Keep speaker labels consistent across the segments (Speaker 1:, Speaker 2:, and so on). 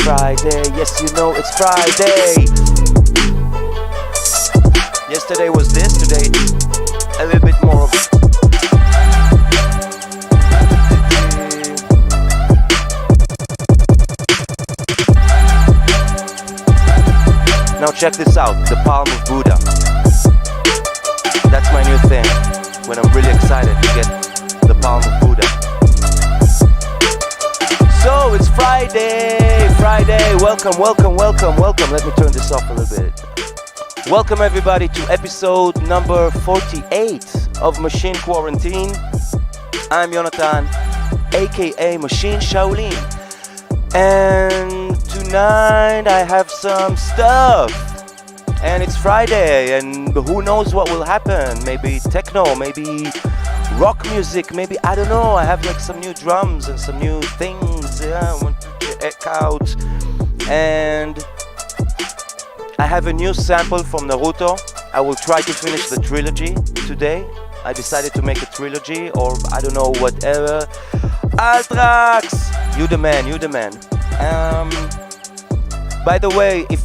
Speaker 1: Friday. Yes, you know it's Friday. Yesterday was this, today a little bit more of Now check this out, the palm of Buddha. That's my new thing, when I'm really excited to get the palm of Buddha. So it's Friday, welcome. Let me turn this off a little bit. Welcome everybody to episode number 48 of Maschine Quarantine. I'm Jonathan, aka Maschine Shaolin. And tonight I have some stuff. And it's Friday, and who knows what will happen. Maybe techno, maybe rock music, maybe, I don't know. I have like some new drums and some new things I want to check out. And I have a new sample from Naruto. I will try to finish the trilogy today. I decided to make a trilogy, or I don't know, whatever. Altrax! You the man. By the way, if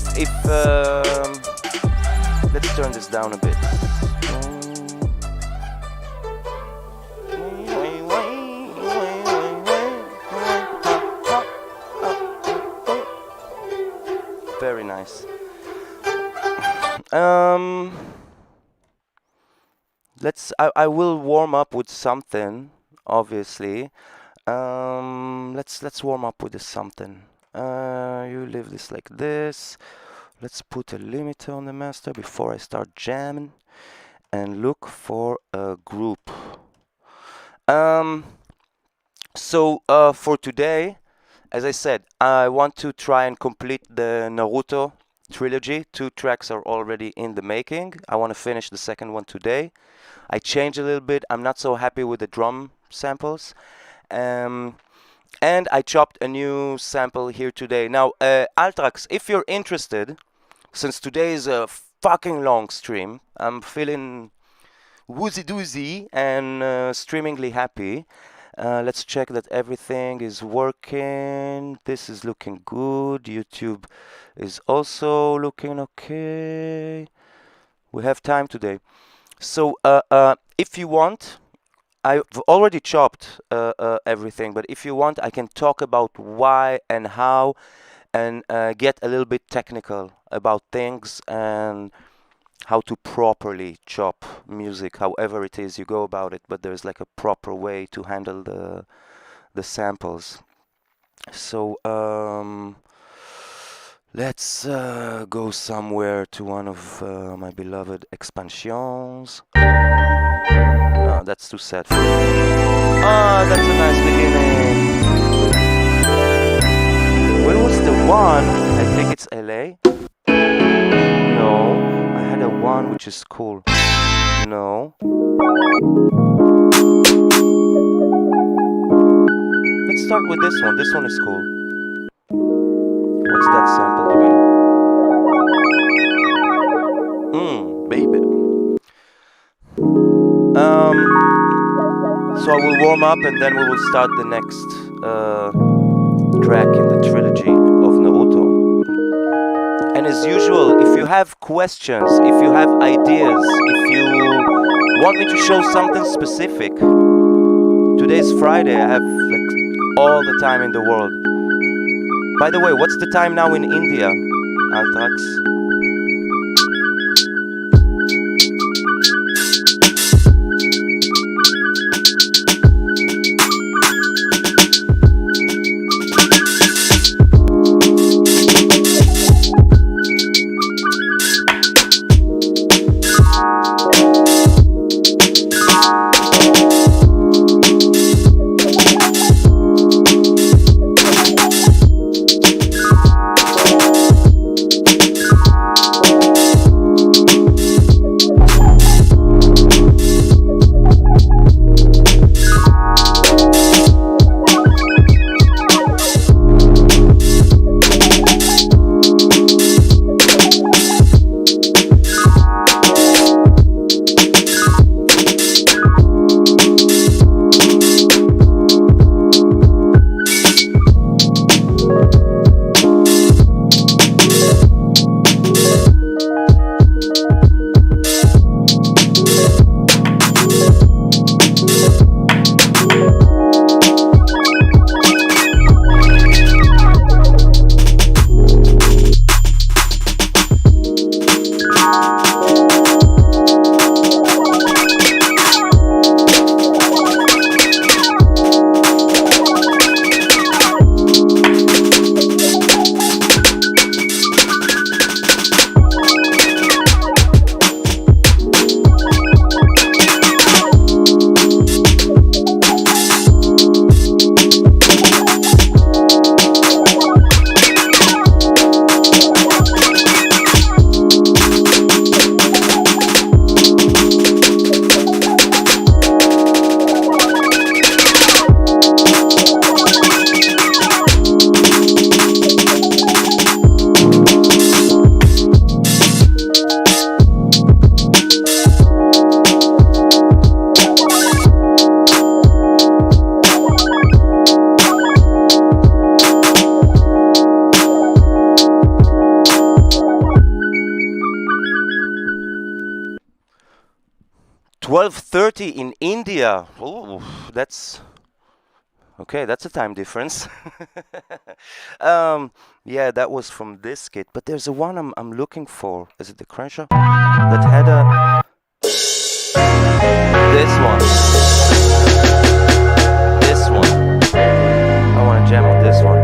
Speaker 1: let's turn this down a bit. Very nice. I will warm up with something, obviously. Let's warm up with this something. You leave this like this. Let's put a limiter on the master before I start jamming and look for a group. So for today, as I said, I want to try and complete the Naruto trilogy. 2 tracks are already in the making. I want to finish the second one today. I changed a little bit. I'm not so happy with the drum samples. And I chopped a new sample here today. Now, Altrax, if you're interested, since today is a fucking long stream, I'm feeling woozy-doozy and streamingly happy. Let's check that everything is working. This is looking good. YouTube is also looking okay. We have time today. So, if you want, I've already chopped everything, but if you want, I can talk about why and how and get a little bit technical about things and how to properly chop music, however it is you go about it, but there's like a proper way to handle the samples. So let's go somewhere to one of my beloved expansions. No, that's too sad for me. Ah, that's a nice beginning. Where was the one? I think it's LA. No, I had a one which is cool. No. Let's start with this one. This one is cool. What's that sample doing? Baby. So I will warm up and then we will start the next track in the trilogy of Naruto. And as usual, if you have questions, if you have ideas, if you want me to show something specific, today's Friday, I have like all the time in the world. By the way, what's the time now in India, Altrax? 12:30 in India. Ooh, that's okay. That's a time difference. Yeah, that was from this kit. But there's a one I'm looking for. Is it the Crenshaw that had a this one? This one. I want to jam on this one.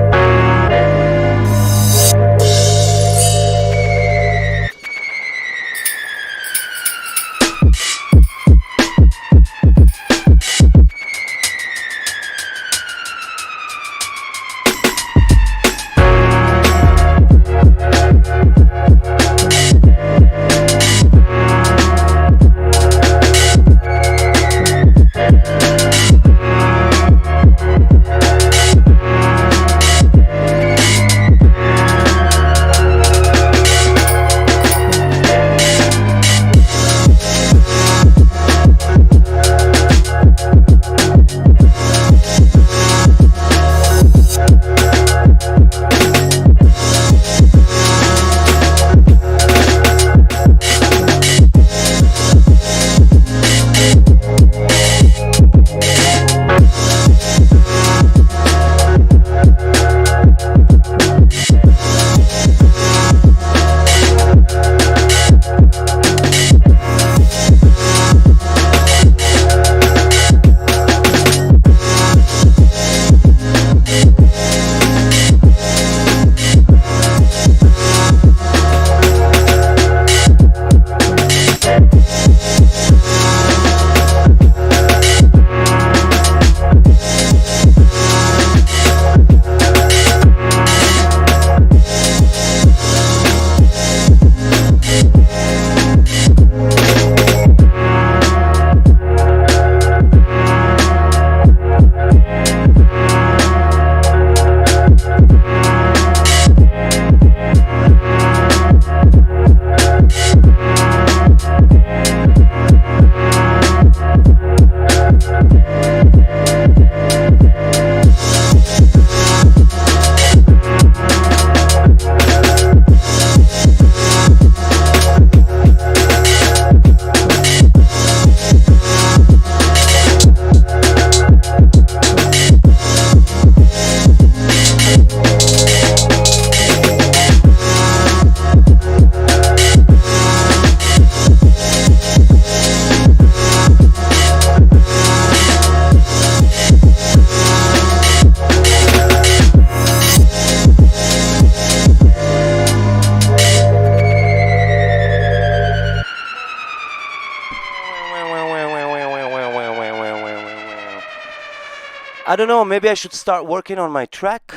Speaker 1: I don't know, maybe I should start working on my track.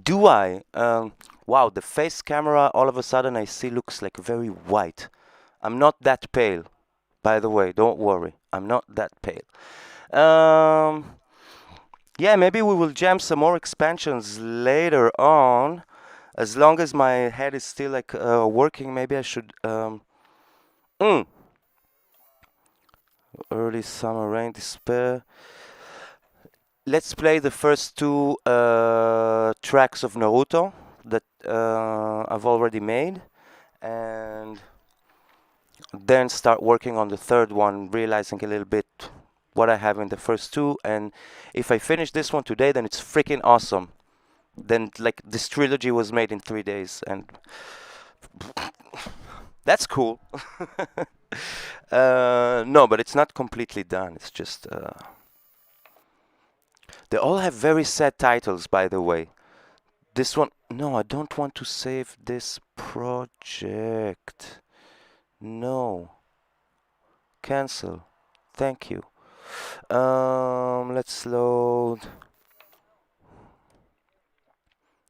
Speaker 1: Do I? Wow, the face camera all of a sudden I see looks like very white. I'm not that pale, by the way, don't worry. I'm not that pale. Yeah, maybe we will jam some more expansions later on. As long as my head is still like working, maybe I should early summer rain despair. Let's play the first two tracks of Naruto that I've already made, and then start working on the third one, realizing a little bit what I have in the first two. And if I finish this one today, then it's freaking awesome. Then like this trilogy was made in 3 days, and that's cool. No, but it's not completely done. It's just they all have very sad titles, by the way. This one, no, I don't want to save this project. No. Cancel. Thank you. Let's load.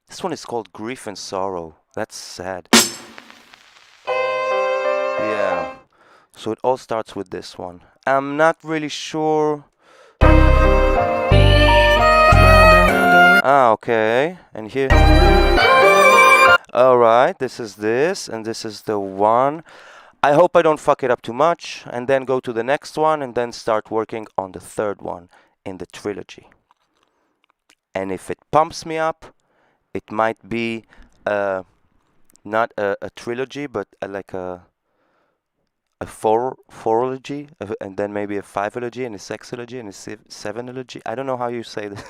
Speaker 1: This one is called Grief and Sorrow. That's sad. Yeah. So it all starts with this one. I'm not really sure. Ah, okay. And here. Alright, this is this, and this is the one. I hope I don't fuck it up too much, and then go to the next one, and then start working on the third one in the trilogy. And if it pumps me up, it might be not a trilogy, but like a a fourology, and then maybe a fiveology and a sexology and a sevenology. I don't know how you say this.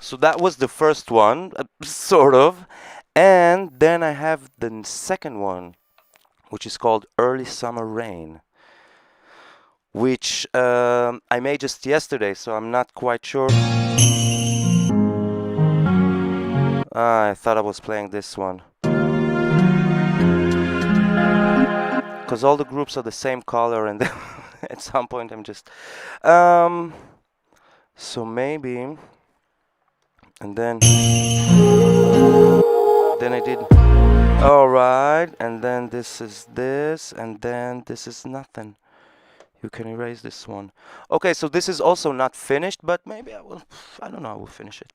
Speaker 1: So that was the first one, sort of. And then I have the second one, which is called Early Summer Rain, which I made just yesterday, so I'm not quite sure. I thought I was playing this one. Because all the groups are the same color, and at some point I'm just... so maybe... And then I did... Alright, and then this is this, and then this is nothing. You can erase this one. Okay, so this is also not finished, but maybe I will... I don't know, I will finish it.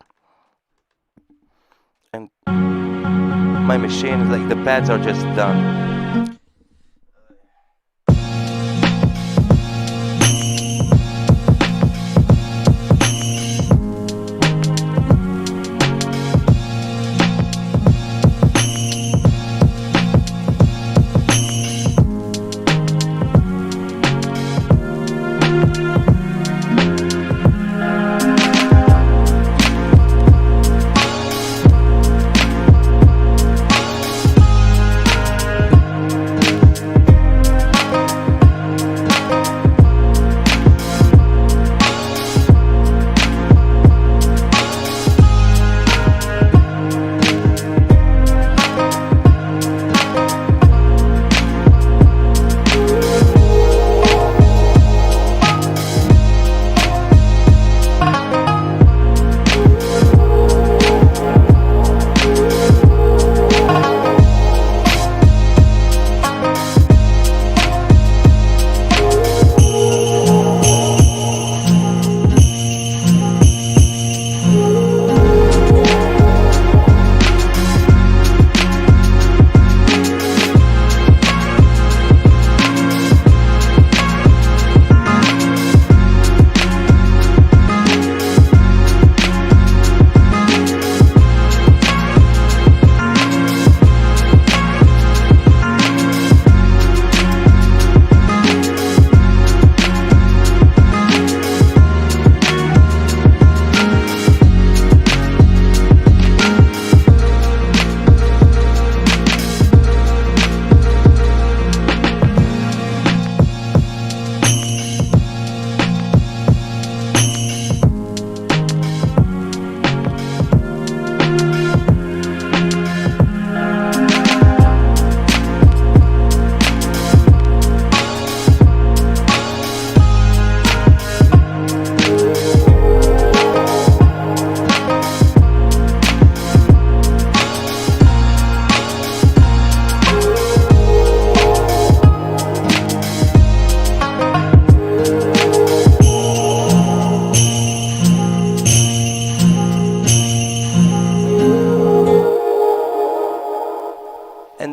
Speaker 1: And my machine, like the pads are just done.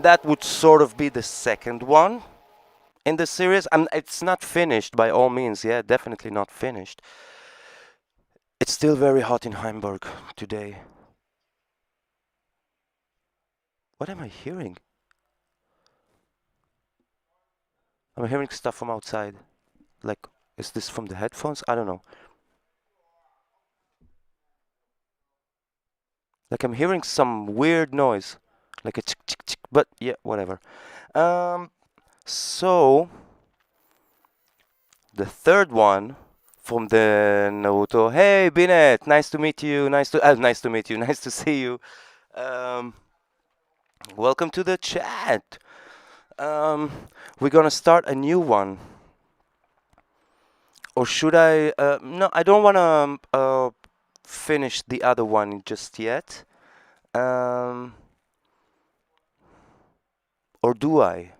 Speaker 1: that would sort of be the second one in the series. It's not finished by all means. Yeah, definitely not finished. It's still very hot in Hamburg today. What am I hearing? I'm hearing stuff from outside. Like, is this from the headphones? I don't know. Like, I'm hearing some weird noise. Like a chick chick chick, but yeah, whatever. So the third one from the Naruto. Hey, Binet, nice to meet you. Nice to meet you. Nice to see you. Welcome to the chat. We're gonna start a new one. Or should I? No, I don't wanna finish the other one just yet. Or do I?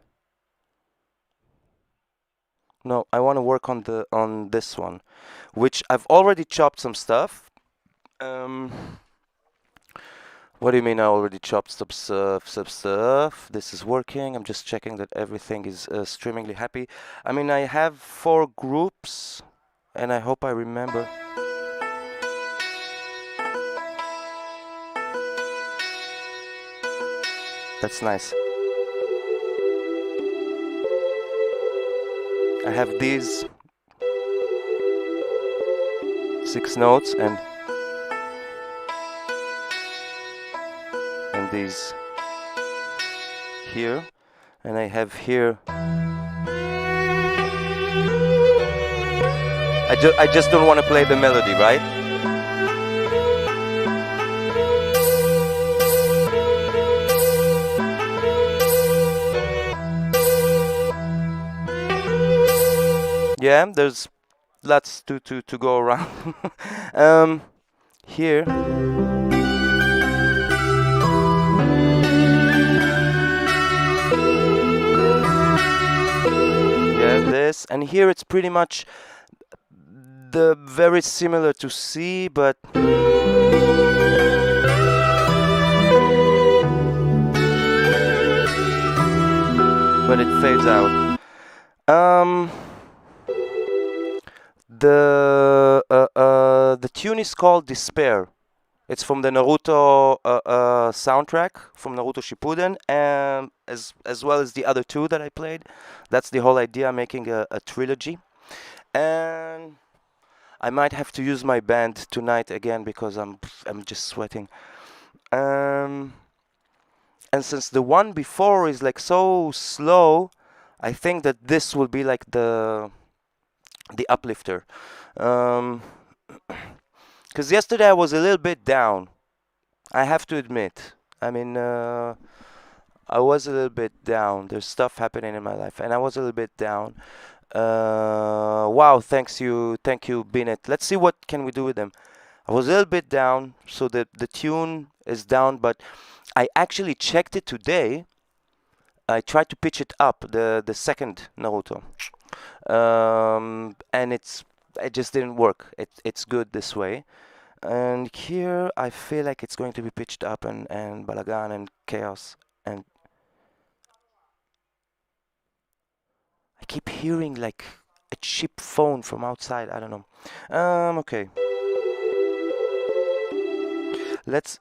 Speaker 1: No, I want to work on this one, which I've already chopped some stuff. What do you mean I already chopped some stuff? This is working. I'm just checking that everything is streamingly happy. I mean, I have 4 groups, and I hope I remember. That's nice. I have these 6 notes and these here, and I have here. I just don't want to play the melody, right? Yeah, there's lots to go around. Here. Yeah, this, and here it's pretty much the very similar to C, but it fades out. The tune is called Despair. It's from the Naruto soundtrack from Naruto Shippuden, and as well as the other 2 that I played. That's the whole idea, making a trilogy. And I might have to use my band tonight again because I'm just sweating. And since the one before is like so slow, I think that this will be like the uplifter. Because yesterday I was a little bit down. I have to admit. I mean, I was a little bit down. There's stuff happening in my life, and I was a little bit down. Wow, thank you, Binet. Let's see what can we do with them. I was a little bit down, so the tune is down, but I actually checked it today. I tried to pitch it up, the second Naruto, and it just didn't work. It's good this way. And here I feel like it's going to be pitched up and balagan and chaos, and I keep hearing like a cheap phone from outside. I don't know. Okay. Let's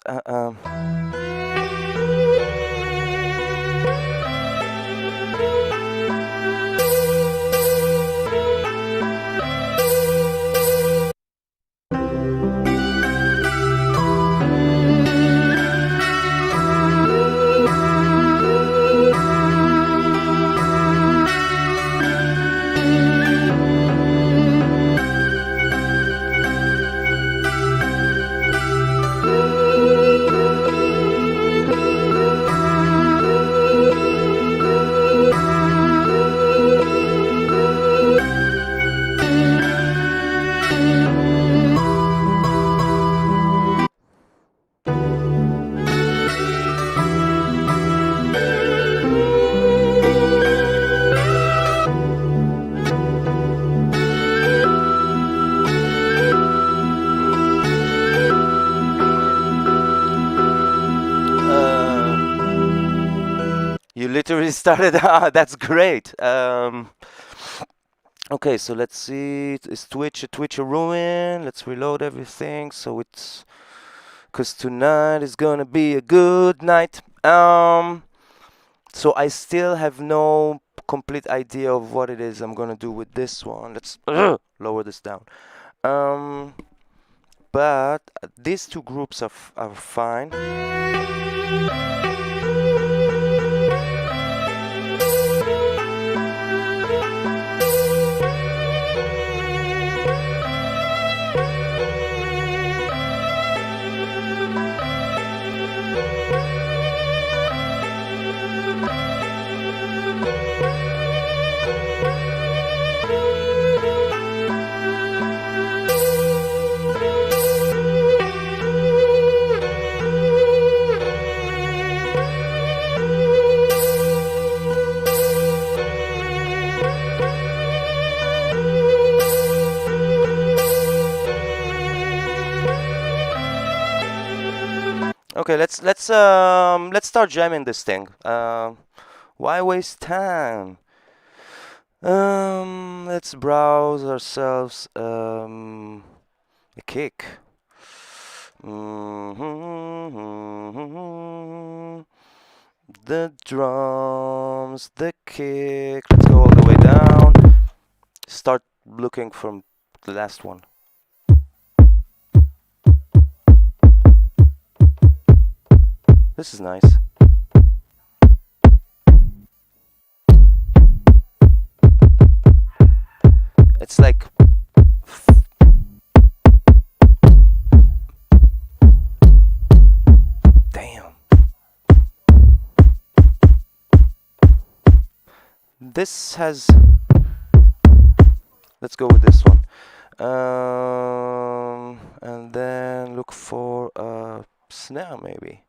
Speaker 1: It already started. Ah, that's great. Okay, so let's see. Is Twitch a ruin? Let's reload everything. So it's because tonight is gonna be a good night. So I still have no complete idea of what it is I'm gonna do with this one. Let's lower this down. But these two groups are fine. Okay, let's start jamming this thing. Why waste time? Let's browse ourselves a kick. The drums, the kick. Let's go all the way down. Start looking from the last one. This is nice. It's like damn. This has. Let's go with this one. And then look for a snare maybe.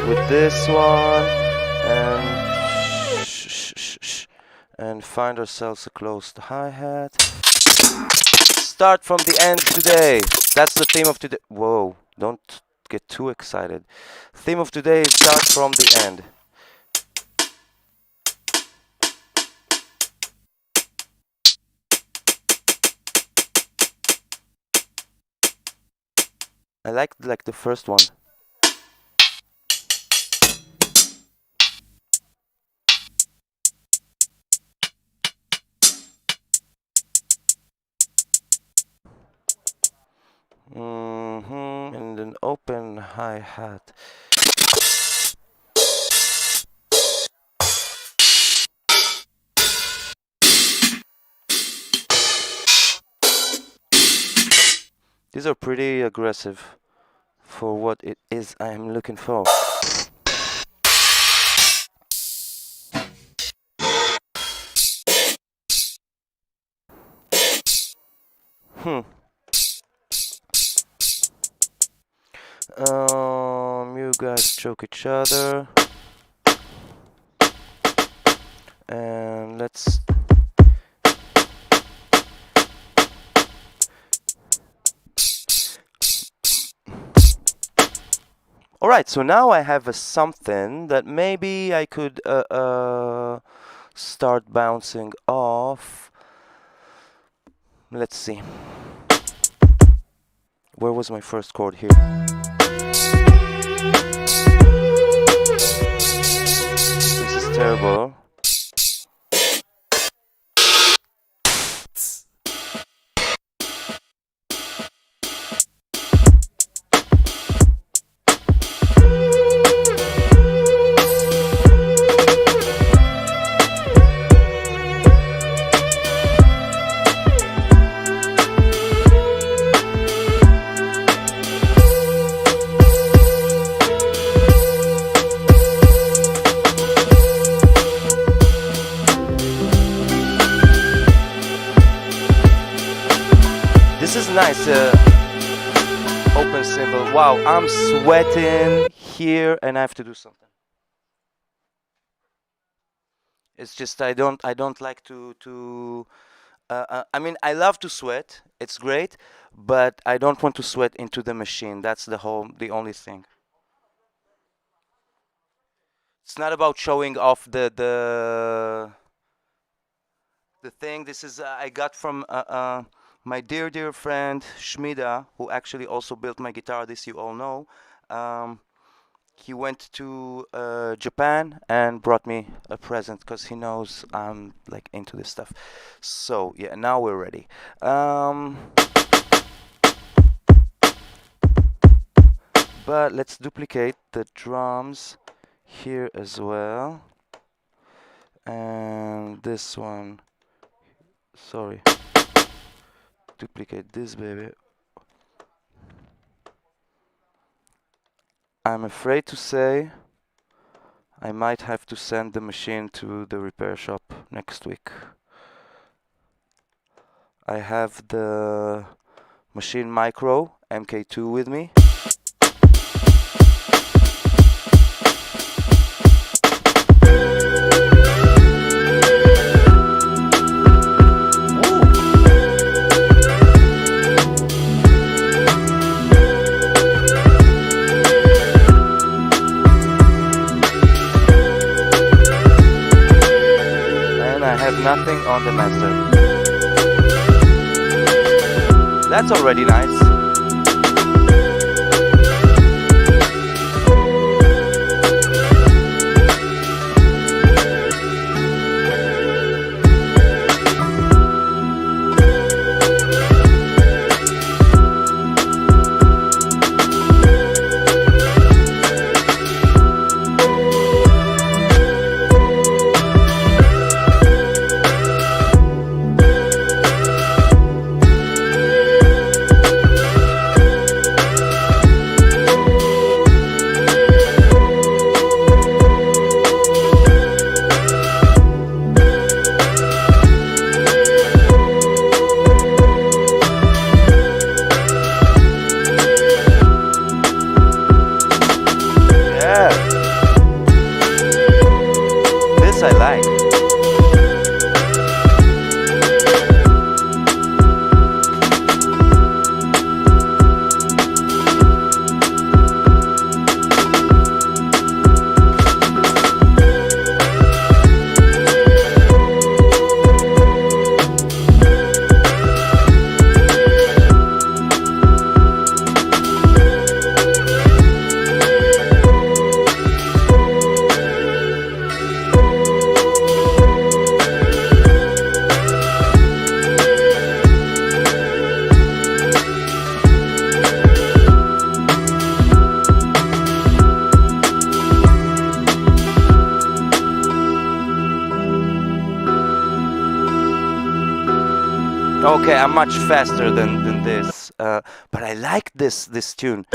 Speaker 1: With this one and find ourselves a closed hi-hat. Start from the end today. That's the theme of today. Whoa, don't get too excited. Theme of today is start from the end. I like the first one. And an open hi-hat. These are pretty aggressive for what it is I am looking for. You guys choke each other. And let's Alright, so now I have a something that maybe I could start bouncing off. Let's see. Where was my first chord here? This is terrible. nice. Open symbol. Wow, I'm sweating here, and I have to do something. It's just I don't like to. I mean, I love to sweat. It's great, but I don't want to sweat into the machine. That's the only thing. It's not about showing off the thing. This is I got from my dear friend Shmida, who actually also built my guitar. This you all know. He went to Japan and brought me a present because he knows I'm like into this stuff. So yeah, now we're ready. But let's duplicate the drums here as well. And this one, sorry, duplicate this baby. I'm afraid to say I might have to send the machine to the repair shop next week. I have the Maschine Micro MK2 with me. Nothing on the master. That's already nice. I like. Okay, I'm much faster than this, but I like this tune.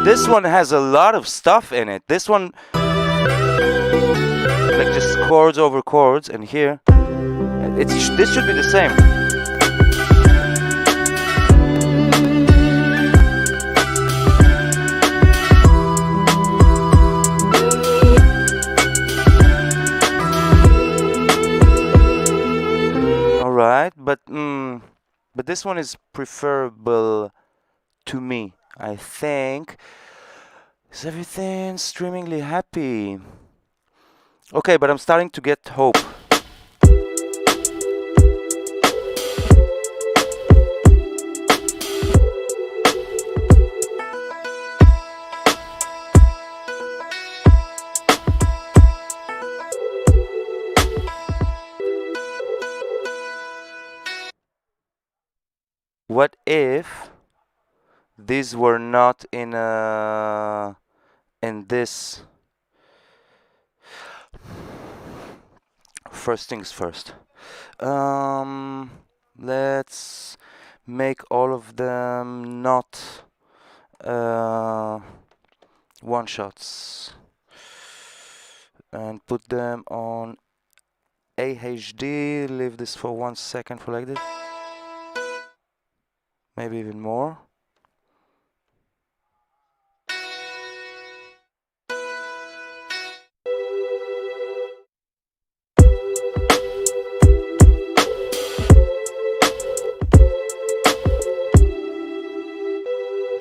Speaker 1: This one has a lot of stuff in it. This one, like just chords over chords, and here, this should be the same. All right, but this one is preferable to me, I think. Is everything streamingly happy? Okay, but I'm starting to get hope. if these were not in this. First things first. Let's make all of them not one shots and put them on AHD. Leave this for 1 second for like this, maybe even more.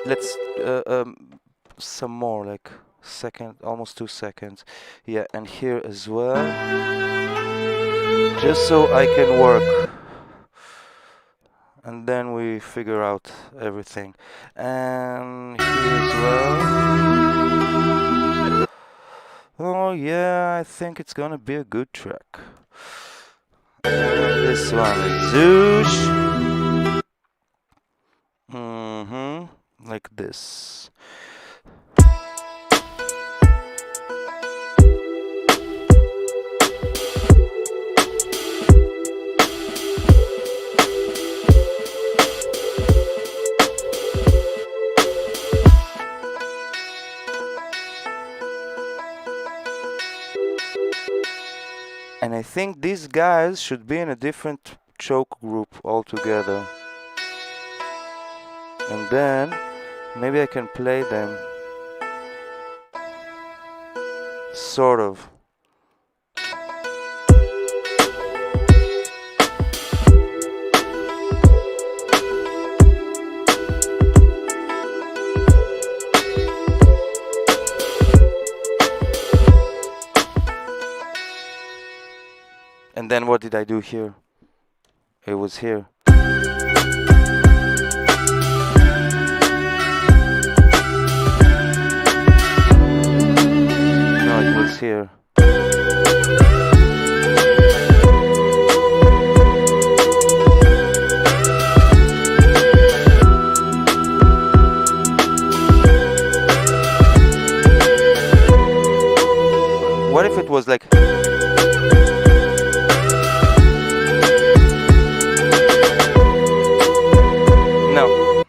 Speaker 1: Let's some more, like second, almost 2 seconds. Yeah, and here as well, just so I can work, and then we figure out everything. And here as well. Oh yeah, I think it's gonna be a good track. And this one is Zoosh. Like this. And I think these guys should be in a different choke group altogether. And then maybe I can play them, sort of. And then what did I do here? It was here. Here. What if it was like no.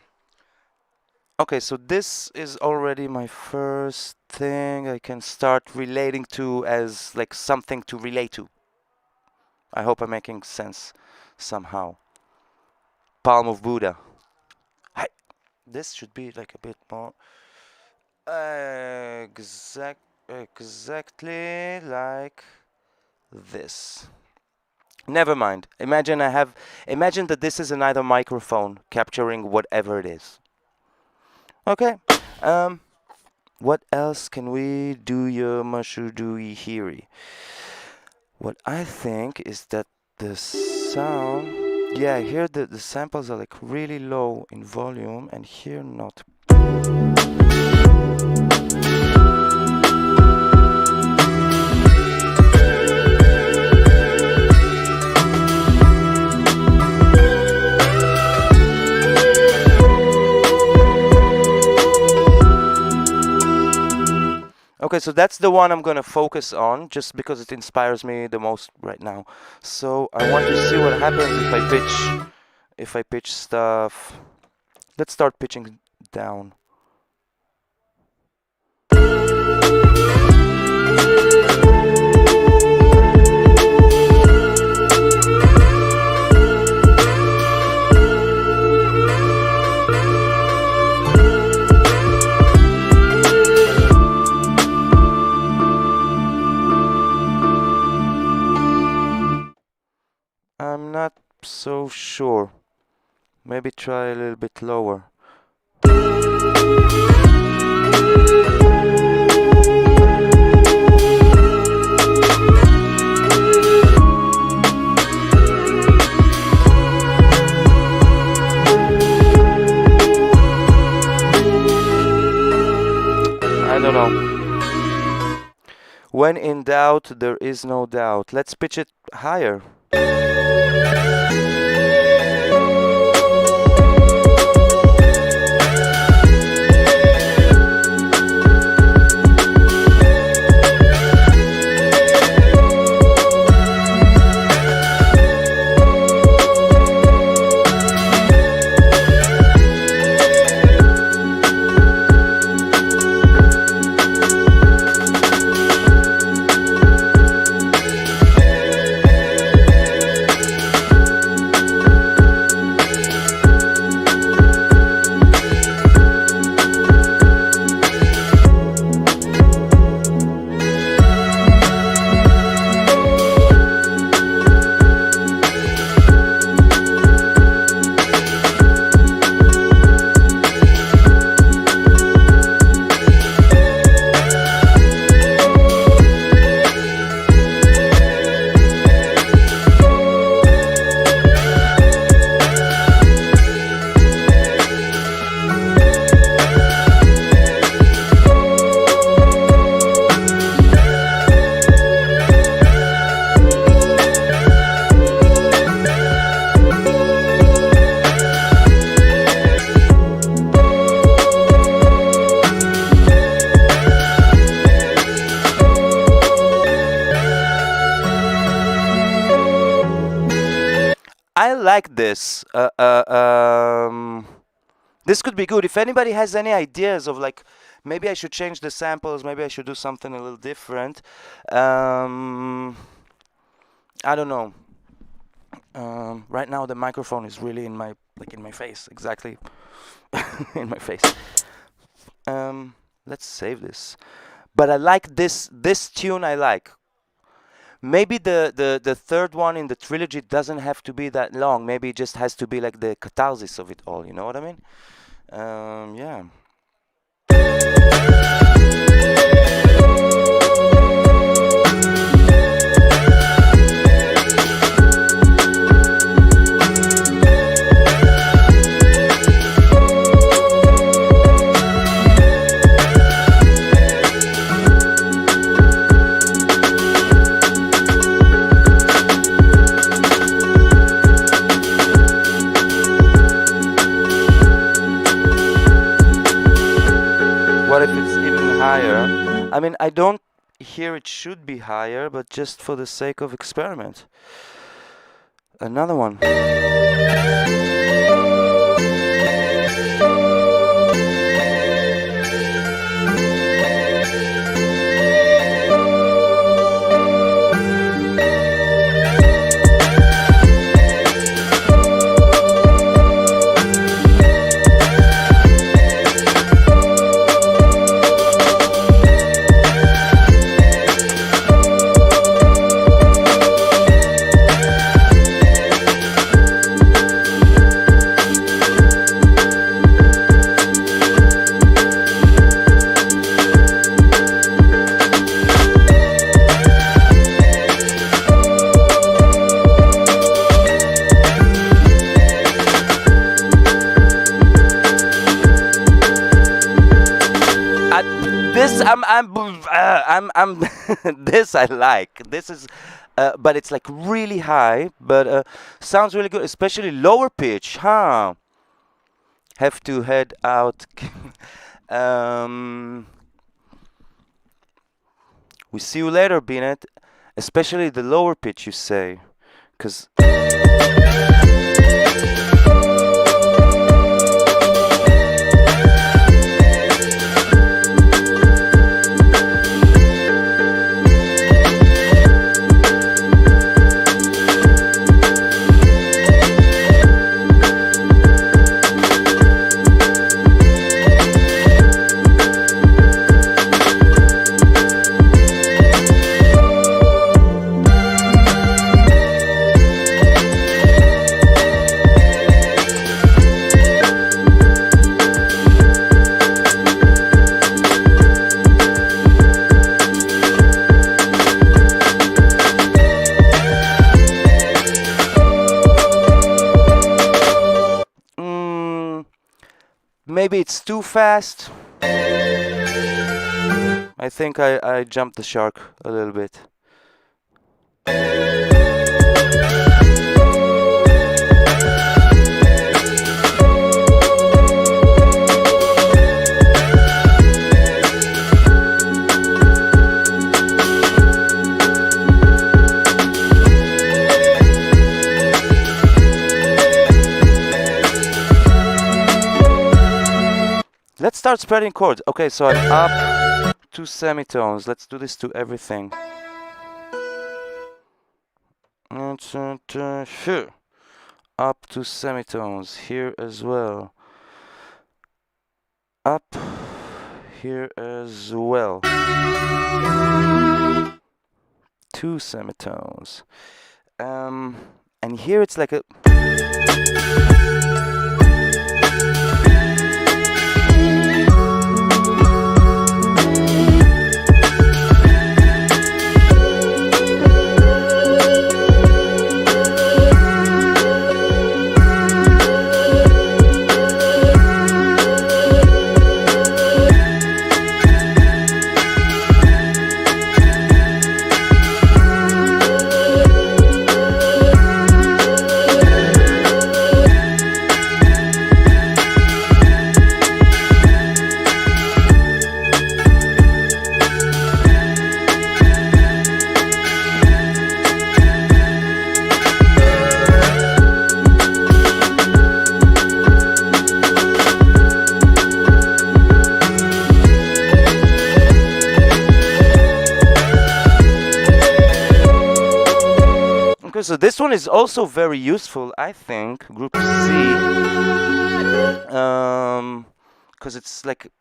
Speaker 1: Okay, so this is already my first thing I can start relating to as like something to relate to. I hope I'm making sense somehow. Palm of Buddha. Hi. This should be like a bit more exactly like this. Never mind. Imagine that this is another microphone capturing whatever it is. Okay. What else can we do? Hiri. What I think is that the sound, yeah, here the samples are like really low in volume, and here not. Okay, so that's the one I'm gonna focus on, just because it inspires me the most right now. So I want to see what happens if I pitch stuff. Let's start pitching down. I'm not so sure. Maybe try a little bit lower. I don't know. When in doubt, there is no doubt. Let's pitch it higher. like this. This could be good. If anybody has any ideas of like, maybe I should change the samples, maybe I should do something a little different. I don't know. Right now the microphone is really in my face, exactly in my face. Let's save this. But I like this tune. I like. Maybe the third one in the trilogy doesn't have to be that long. Maybe it just has to be like the catharsis of it all. You know what I mean? Yeah. What if it's even higher? I mean, I don't hear it should be higher, but just for the sake of experiment. Another one. I'm this I like. This is, but it's like really high, but sounds really good, especially lower pitch, huh? Have to head out. We see you later, Binet. Especially the lower pitch, you say, because. Maybe it's too fast. I think I jumped the shark a little bit. Let's start spreading chords. Okay, so I'm up 2 semitones. Let's do this to everything. Up 2 semitones here as well. Up here as well. 2 semitones. And here it's like a. So this one is also very useful, I think, group C, because it's like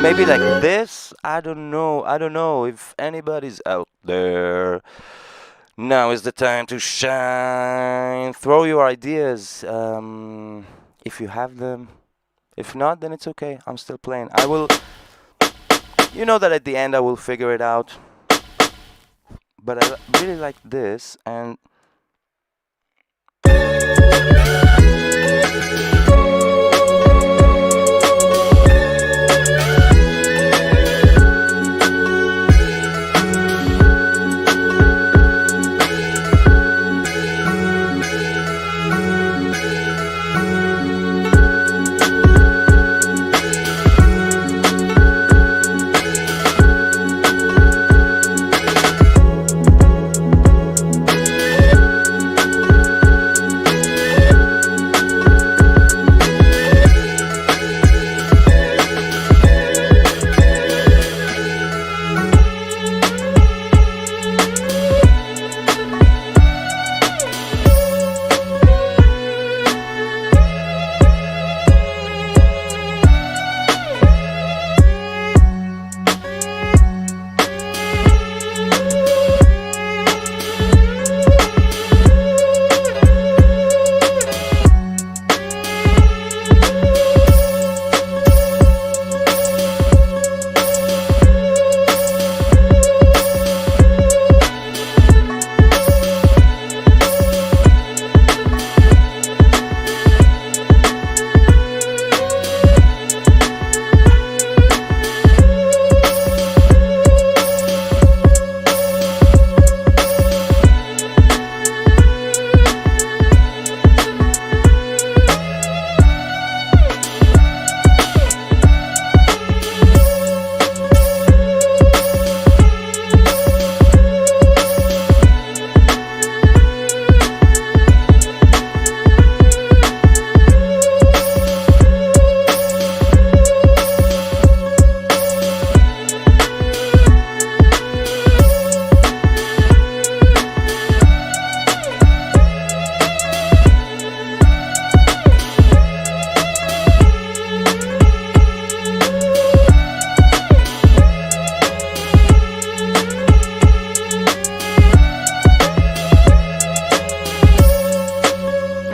Speaker 1: maybe like this. I don't know if anybody's out there. Now is the time to shine. Throw your ideas, if you have them. If not, then it's okay. I'm still playing. I will. You know that at the end I will figure it out. But I really like this, and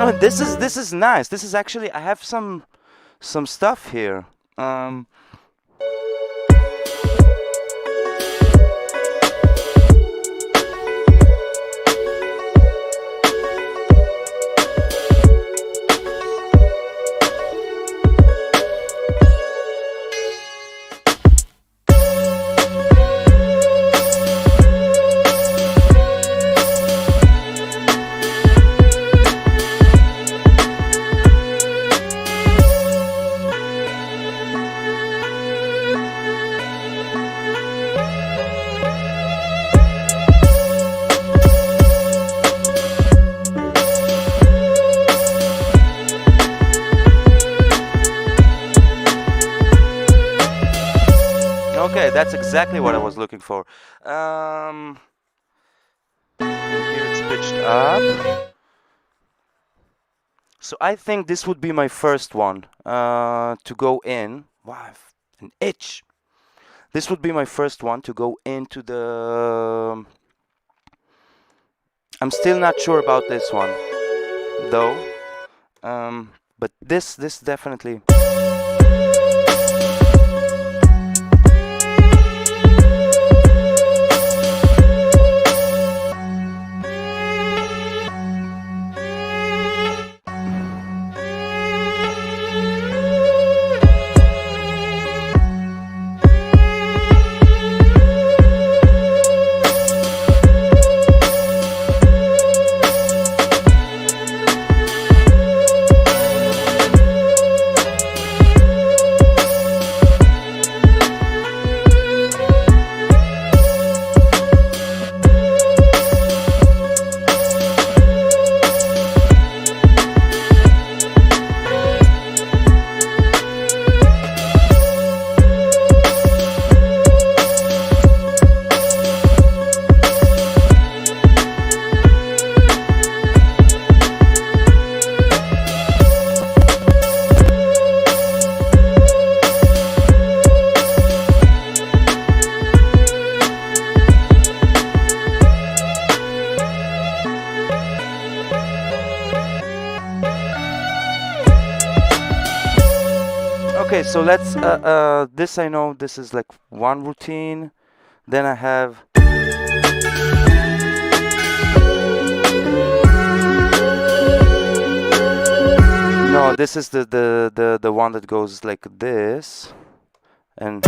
Speaker 1: oh, this is nice. This is actually, I have some stuff here. Okay, that's exactly what I was looking for. Here it's pitched up. So I think this would be my first one to go in. Wow, an itch. This would be my first one to go into the... I'm still not sure about this one, though. But this definitely... Okay, so let's this I know this is like one routine. Then I have no, this is the one that goes like this and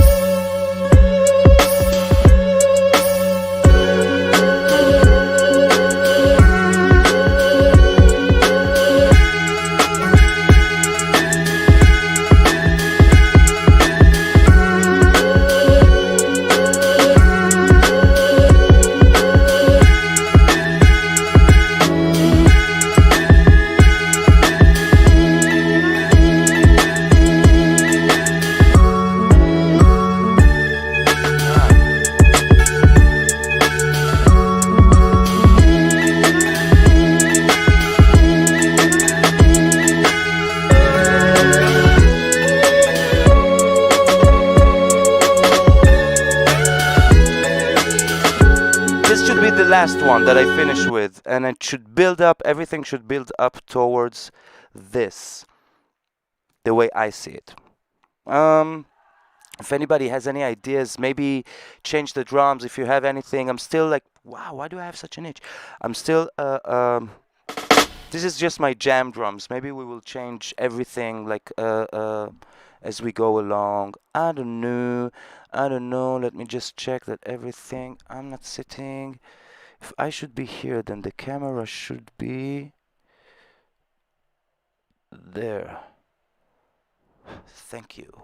Speaker 1: this should be the last one that I finish with, and it should build up, everything should build up towards this, the way I see it. If anybody has any ideas, maybe change the drums if you have anything. I'm still like, wow, why do I have such an itch? I'm still, this is just my jam drums. Maybe we will change everything like as we go along. I don't know. Let me just check that everything. I'm not sitting. If I should be here, then the camera should be there. Thank you.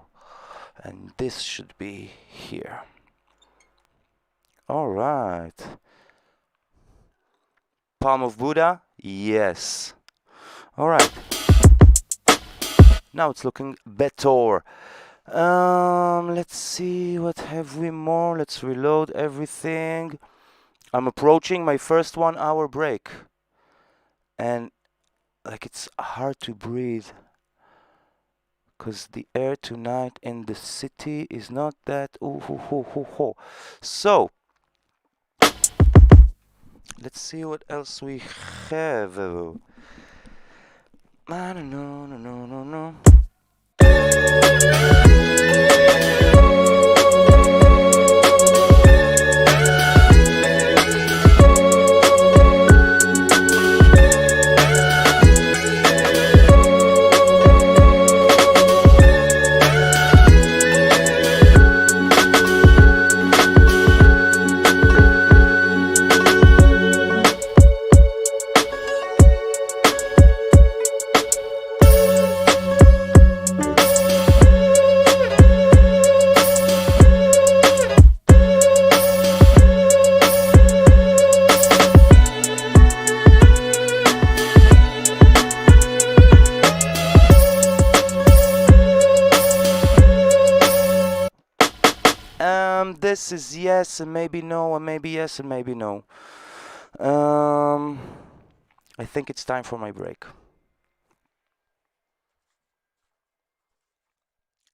Speaker 1: And this should be here. All right. Palm of Buddha? Yes. All right. Now it's looking better. Let's see, what have we more? Let's reload everything. I'm approaching my first 1 hour break. And like it's hard to breathe. Because the air tonight in the city is not that. So, let's see what else we have. I don't know, no. This is yes and maybe no, and maybe yes and maybe no. I think it's time for my break.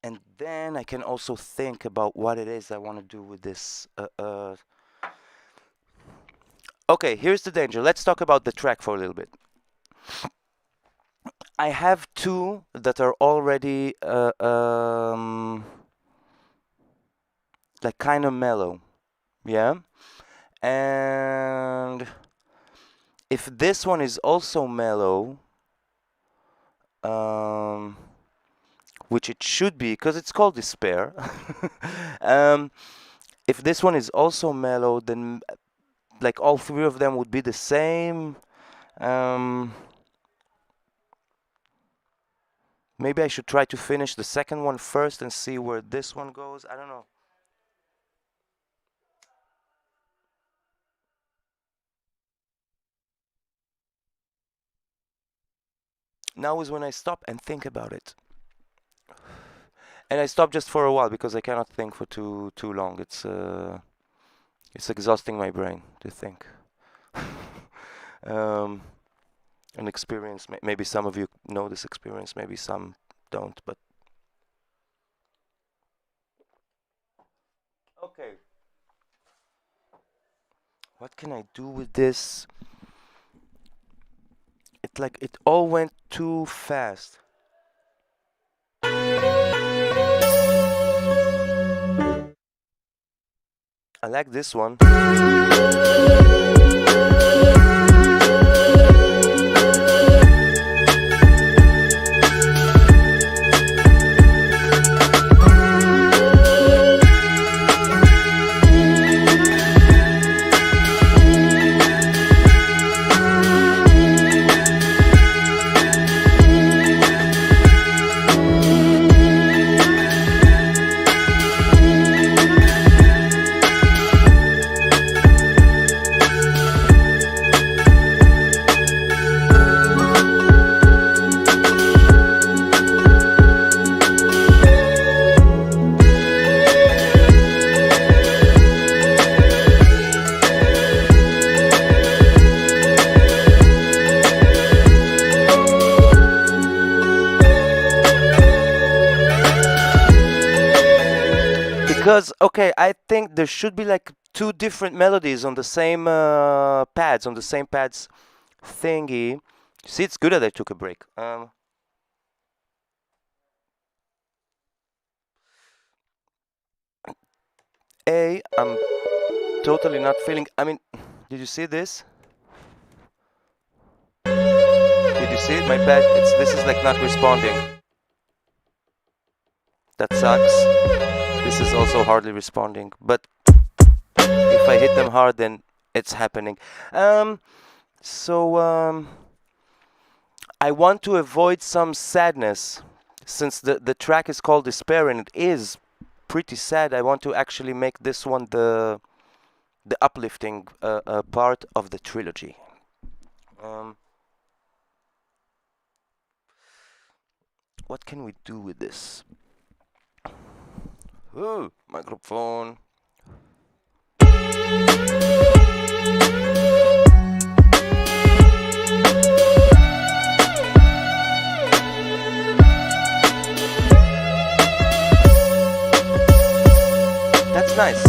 Speaker 1: And then I can also think about what it is I want to do with this. Okay, here's the danger. Let's talk about the track for a little bit. I have two that are already like kind of mellow, yeah? And if this one is also mellow, which it should be because it's called Despair, if this one is also mellow, then like all three of them would be the same. Maybe I should try to finish the second one first and see where this one goes. I don't know. Now is when I stop and think about it. And I stop just for a while because I cannot think for too long. It's exhausting my brain to think. An experience. Maybe some of you know this experience. Maybe some don't. But okay. What can I do with this? It all went too fast. I like this one. Because, okay, I think there should be like two different melodies on the same pads, thingy. See, it's good that I took a break. I'm totally not feeling. I mean, did you see this? Did you see it? My pad, this is like not responding. That sucks. This is also hardly responding. But if I hit them hard, then it's happening. So I want to avoid some sadness, since the track is called Despair and it is pretty sad. I want to actually make this one the uplifting part of the trilogy. What can we do with this? Ooh, microphone. That's nice.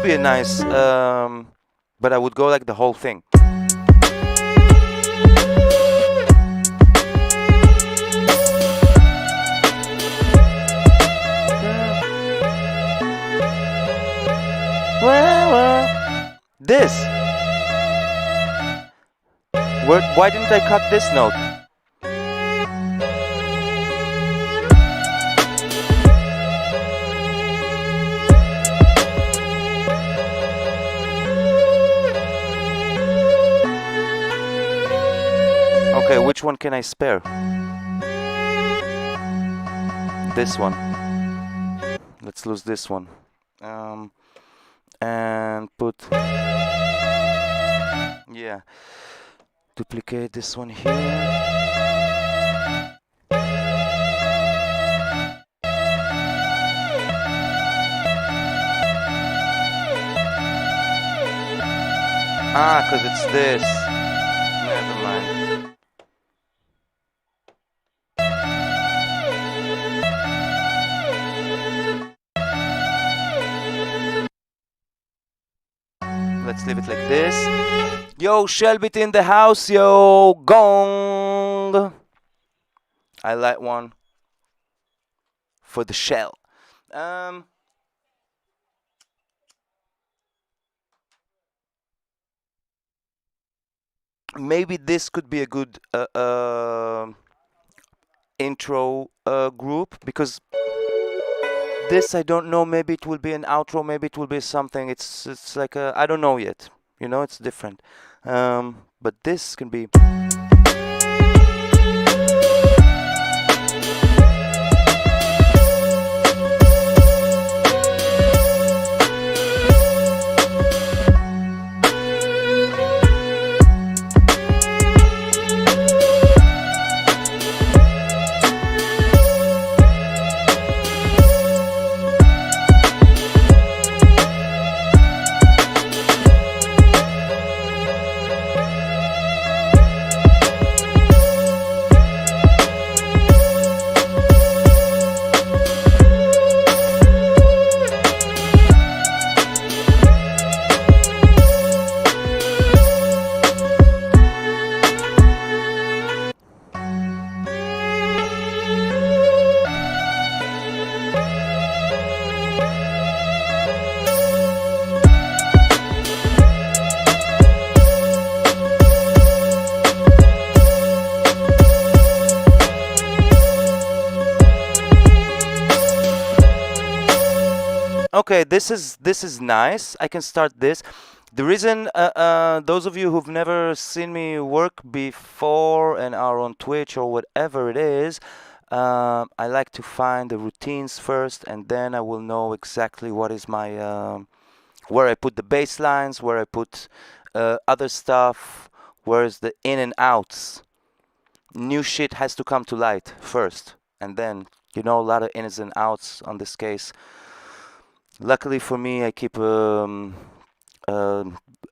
Speaker 1: Be a nice, but I would go like the whole thing. This. Why didn't I cut this note? Okay, which one can I spare? This one. Let's lose this one. And put... Yeah. Duplicate this one here. Ah, because it's this. Never mind. Let's leave it like this. Yo, Shelbit in the house, yo, gong. I light one for the shell. Maybe this could be a good intro group, because this I don't know. Maybe it will be an outro. Maybe it will be something. It's like I don't know yet. You know, it's different. But this can be. Okay, this is nice. I can start this. The reason, those of you who've never seen me work before and are on Twitch or whatever it is, I like to find the routines first, and then I will know exactly what is my where I put the bass lines, where I put other stuff, where's the in and outs. New shit has to come to light first, and then a lot of ins and outs on this case. Luckily for me, I keep a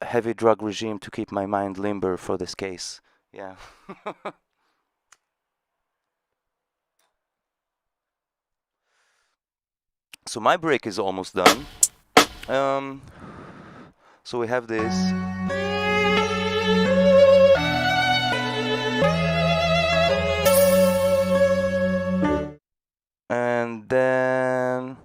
Speaker 1: heavy drug regime to keep my mind limber for this case. Yeah. So my break is almost done. So we have this. And then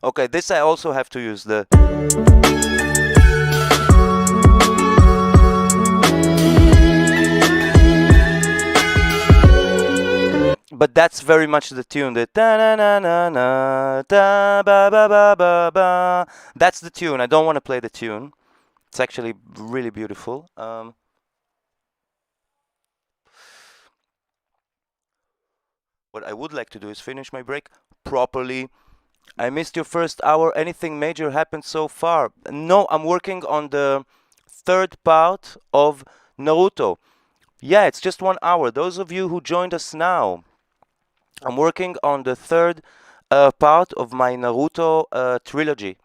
Speaker 1: okay, this I also have to use the. But that's very much the tune. The da na na na na da ba ba ba ba ba. That's the tune. I don't want to play the tune. It's actually really beautiful. What I would like to do is finish my break properly. I missed your first hour. Anything major happened so far? No, I'm working on the third part of Naruto. Yeah, it's just 1 hour. Those of you who joined us now, I'm working on the third part of my Naruto trilogy,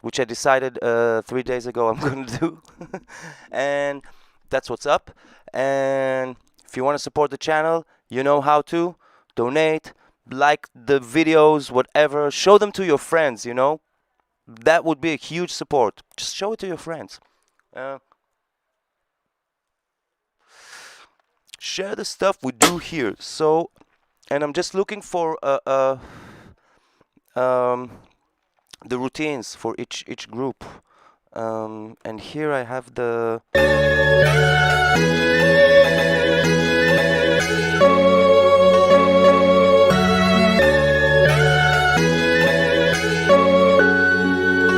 Speaker 1: which I decided 3 days ago I'm going to do. And that's what's up. And if you want to support the channel, you know how to. Donate, like the videos, whatever. Show them to your friends, That would be a huge support. Just show it to your friends. Share the stuff we do here. So, and I'm just looking for the routines for each group. And here I have the.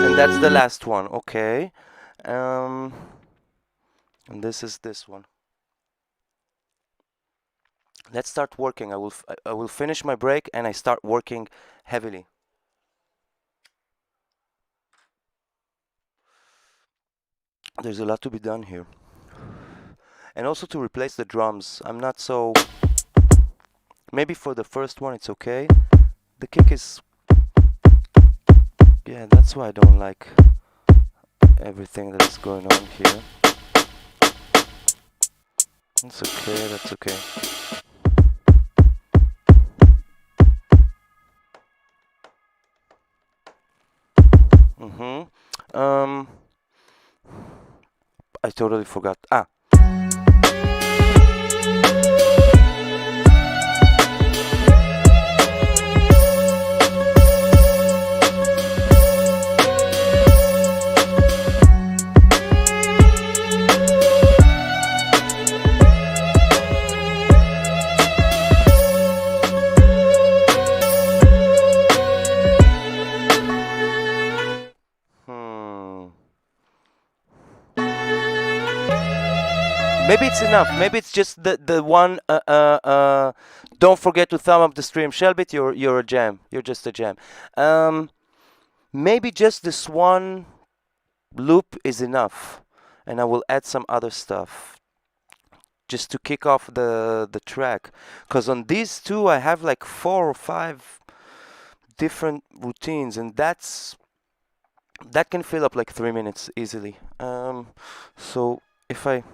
Speaker 1: And that's the last one. Okay. And this is this one. Let's start working. I will finish my break and I start working heavily. There's a lot to be done here. And also to replace the drums. I'm not so. Maybe for the first one it's okay. The kick is. Yeah, that's why I don't like everything that is going on here. That's okay, that's okay. I totally forgot. Maybe it's enough. Maybe it's just the one. Don't forget to thumb up the stream, Shelbit. You're a jam. You're just a jam. Maybe just this one loop is enough, and I will add some other stuff just to kick off the track. Cause on these two I have like 4 or 5 different routines, and that's That can fill up like 3 minutes easily. So if I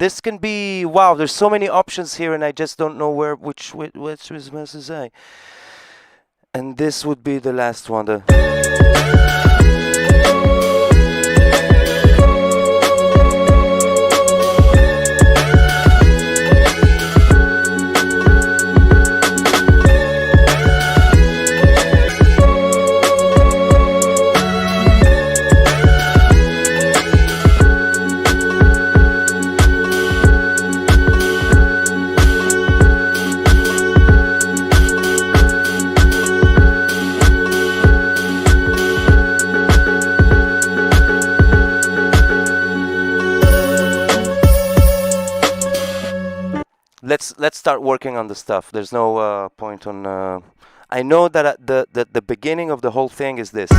Speaker 1: this can be, wow, there's so many options here and I just don't know which is supposed to say. And this would be the last one. Let's start working on the stuff. There's no point on. I know that the beginning of the whole thing is this.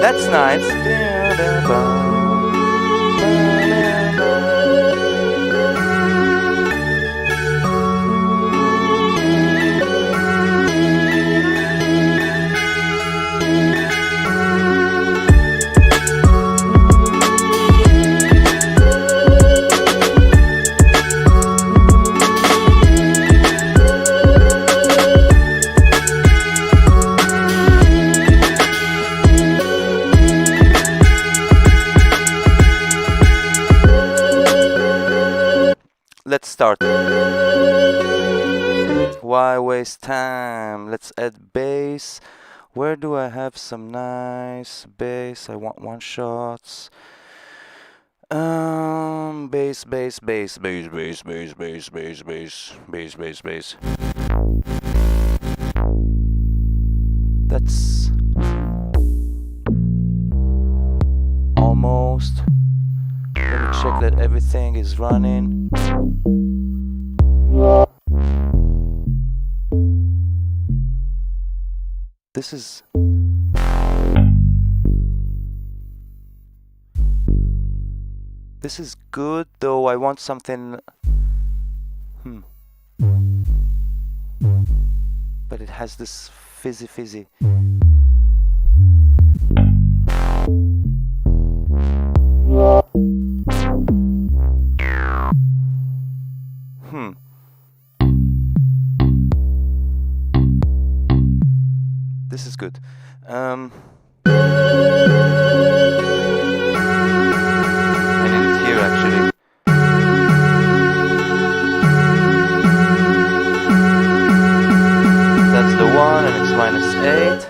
Speaker 1: That's nice. Let's start. Why waste time? Let's add bass. Where do I have some nice bass? I want one shots. Bass, bass, bass, bass, bass, bass, bass, bass, bass, bass, bass, bass. That's almost. Let me check that everything is running. This is good, though I want something but it has this fizzy. This is good. I need it here actually. That's the one, and it's -8.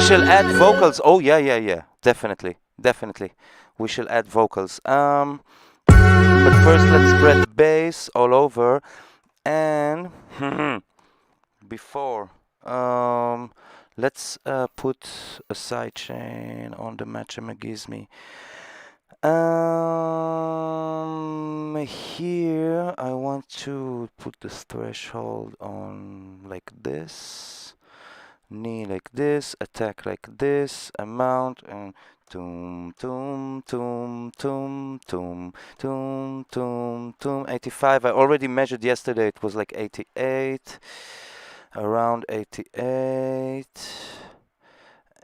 Speaker 1: shall add vocals. Oh yeah. Definitely. We shall add vocals. But first let's spread bass all over. And before, let's put a sidechain on the Matcha Gizmi. Here I want to put the threshold on like this, knee like this, attack like this, amount, and tum tum tum tum tum tum tum tum 85. I already measured yesterday, it was like 88, around 88.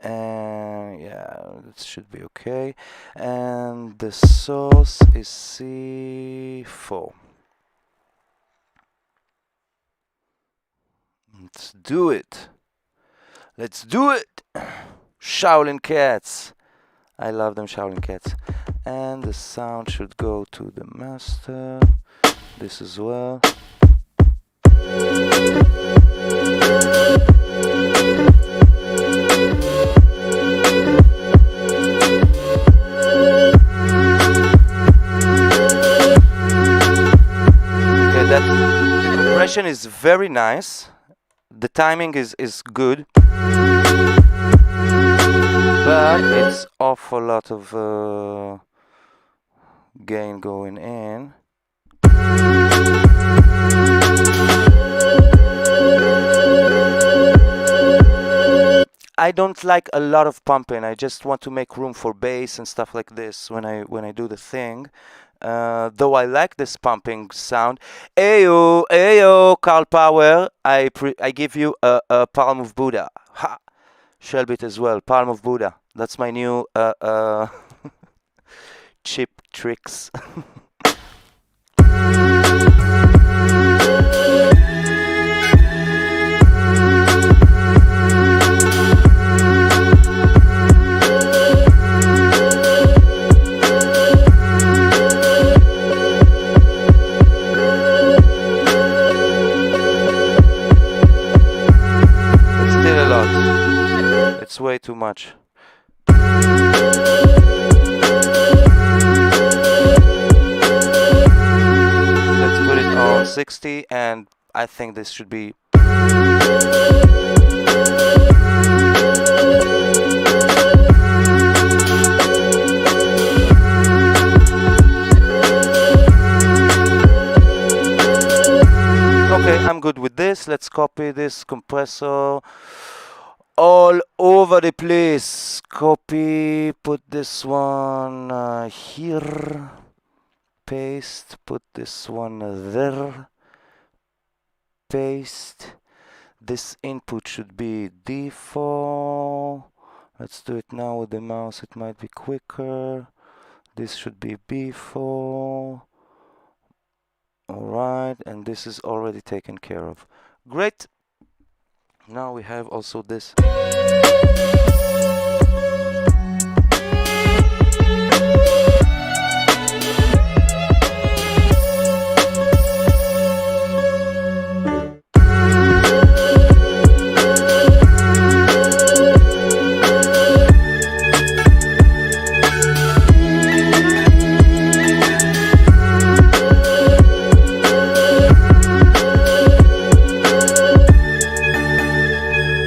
Speaker 1: And yeah, it should be okay. And the source is C4. Let's do it. Shaolin Cats. I love them Shaolin Cats. And the sound should go to the master. This as well. The compression is very nice. The timing is good, but it's awful lot of gain going in. I don't like a lot of pumping. I just want to make room for bass and stuff like this when I do the thing. Though I like this pumping sound. Ayo, Carl Power. I give you a Palm of Buddha. Ha! Shelbit as well. Palm of Buddha. That's my new chip tricks. It's way too much. Let's put it on 60, and I think this should be okay. I'm good with this. Let's copy this compressor all over the place. Copy, put this one here, paste, put this one there, paste. This input should be D4. Let's do it now with the mouse, it might be quicker. This should be B4. Alright, and this is already taken care of. Great. Now we have also this.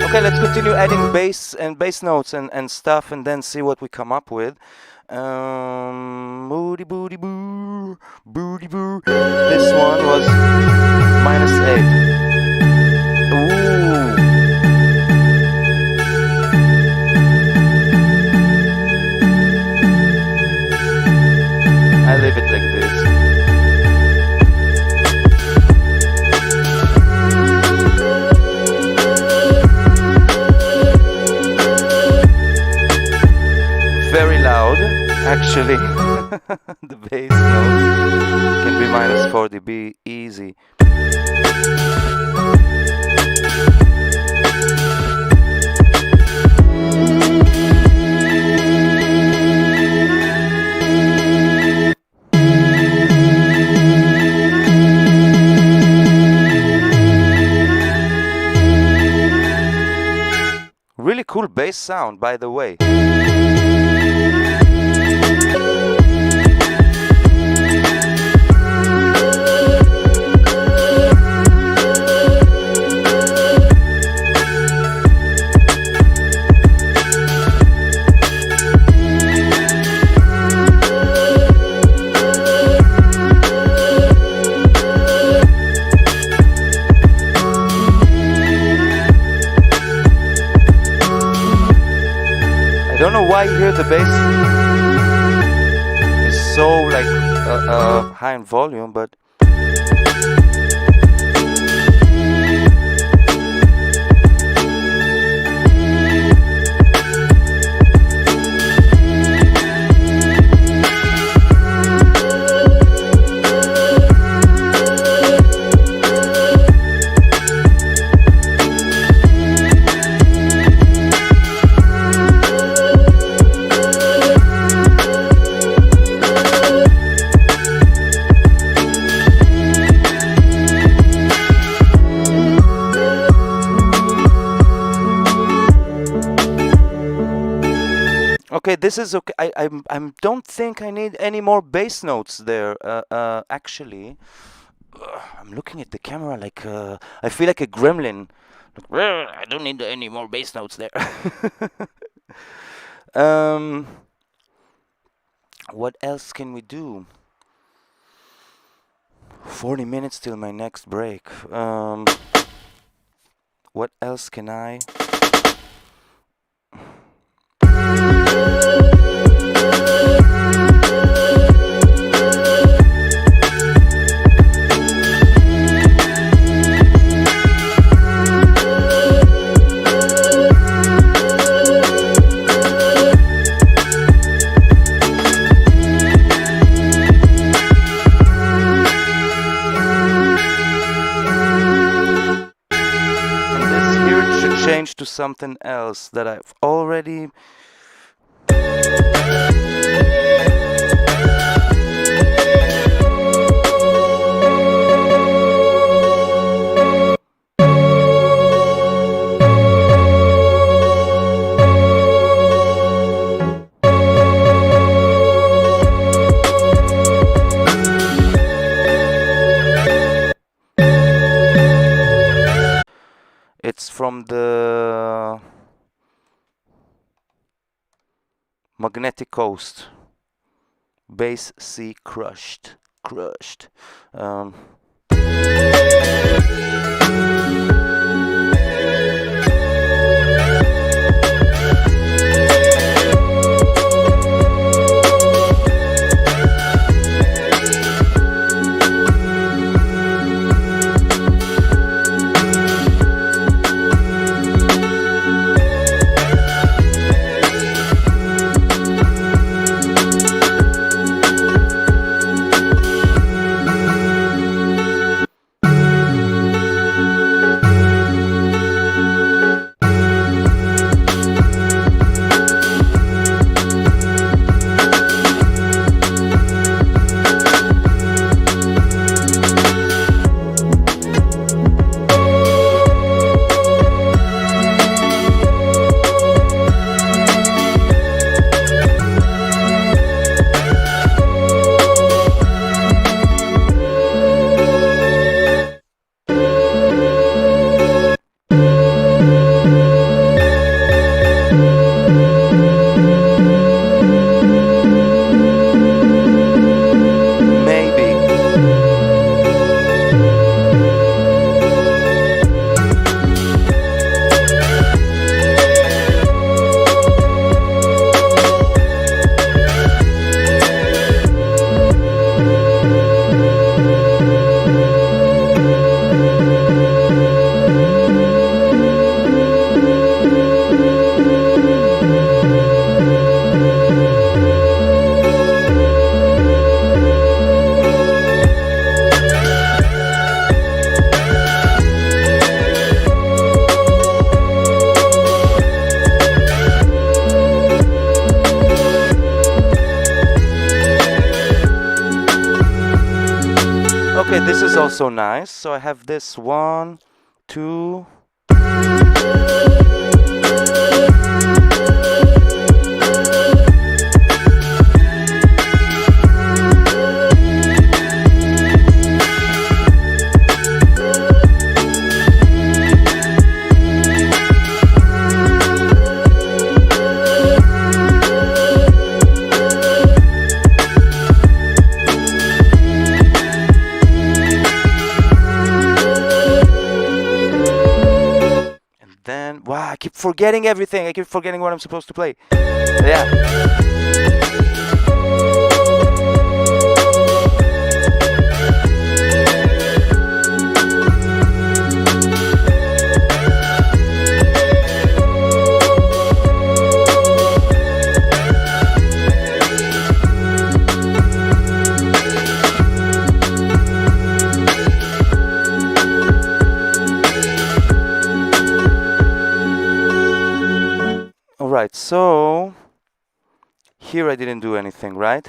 Speaker 1: Okay, let's continue adding bass and bass notes and stuff, and then see what we come up with. Booty booty boo, booty boo. This one was -8. Ooh. I leave it like this. Very loud, actually. The bass notes can be -4 dB easy. Really cool bass sound, by the way. I don't know why here the bass is so like high in volume, but okay, this is okay. I don't think I need any more bass notes there. Actually, I'm looking at the camera like I feel like a gremlin. Like, "Well, I don't need any more bass notes there." What else can we do? 40 minutes till my next break. What else can I? Change to something else that I've already it's from the Magnetic Coast. Bass C crushed. Okay, this is also nice. So I have this 1, 2. keep forgetting everything. I keep forgetting what I'm supposed to play. Yeah. Alright, so here I didn't do anything, right?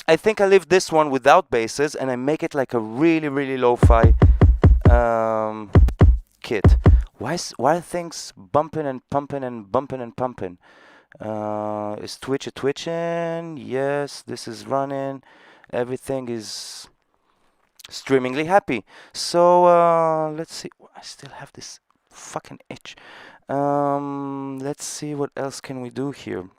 Speaker 1: I think I leave this one without basses and I make it like a really, really lo-fi kit. Why are things bumping and pumping and bumping and pumping? Is Twitch twitching? Yes, this is running. Everything is streamingly happy. So let's see. I still have this fucking itch. Let's see what else can we do here.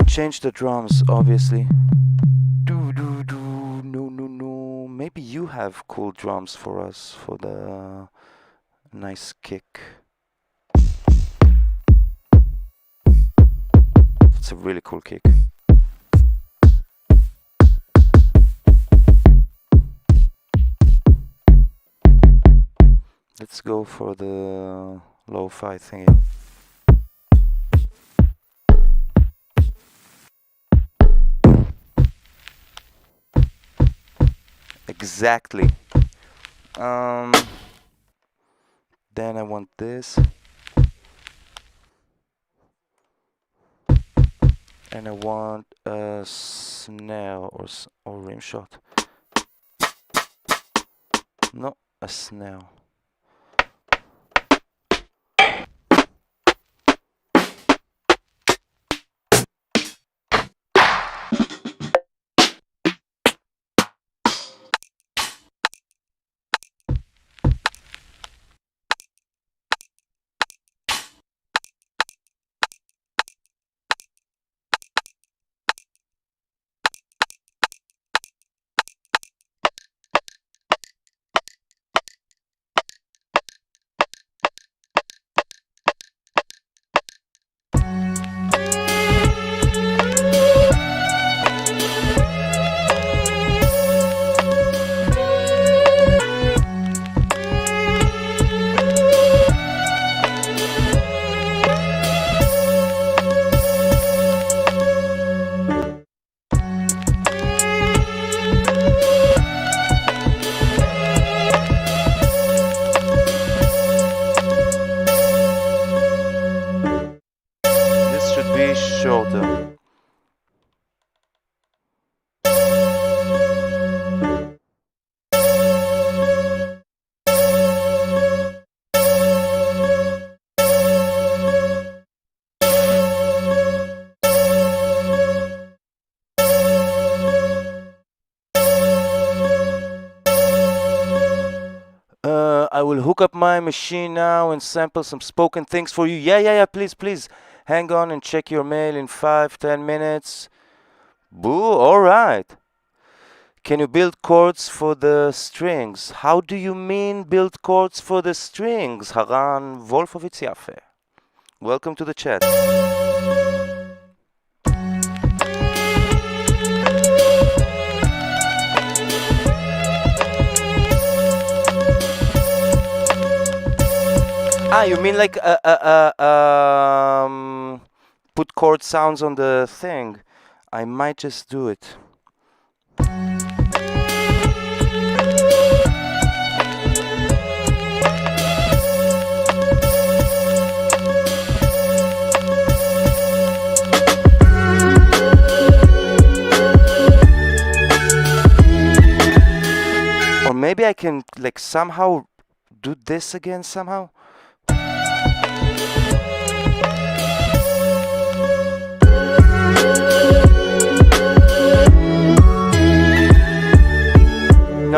Speaker 1: Change the drums, obviously. No. Maybe you have cool drums for us for the nice kick. It's a really cool kick. Let's go for the lo-fi thingy. Exactly. Then I want this. And I want a snare or rim shot. No, a snare. Shorter. I will hook up my machine now and sample some spoken things for you. Yeah, please. Hang on and check your mail in 5-10 minutes. Boo, alright. Can you build chords for the strings? How do you mean build chords for the strings? Haran Wolfowitz Yafe. Welcome to the chat. You mean like put chord sounds on the thing? I might just do it. Or maybe I can like somehow do this again somehow.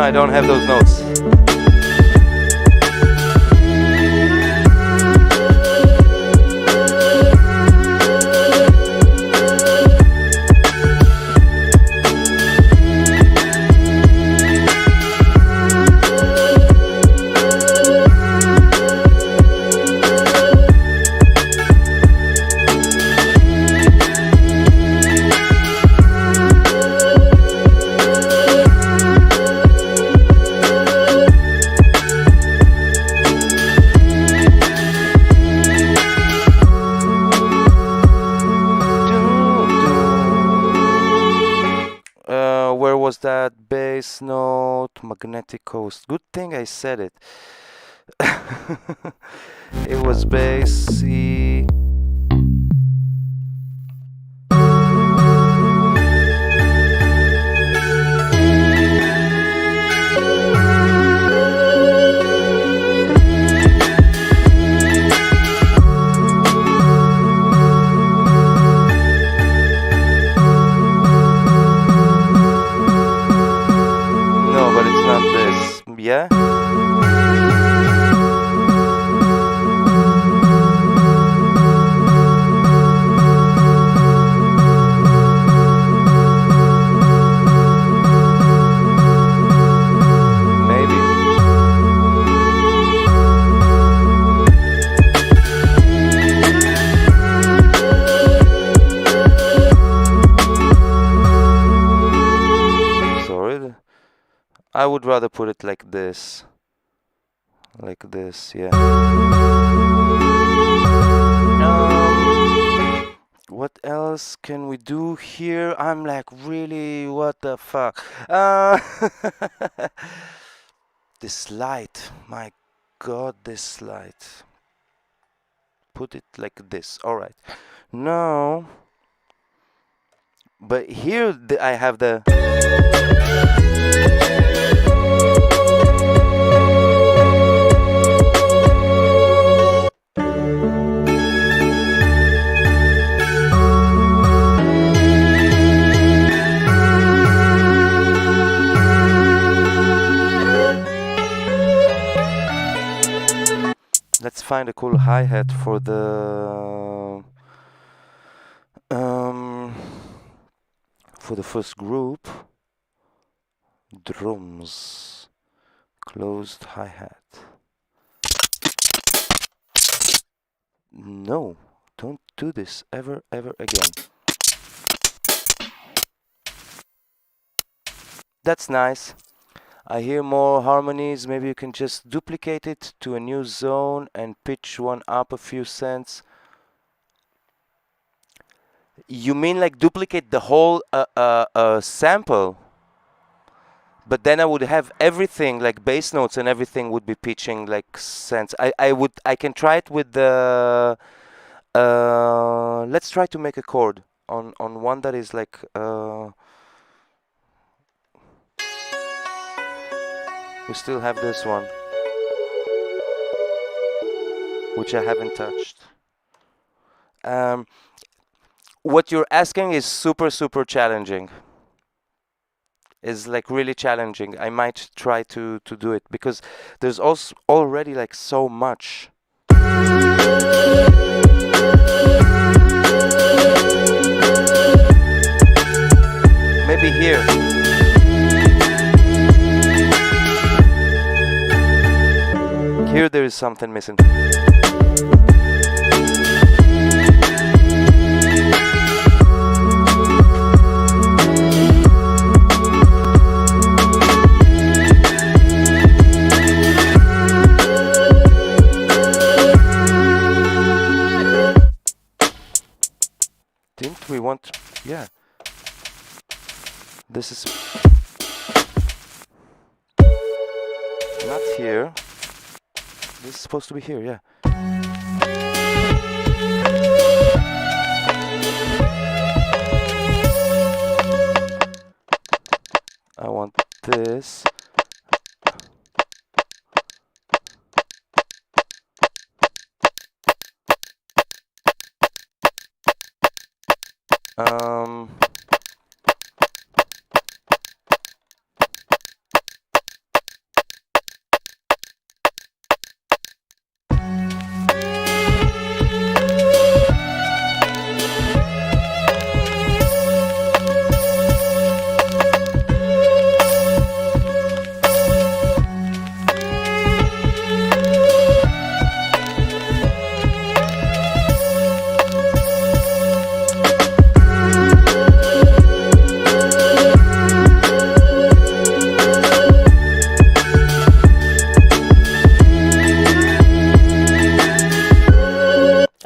Speaker 1: I don't have those notes. Where was that bass note? Magnetic coast. Good thing I said it. It was bass C. No, but it's not this. Yeah? Maybe. Sorry. I would rather put it like this. Like this, yeah. What else can we do here? I'm like, really, what the fuck? This light, my god, this light. Put it like this, alright. Now, but here I have the... Let's find a cool hi-hat for the first group. Drums, closed hi-hat. No, don't do this ever again. That's nice. I hear more harmonies. Maybe you can just duplicate it to a new zone and pitch one up a few cents. You mean like duplicate the whole sample? But then I would have everything, like bass notes and everything would be pitching like cents. I can try it with the let's try to make a chord on one that is like we still have this one, which I haven't touched. What you're asking is super challenging. Is like really challenging. I might try to do it because there's also already like so much. Maybe here. Here there is something missing. Didn't we want... yeah. This is... not here. This is supposed to be here, yeah. I want this.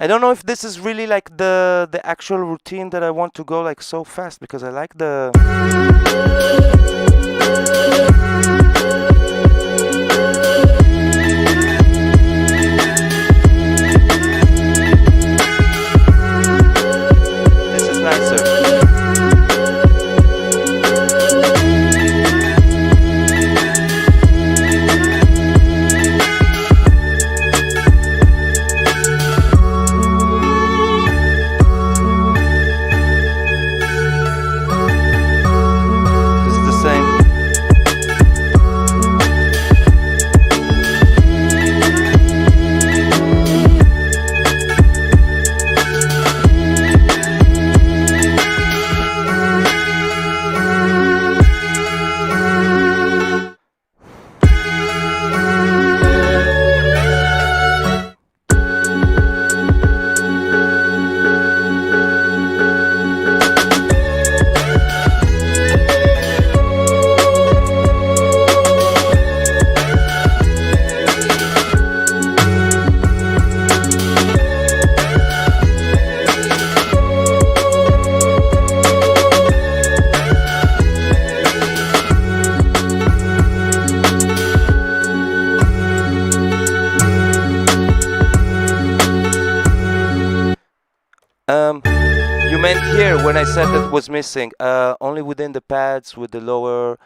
Speaker 1: I don't know if this is really like the actual routine that I want to go like so fast, because I like the this is nicer. This is the same. You meant here when I said that was missing, only within the pads with the lower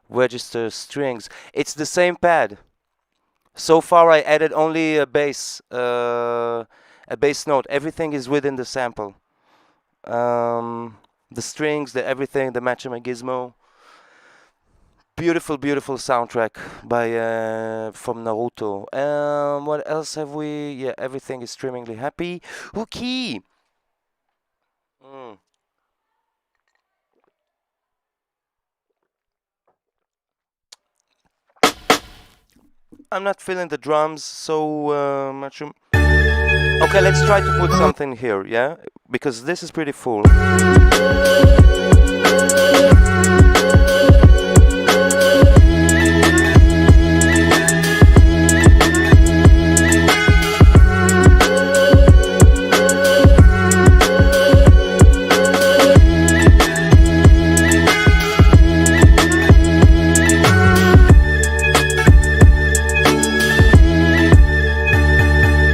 Speaker 1: register strings. It's the same pad. So far I added only a bass note. Everything is within the sample. The strings, the everything, the Maschine gizmo. Beautiful, beautiful soundtrack by from Naruto. What else have we? Yeah, everything is streamingly happy. Okay. I'm not feeling the drums so much. Okay, let's try to put something here, yeah? Because this is pretty full.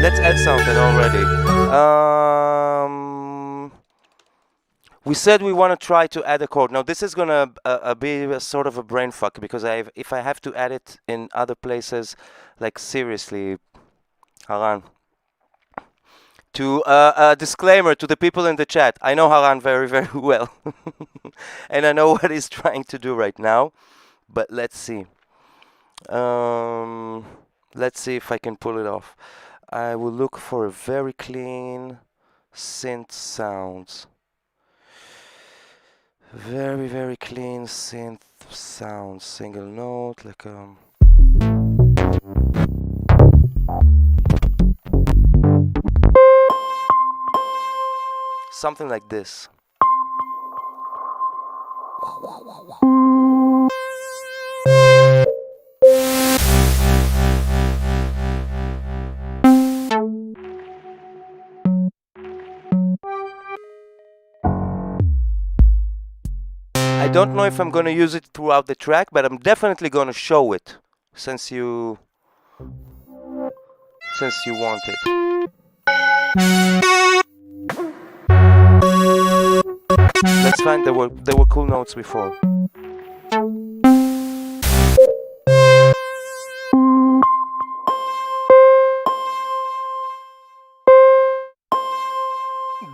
Speaker 1: Let's add something already. We said we want to try to add a chord. Now this is gonna be a sort of a brain fuck, because if I have to add it in other places, like seriously, Haran. To a disclaimer to the people in the chat, I know Haran very, very well, and I know what he's trying to do right now. But let's see. Let's see if I can pull it off. I will look for a very clean synth sounds. Very, very clean synth sounds. Single note, like something like this. I don't know if I'm going to use it throughout the track, but I'm definitely going to show it since you want it. Let's find there were cool notes before.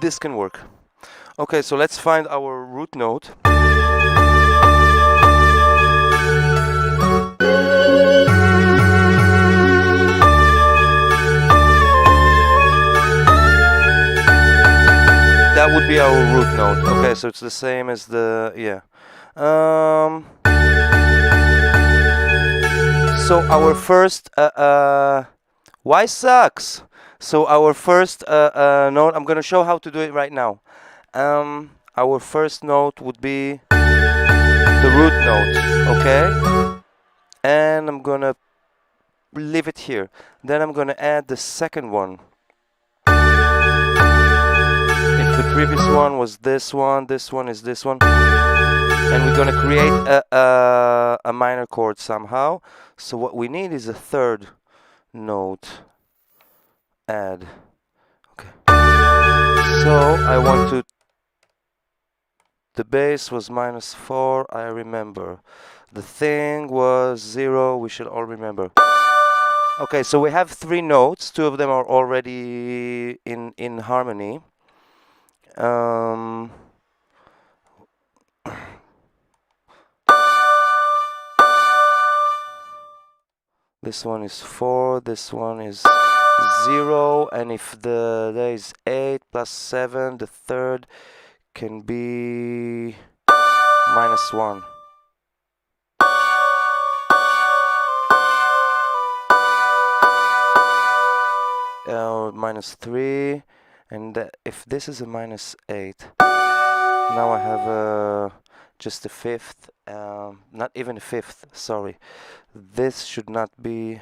Speaker 1: This can work. Okay, so let's find our root note. That would be our root note. Okay, so it's the same as the, yeah. So our first, why sucks? So our first note, I'm gonna show how to do it right now. Our first note would be the root note, okay? And I'm gonna leave it here. Then I'm gonna add the second one. previous one was this one is this one, and we're gonna create a minor chord somehow. So what we need is a third note. Add. Okay. So I want to. The bass was -4. I remember. The thing was 0. We should all remember. Okay, so we have 3 notes. 2 of them are already in harmony. This one is 4, this one is 0, and if there is 8 plus 7, the third can be -1. Or -3, and if this is a -8, now I have just a fifth, not even a fifth, sorry. This should not be,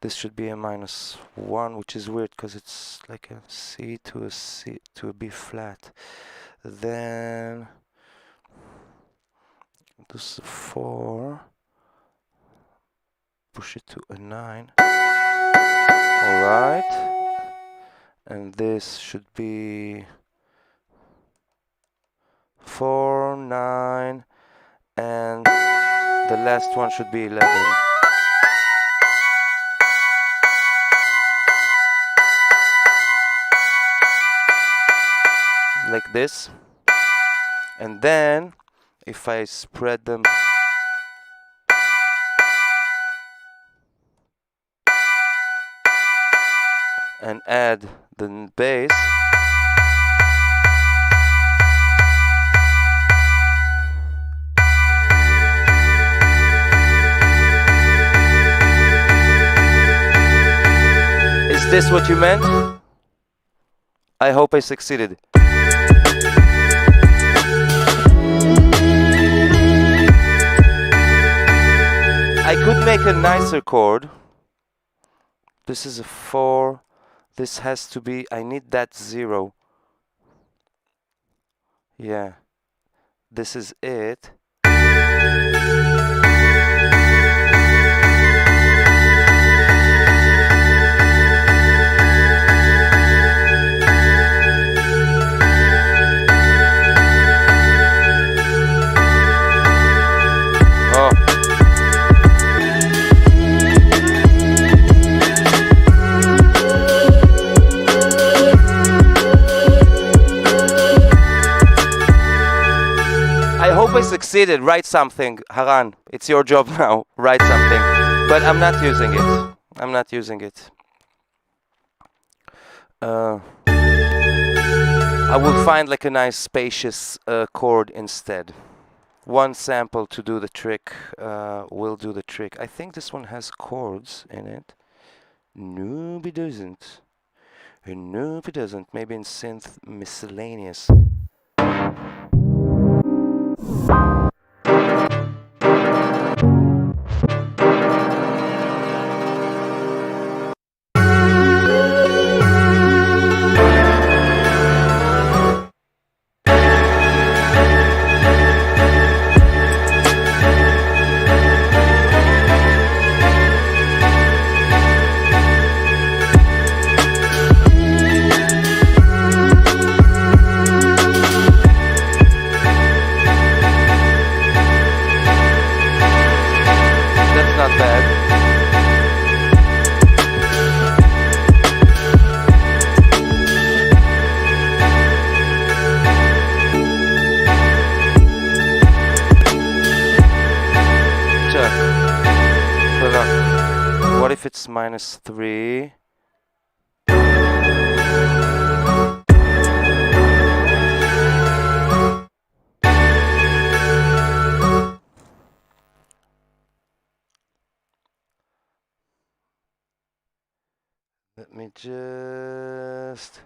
Speaker 1: this should be a -1, which is weird because it's like a C to a C to a B flat. Then this 4, push it to a 9. Alright, and this should be 4, 9, and the last one should be 11. Like this. And then if I spread them and add the bass, is this what you meant? I hope I succeeded. I could make a nicer chord. This is a 4. This has to be, I need that 0. Yeah. This is it. I hope I succeeded. Write something, Haran. It's your job now. Write something. But I'm not using it. I'm not using it. I will find like a nice spacious chord instead. One sample to do the trick will do the trick. I think this one has chords in it. Nope, it doesn't. Nope, it doesn't. Maybe in synth miscellaneous. What if it's -3? Let me just...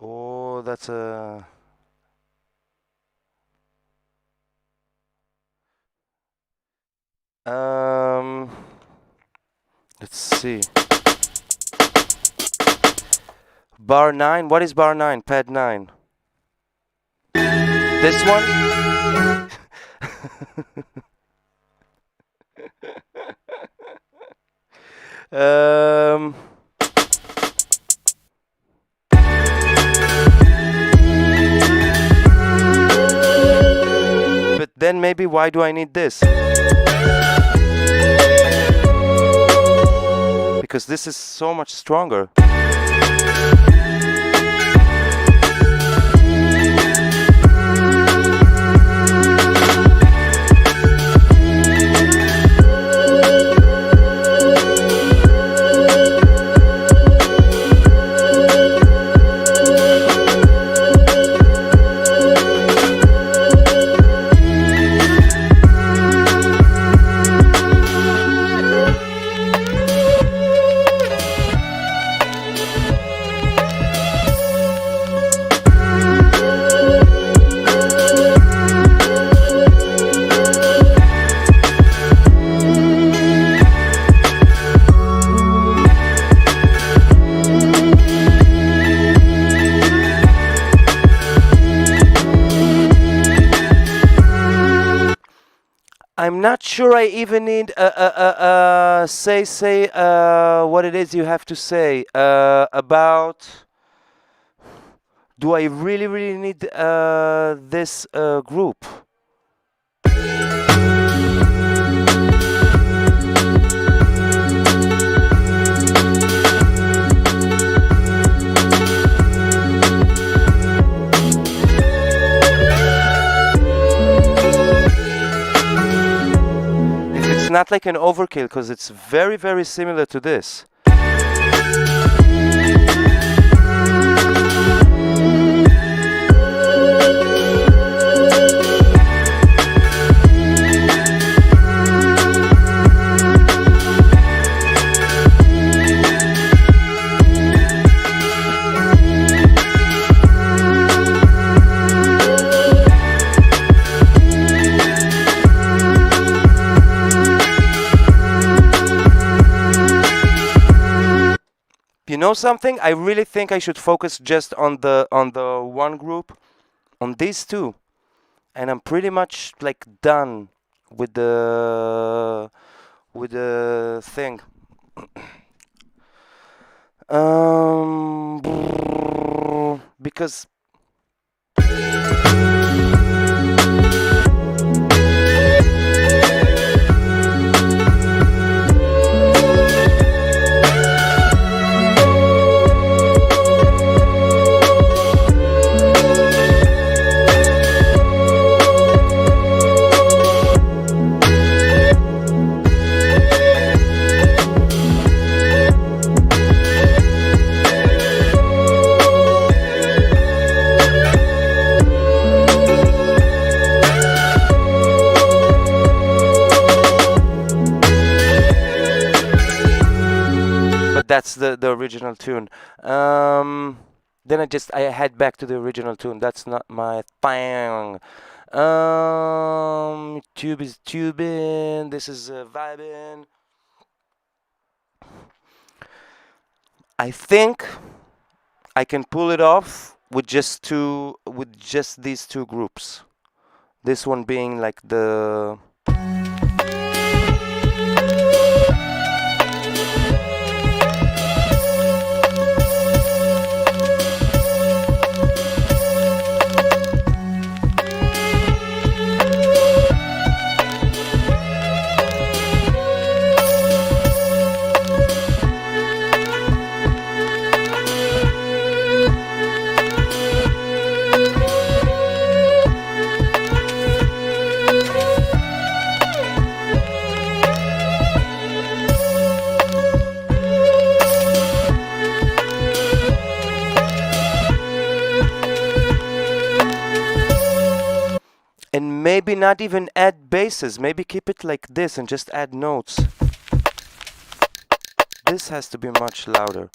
Speaker 1: Oh, that's a... Let's see. Bar 9? What is bar 9? Pad 9. This one? um, but then maybe why do I need this? Because this is so much stronger. I'm not sure I even need say what it is you have to say about. Do I really need this group? It's not like an overkill because it's very similar to this. You know something? I really think I should focus just on the one group, on these two, and I'm pretty much like done with the thing. Because that's the original tune. Then I head back to the original tune. That's not my thing. Tube is tubing. This is vibing. I think I can pull it off with just these two groups. This one being like the. And maybe not even add basses, maybe keep it like this and just add notes. This has to be much louder.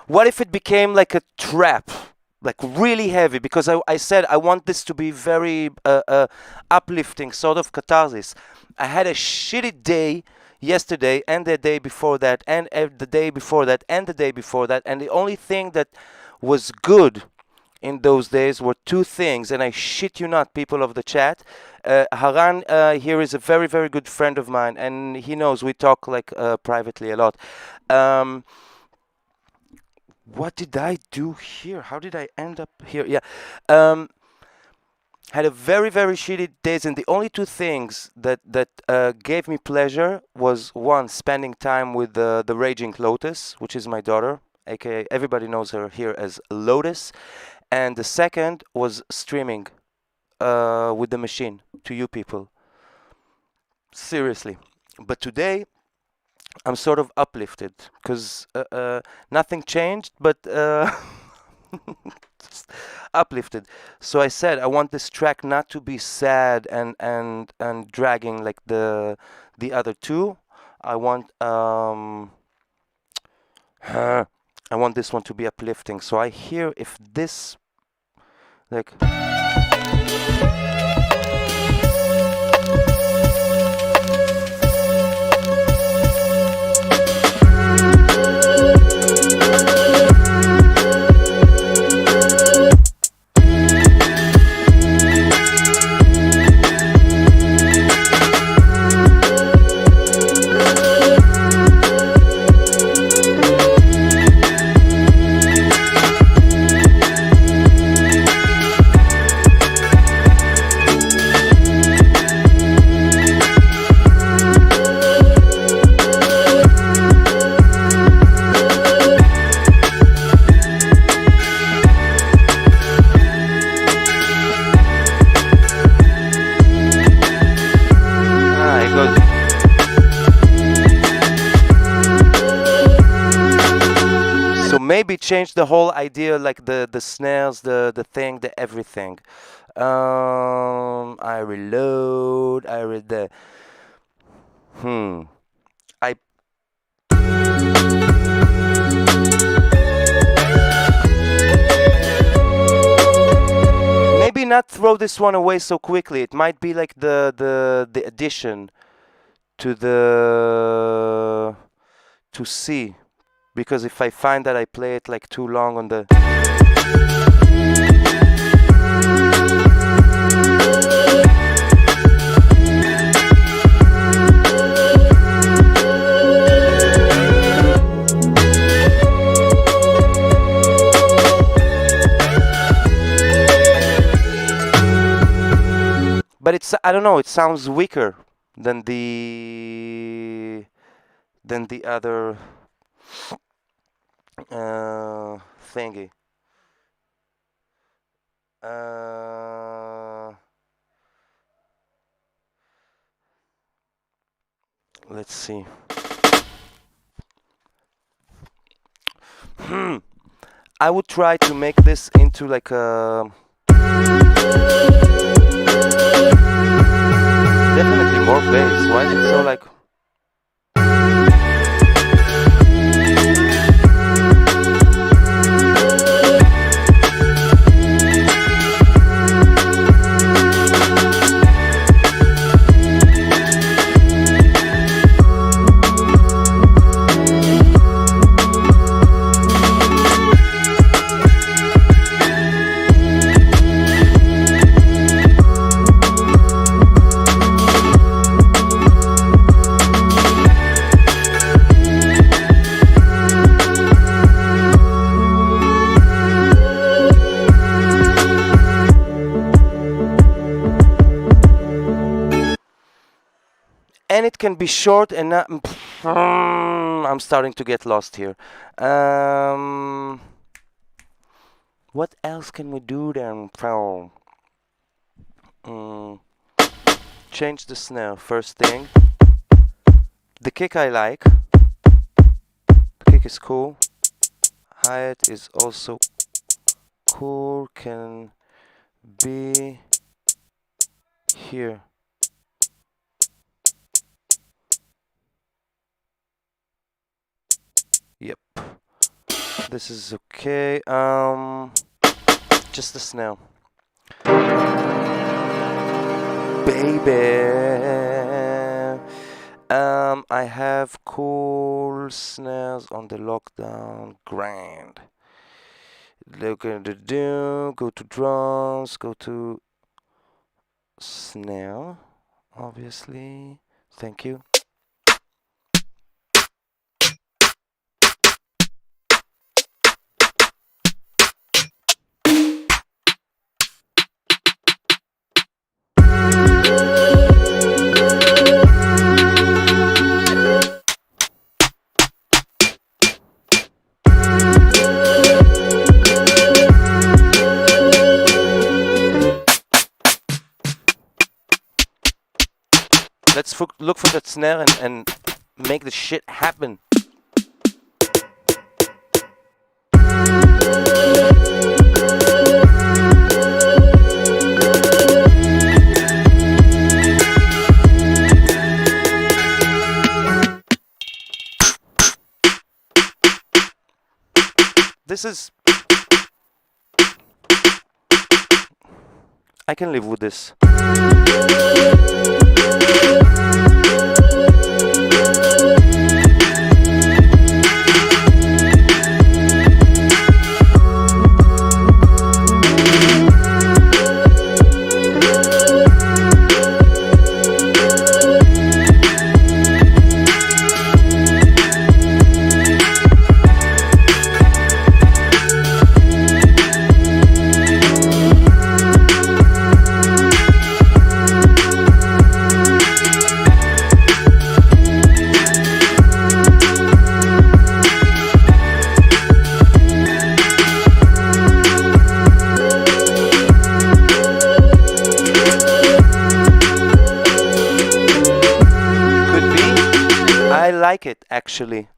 Speaker 1: What if it became like a trap, like really heavy? Because I said I want this to be very uplifting, sort of catharsis. I had a shitty day yesterday, and the day before that, and the day before that, and the day before that, and the only thing that was good in those days were two things, and I shit you not, people of the chat. Haran here is a very, very good friend of mine, and he knows we talk like privately a lot. What did I do here? How did I end up here? Yeah. Had a very, very shitty days, and the only two things that gave me pleasure was one, spending time with the Raging Lotus, which is my daughter, aka everybody knows her here as Lotus, and the second was streaming with the machine to you people. Seriously. But today I'm sort of uplifted because nothing changed, but just uplifted. So I said I want this track not to be sad and dragging like the other two. I want I want this one to be uplifting. So I hear if this like. Maybe change the whole idea, like the snares, the thing, the everything. I reload. I read the. I. Maybe not throw this one away so quickly. It might be like the addition to the to C. Because if I find that I play it like too long on the. But it's, I don't know, it sounds weaker than the other thingy. Let's see. I would try to make this into like a. Definitely more bass. Why is it so like. And it can be short and not. I'm starting to get lost here. What else can we do then? Change the snare, first thing. The kick I like. The kick is cool. Hi-hat is also cool. Can be here. Yep. This is okay. Just the snare. Baby. I have cool snares on the lockdown grind. Look at the do, go to drums, go to snare, obviously. Thank you. Let's look for that snare and make the shit happen. This is... I can live with this. Like it actually.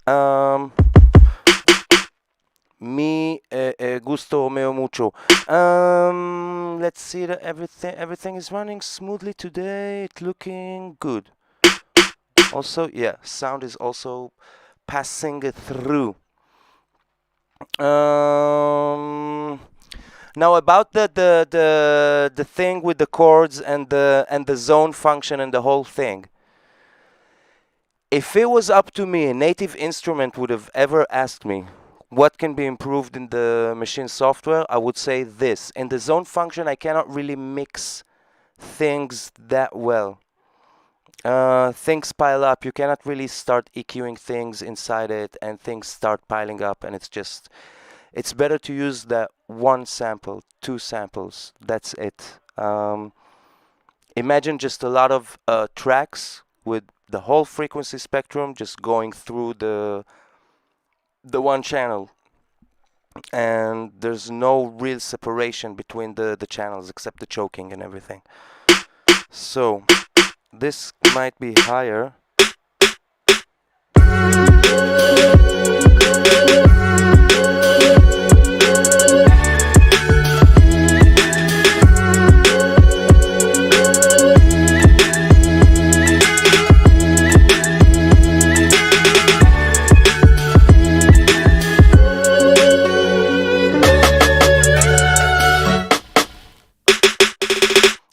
Speaker 1: Me gusto me mucho. Let's see that everything is running smoothly today. It's looking good. Also, yeah, sound is also passing through. Now about the thing with the chords and the zone function and the whole thing. If it was up to me, a native instrument would have ever asked me what can be improved in the Maschine software, I would say this. In the zone function, I cannot really mix things that well. Things pile up. You cannot really start EQing things inside it, and things start piling up, and it's better to use that one sample, 2 samples. That's it. Imagine just a lot of tracks with the whole frequency spectrum just going through the one channel, and there's no real separation between the channels except the choking and everything. So this might be higher.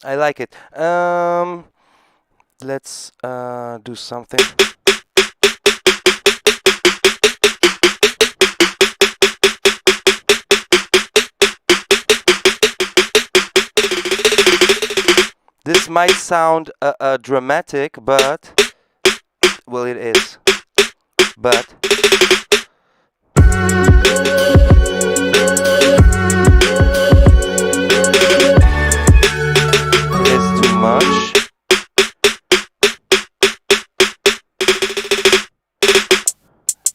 Speaker 1: I like it. Let's do something. This might sound dramatic, but well, it is. But much.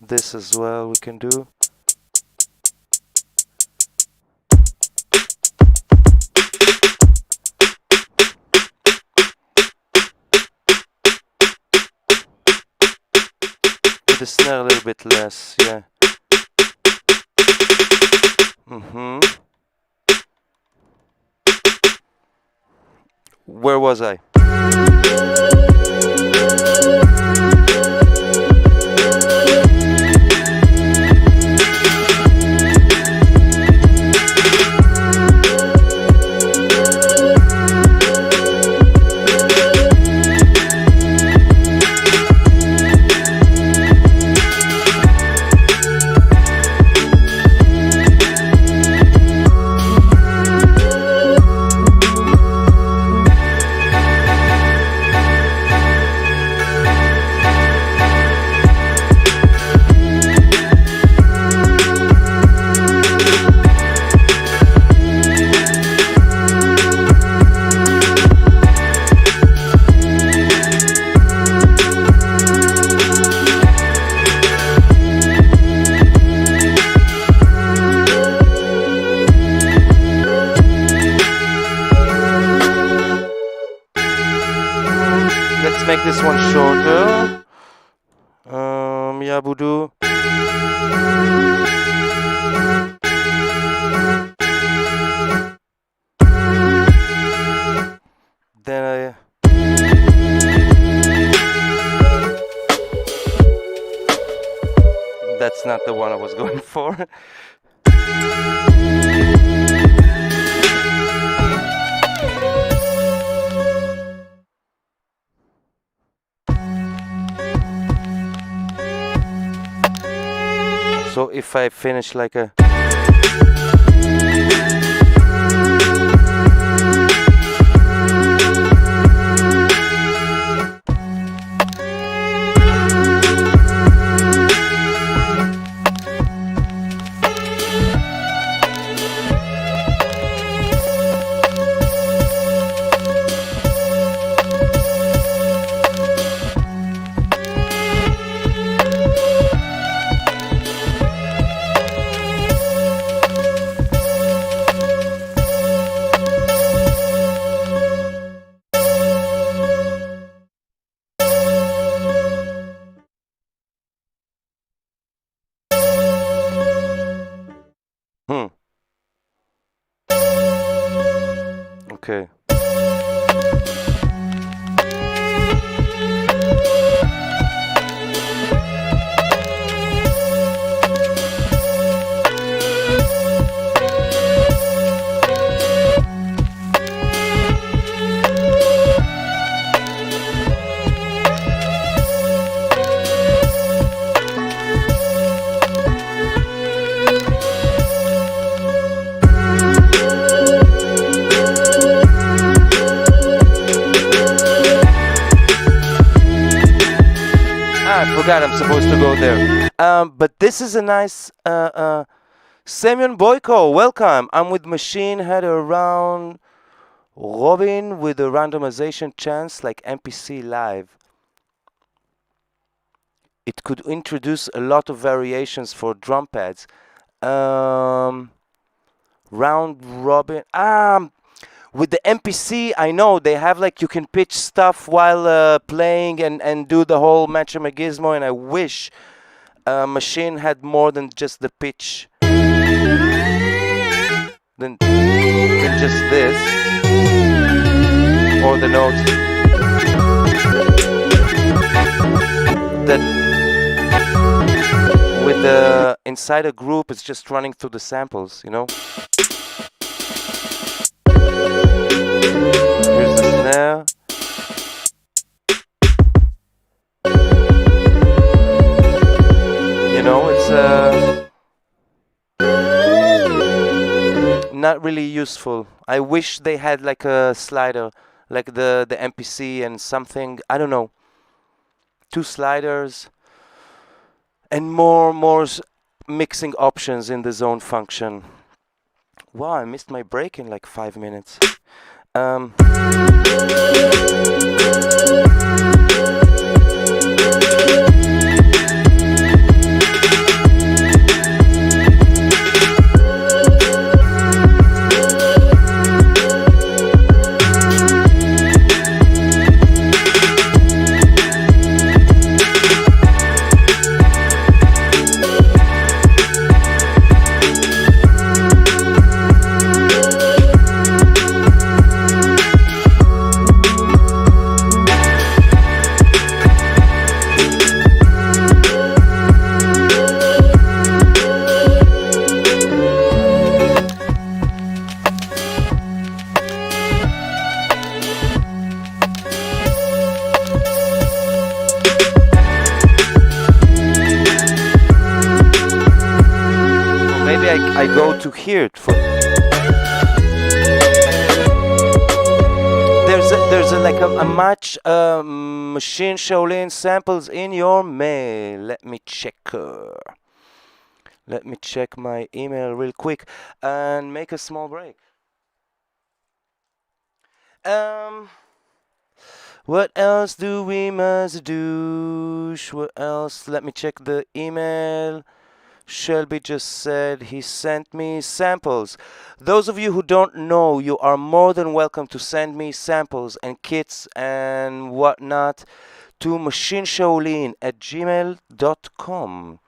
Speaker 1: This as well we can do. With the snare a little bit less, yeah. Where was I? make this one shorter. Yeah, Voodoo. Then that's not the one I was going for. So if I finish like a okay. I forgot I'm supposed to go there. But this is a nice Semyon Boyko, welcome. I'm with Machine, had a round robin with a randomization chance like MPC live. It could introduce a lot of variations for drum pads. Round robin. With the MPC, I know they have like you can pitch stuff while playing and do the whole Maschine, and I wish Machine had more than just the pitch. Than just this. Or the notes. That with the inside a group, it's just running through the samples, you know? Here's the snare. You know, it's not really useful. I wish they had like a slider, like the MPC and something, I don't know, 2 sliders and more mixing options in the zone function. Wow, I missed my break in like 5 minutes. I go to hear it for. There's like a match Machine Shaolin samples in your mail. Let me check. Let me check my email real quick and make a small break. What else do we must do? What else? Let me check the email. Shelby just said he sent me samples. Those of you who don't know, you are more than welcome to send me samples and kits and whatnot to machineshaolin@gmail.com.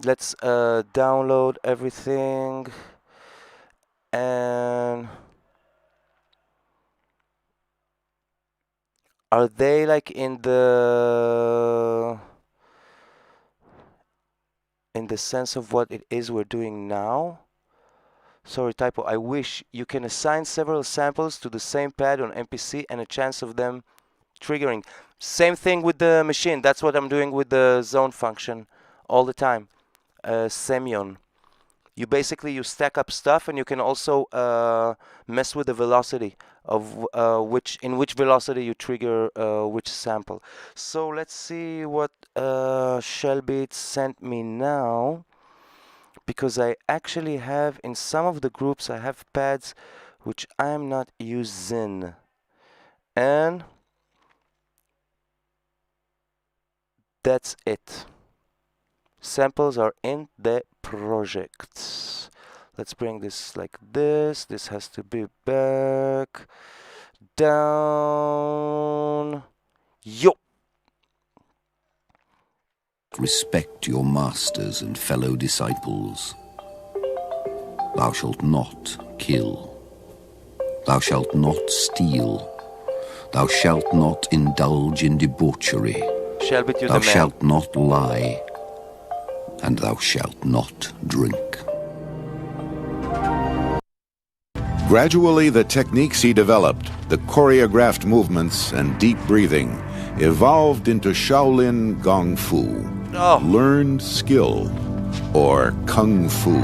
Speaker 1: Let's download everything. And are they like in the sense of what it is we're doing now? Sorry, typo. I wish you can assign several samples to the same pad on MPC and a chance of them triggering. Same thing with the machine. That's what I'm doing with the zone function all the time. Semyon. You stack up stuff, and you can also mess with the velocity of in which velocity you trigger which sample. So let's see what Shellbeat sent me now, because I actually have in some of the groups I have pads which I'm not using, and that's it. Samples are in the project. Let's bring this like this. This has to be back down. Yo.
Speaker 2: Respect your masters and fellow disciples. Thou shalt not kill. Thou shalt not steal. Thou shalt not indulge in debauchery. Thou shalt not lie. And thou shalt not drink.
Speaker 3: Gradually, the techniques he developed, the choreographed movements and deep breathing, evolved into Shaolin Gong Fu, learned skill, or Kung Fu.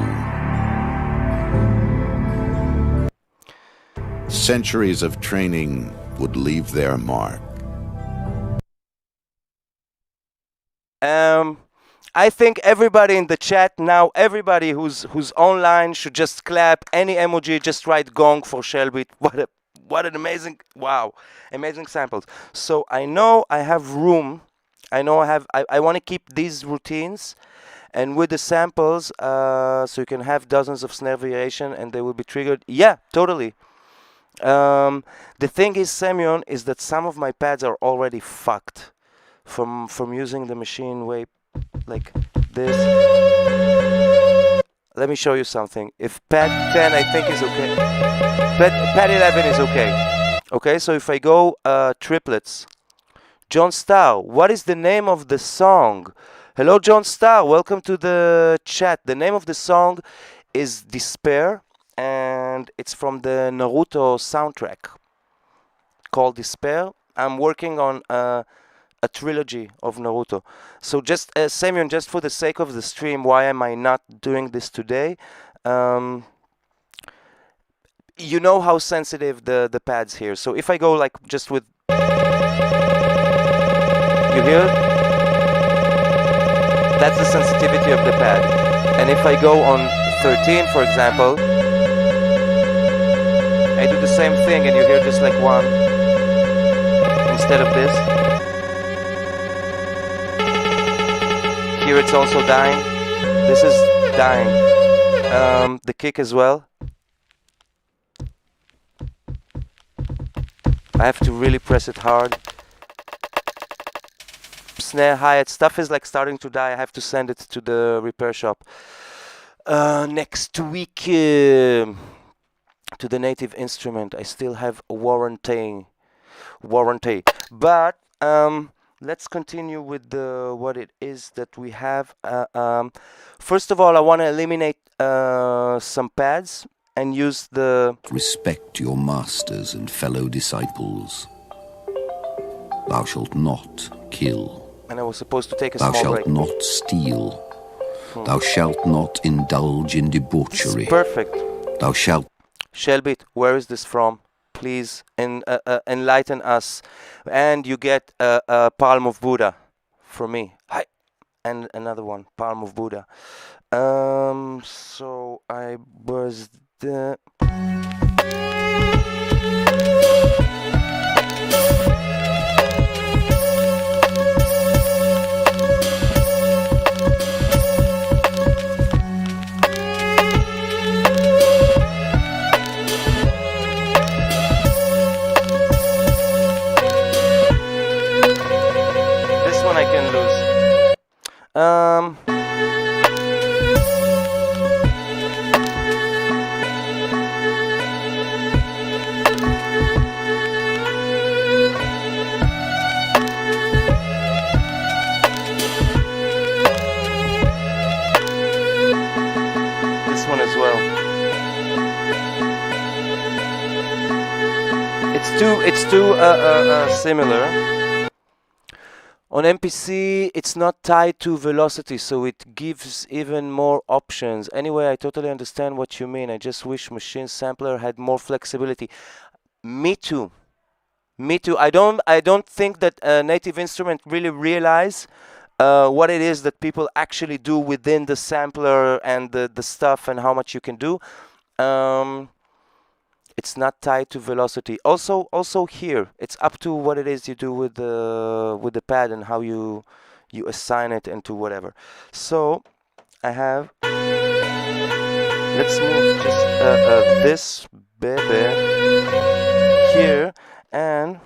Speaker 3: Centuries of training would leave their mark.
Speaker 1: I think everybody in the chat now, everybody who's online should just clap. Any emoji, just write gong for Shellbeat. What an amazing, wow, amazing samples. So I know I have room. I know I want to keep these routines, and with the samples, so you can have dozens of snare variation and they will be triggered. Yeah, totally. The thing is, Semyon, is that some of my pads are already fucked from using the machine way like this. Let me show you something. If pad 10 I think is okay, pad 11 is okay. Okay, so if I go triplets, John Starr, what is the name of the song? Hello, John Starr, welcome to the chat. The name of the song is Despair, and it's from the Naruto soundtrack called Despair. I'm working on a trilogy of Naruto. So just Semyon, just for the sake of the stream, why am I not doing this today? You know how sensitive the pads here. So if I go like just with, you hear? That's the sensitivity of the pad. And if I go on 13, for example, I do the same thing, and you hear just like one instead of this. Here it's also dying. This is dying. The kick as well. I have to really press it hard. Snare, hi-hat, stuff is like starting to die. I have to send it to the repair shop next week to the Native Instrument. I still have a warranty. But let's continue with what it is that we have. First of all, I want to eliminate some pads and use the...
Speaker 2: Respect your masters and fellow disciples. Thou shalt not kill.
Speaker 1: And I was supposed to take a small break.
Speaker 2: Thou shalt not steal. Thou shalt not indulge in debauchery.
Speaker 1: It's perfect.
Speaker 2: Thou shalt...
Speaker 1: Shellbeat, where is this from? Please enlighten us. And you get a palm of Buddha from me. Hi. And another one, palm of Buddha. So I was the... similar. On MPC, it's not tied to velocity, so it gives even more options. Anyway, I totally understand what you mean. I just wish Maschine sampler had more flexibility. Me too. Me too. I don't think that a native instrument really realize what it is that people actually do within the sampler and the stuff and how much you can do. It's not tied to velocity. Also here, it's up to what it is you do with the pad and how you assign it into whatever. So I have. Let's move just this baby here, and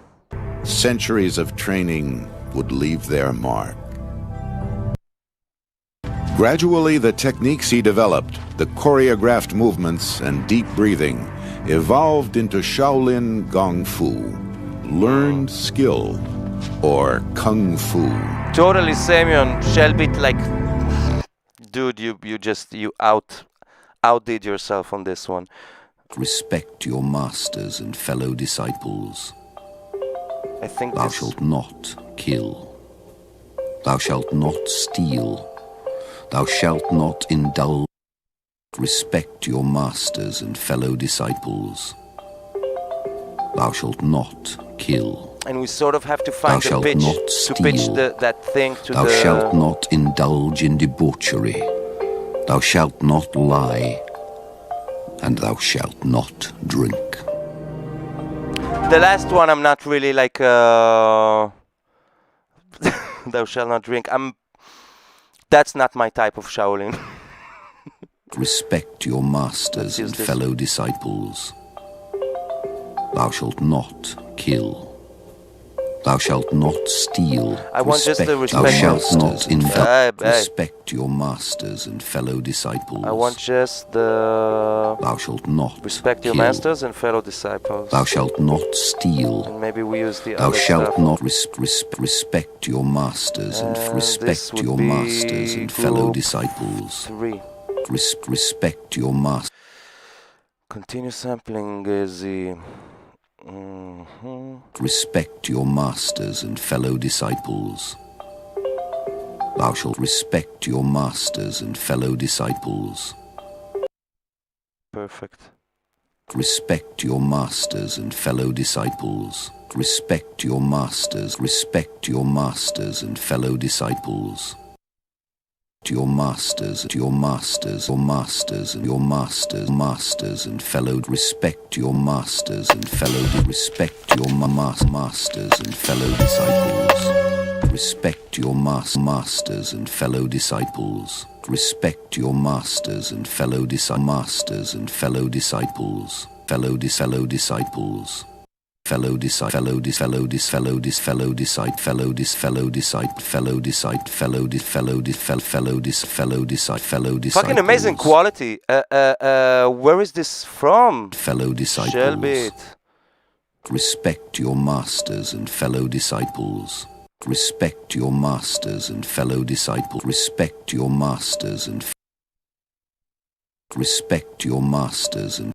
Speaker 3: centuries of training would leave their mark. Gradually, the techniques he developed, the choreographed movements and deep breathing, evolved into Shaolin Gong Fu, learned skill, or Kung Fu.
Speaker 1: Totally, Semyon. Shelbit, like, dude, you outdid yourself on this one.
Speaker 2: Respect your masters and fellow disciples.
Speaker 1: I think
Speaker 2: Thou shalt not kill. Thou shalt not steal. Thou shalt not indulge. Respect your masters and fellow disciples. Thou shalt not kill.
Speaker 1: And we sort of have to find the pitch to pitch that thing to
Speaker 2: Thou shalt not indulge in debauchery. Thou shalt not lie. And thou shalt not drink.
Speaker 1: The last one I'm not really like thou shalt not drink. That's not my type of Shaolin.
Speaker 2: Respect your masters and fellow disciples. Thou shalt not kill. Thou shalt not steal.
Speaker 1: I want just the respect.
Speaker 2: Thou shalt not indulge. Respect your masters and fellow disciples.
Speaker 1: I want just the.
Speaker 2: Thou shalt not
Speaker 1: respect your masters and fellow disciples.
Speaker 2: Thou shalt not steal.
Speaker 1: And maybe we use the
Speaker 2: Thou
Speaker 1: other
Speaker 2: shalt
Speaker 1: stuff.
Speaker 2: not respect your masters and respect your masters and fellow disciples.
Speaker 1: 3.
Speaker 2: Respect your master.
Speaker 1: Continue sampling the.
Speaker 2: Respect your masters and fellow disciples. Thou shalt respect your masters and fellow disciples.
Speaker 1: Perfect.
Speaker 2: Respect your masters and fellow disciples. Respect your masters. Respect your masters and fellow disciples. Your masters, your masters, your masters, and your masters and fellow. Respect your masters and fellow. Respect your masters and fellow disciples. Respect your masters and fellow disciples. Respect your masters and fellow masters and fellow disciples. Fellow disciples. Fellow disciples.
Speaker 1: Fucking amazing quality. Where is this from?
Speaker 2: Fellow disciples.
Speaker 1: Shelbit.
Speaker 2: Respect your masters and fellow disciples. Respect your masters and fellow disciples. Respect your masters and respect your masters and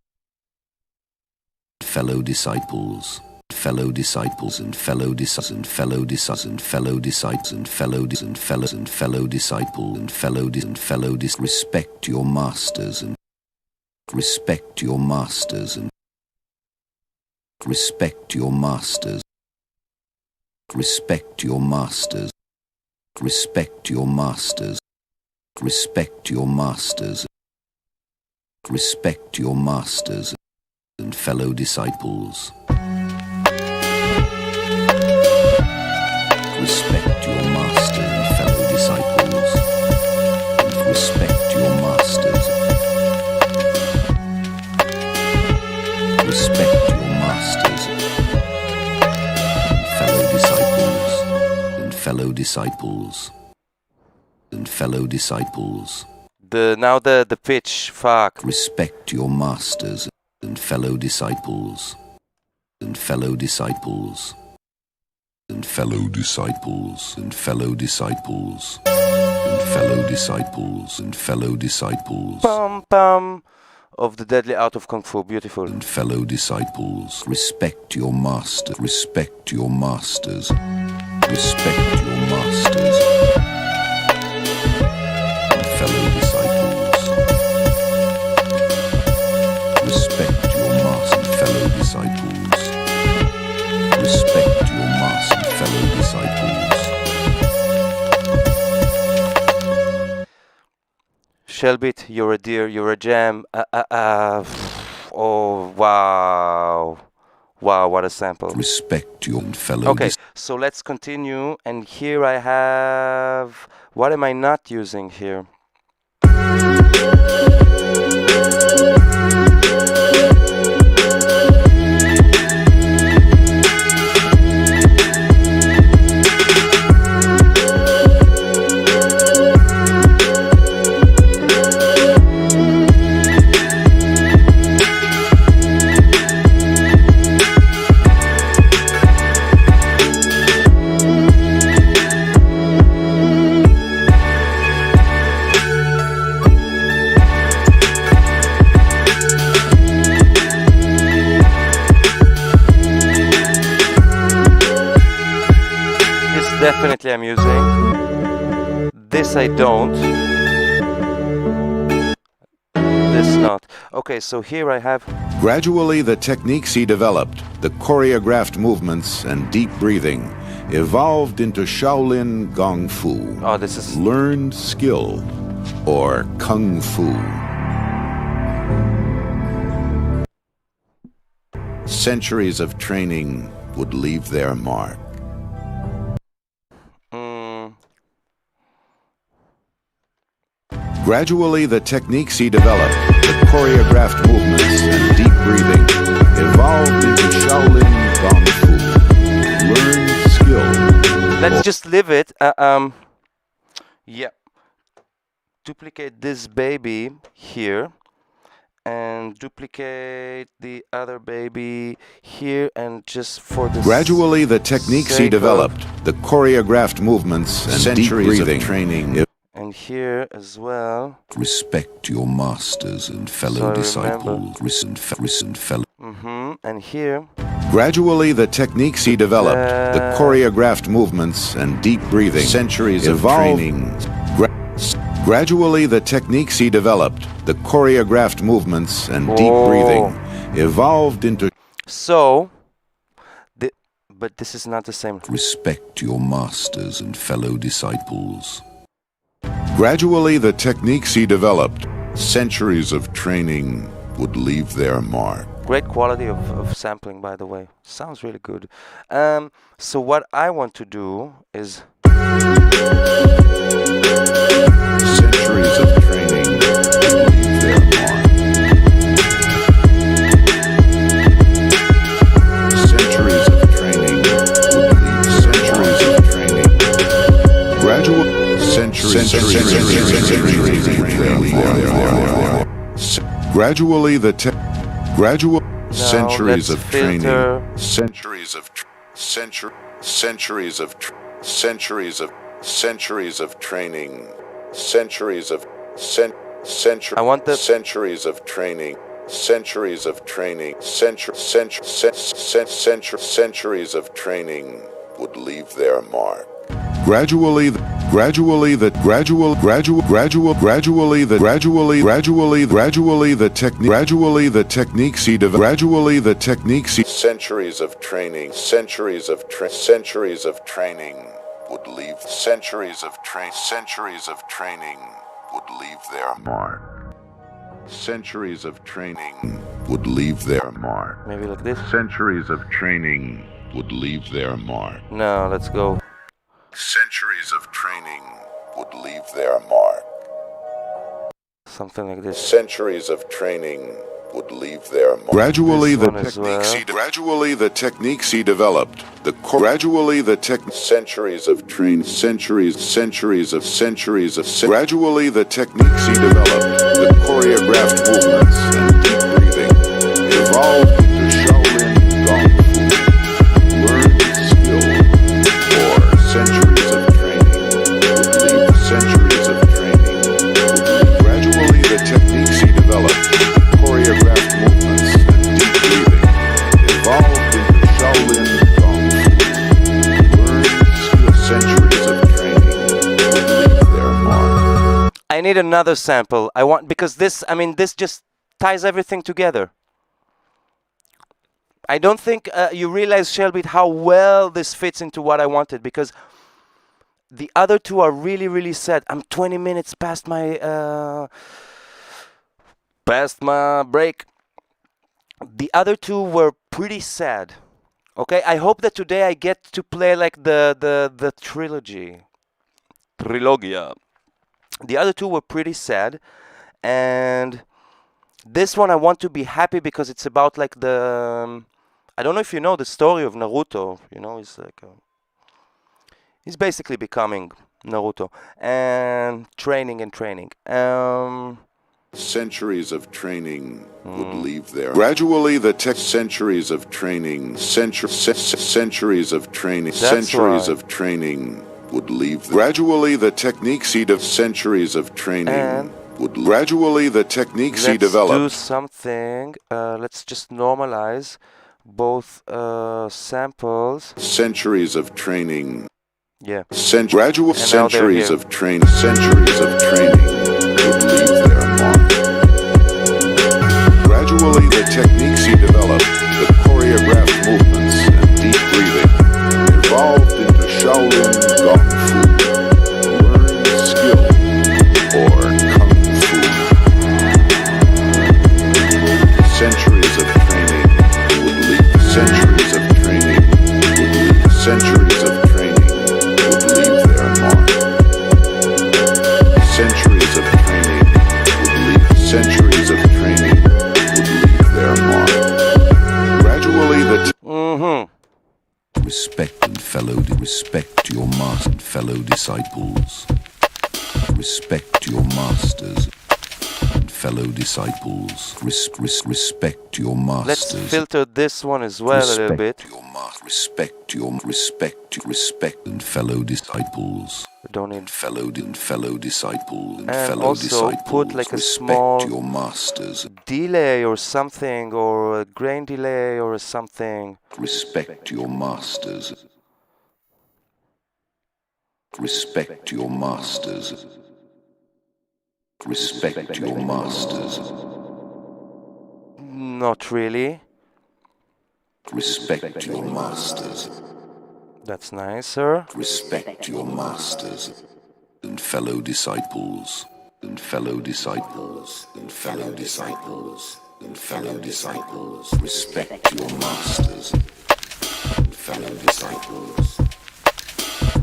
Speaker 2: fellow disciples. Fellow disciples and fellow disciples and fellow disciples and fellow disciples and fellow and fellows and fellow disciple and fellow and fellow respect your masters and respect your masters and respect your masters. Respect your masters. Respect your masters. Respect your masters. Respect your masters and fellow disciples. Respect your master and fellow disciples. Respect your masters. Respect your masters and fellow disciples. And fellow disciples. And fellow disciples.
Speaker 1: Now the pitch. Fuck.
Speaker 2: Respect your masters and fellow disciples. And fellow disciples. And fellow disciples, and fellow disciples, and fellow disciples, and fellow disciples.
Speaker 1: Pum pum. of the deadly art of Kung Fu. Beautiful.
Speaker 2: And fellow disciples, respect your master, respect your masters, respect your masters. And fellow disciples, respect your master, fellow disciples, respect your master, fellow disciples.
Speaker 1: Shelbit, you're a dear, you're a gem. Oh, wow. Wow, what a sample.
Speaker 2: Respect your fellow.
Speaker 1: Okay, so let's continue. And here I have... What am I not using here? Definitely I'm using. This I don't. This not. Okay, so here I have...
Speaker 3: Gradually, the techniques he developed, the choreographed movements and deep breathing, evolved into Shaolin Gong Fu.
Speaker 1: Oh, this is...
Speaker 3: Learned skill, or Kung Fu. Centuries of training would leave their mark. Gradually, the techniques he developed, the choreographed movements and deep breathing, evolved into Shaolin Gong Fu. Learned skill.
Speaker 1: Let's just leave it. Yeah. Duplicate this baby here. And duplicate the other baby here, and just for this.
Speaker 3: Gradually, the techniques he developed, the choreographed movements and deep breathing, training.
Speaker 1: And here as well.
Speaker 2: Respect your masters and fellow disciples. Listen, fellow.
Speaker 1: And here.
Speaker 3: Gradually, the techniques he developed, the choreographed movements and deep breathing, centuries of training. Gradually, the techniques he developed, the choreographed movements and deep breathing, evolved into...
Speaker 1: So, but this is not the same.
Speaker 2: Respect your masters and fellow disciples.
Speaker 3: Gradually, the techniques he developed, centuries of training, would leave their mark.
Speaker 1: Great quality of sampling, by the way. Sounds really good. So what I want to do is...
Speaker 3: Centuries of training would leave their mark. Centuries of training would leave centuries of training. Gradual centuries. Gradually, gradual centuries of training. Centuries of centuries of training. Centuries of
Speaker 1: I want the
Speaker 3: centuries of training. Centuries of training. Centuries of training would leave their mark. Gradually, gradually the techniques he developed. Gradually the techniques he... Centuries of training. Centuries of training would leave. Centuries of training would leave their mark. Centuries of training would leave their mark.
Speaker 1: Maybe like this.
Speaker 3: Centuries of training would leave their mark.
Speaker 1: No, let's go.
Speaker 3: Centuries of training would leave their mark.
Speaker 1: Something like this.
Speaker 3: Centuries of training would leave their mark. Gradually the techniques he developed, gradually the centuries of training, centuries of gradually the techniques he developed, the choreographed movements and deep breathing, evolved into Shaolin Gong Fu. Learned skill, or centuries of training would leave centuries of training. Gradually the techniques he developed,
Speaker 1: need another sample. I want, because this, I mean, this just ties everything together. I don't think you realize, Shelby, how well this fits into what I wanted, because the other two are really, really sad. I'm 20 minutes past my break. The other two were pretty sad. Okay, I hope that today I get to play like the trilogy. Trilogia. The other two were pretty sad, and this one I want to be happy because it's about like the I don't know if you know the story of Naruto. You know, he's like he's basically becoming Naruto and training and training.
Speaker 3: Centuries of training would leave there. Gradually, the centuries of training, centuries of training, centuries of training would leave. Gradually, the techniques he developed, centuries of training would gradually the techniques he developed.
Speaker 1: Let's do something. Let's just normalize both samples.
Speaker 3: Centuries of training.
Speaker 1: Yeah.
Speaker 3: Gradual centuries of training. Centuries of training would leave their mark. Gradually, the techniques he developed, the choreographed movements and deep breathing, evolved into Shaolin Gong Fu, learned skill, or Kung Fu. Centuries of training would lead. Centuries of training would lead. Centuries of training would leave their mark. Centuries of training would leave. Centuries of training would leave their mark. Gradually, the
Speaker 2: respect your master and fellow disciples. Respect your masters and fellow disciples. Respect your masters.
Speaker 1: Let's filter this one as well a little bit.
Speaker 2: Respect and fellow disciples.
Speaker 1: Don't need
Speaker 2: fellow disciple and fellow
Speaker 1: also
Speaker 2: disciples.
Speaker 1: put like a
Speaker 2: respect
Speaker 1: small
Speaker 2: your masters.
Speaker 1: delay or something, or a grain delay or something.
Speaker 2: Respect your masters. Respect your masters. Respect your masters.
Speaker 1: Not really.
Speaker 2: Respect your masters.
Speaker 1: That's nicer.
Speaker 2: Respect your masters and fellow disciples and fellow disciples and fellow disciples and fellow disciples. Respect your masters and fellow disciples.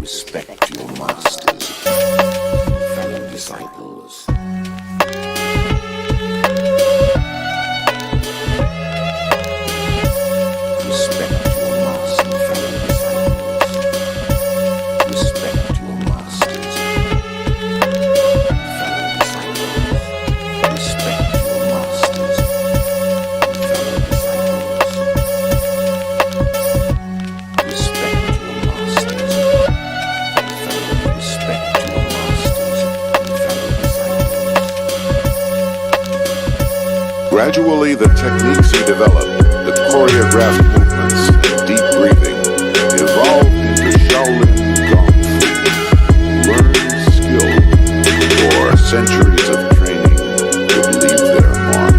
Speaker 2: Respect your masters and fellow disciples.
Speaker 3: Gradually, the techniques he developed, the choreographed movements and deep breathing, evolved into Shaolin Gong Fu, learned skill, or centuries of training would leave their mark.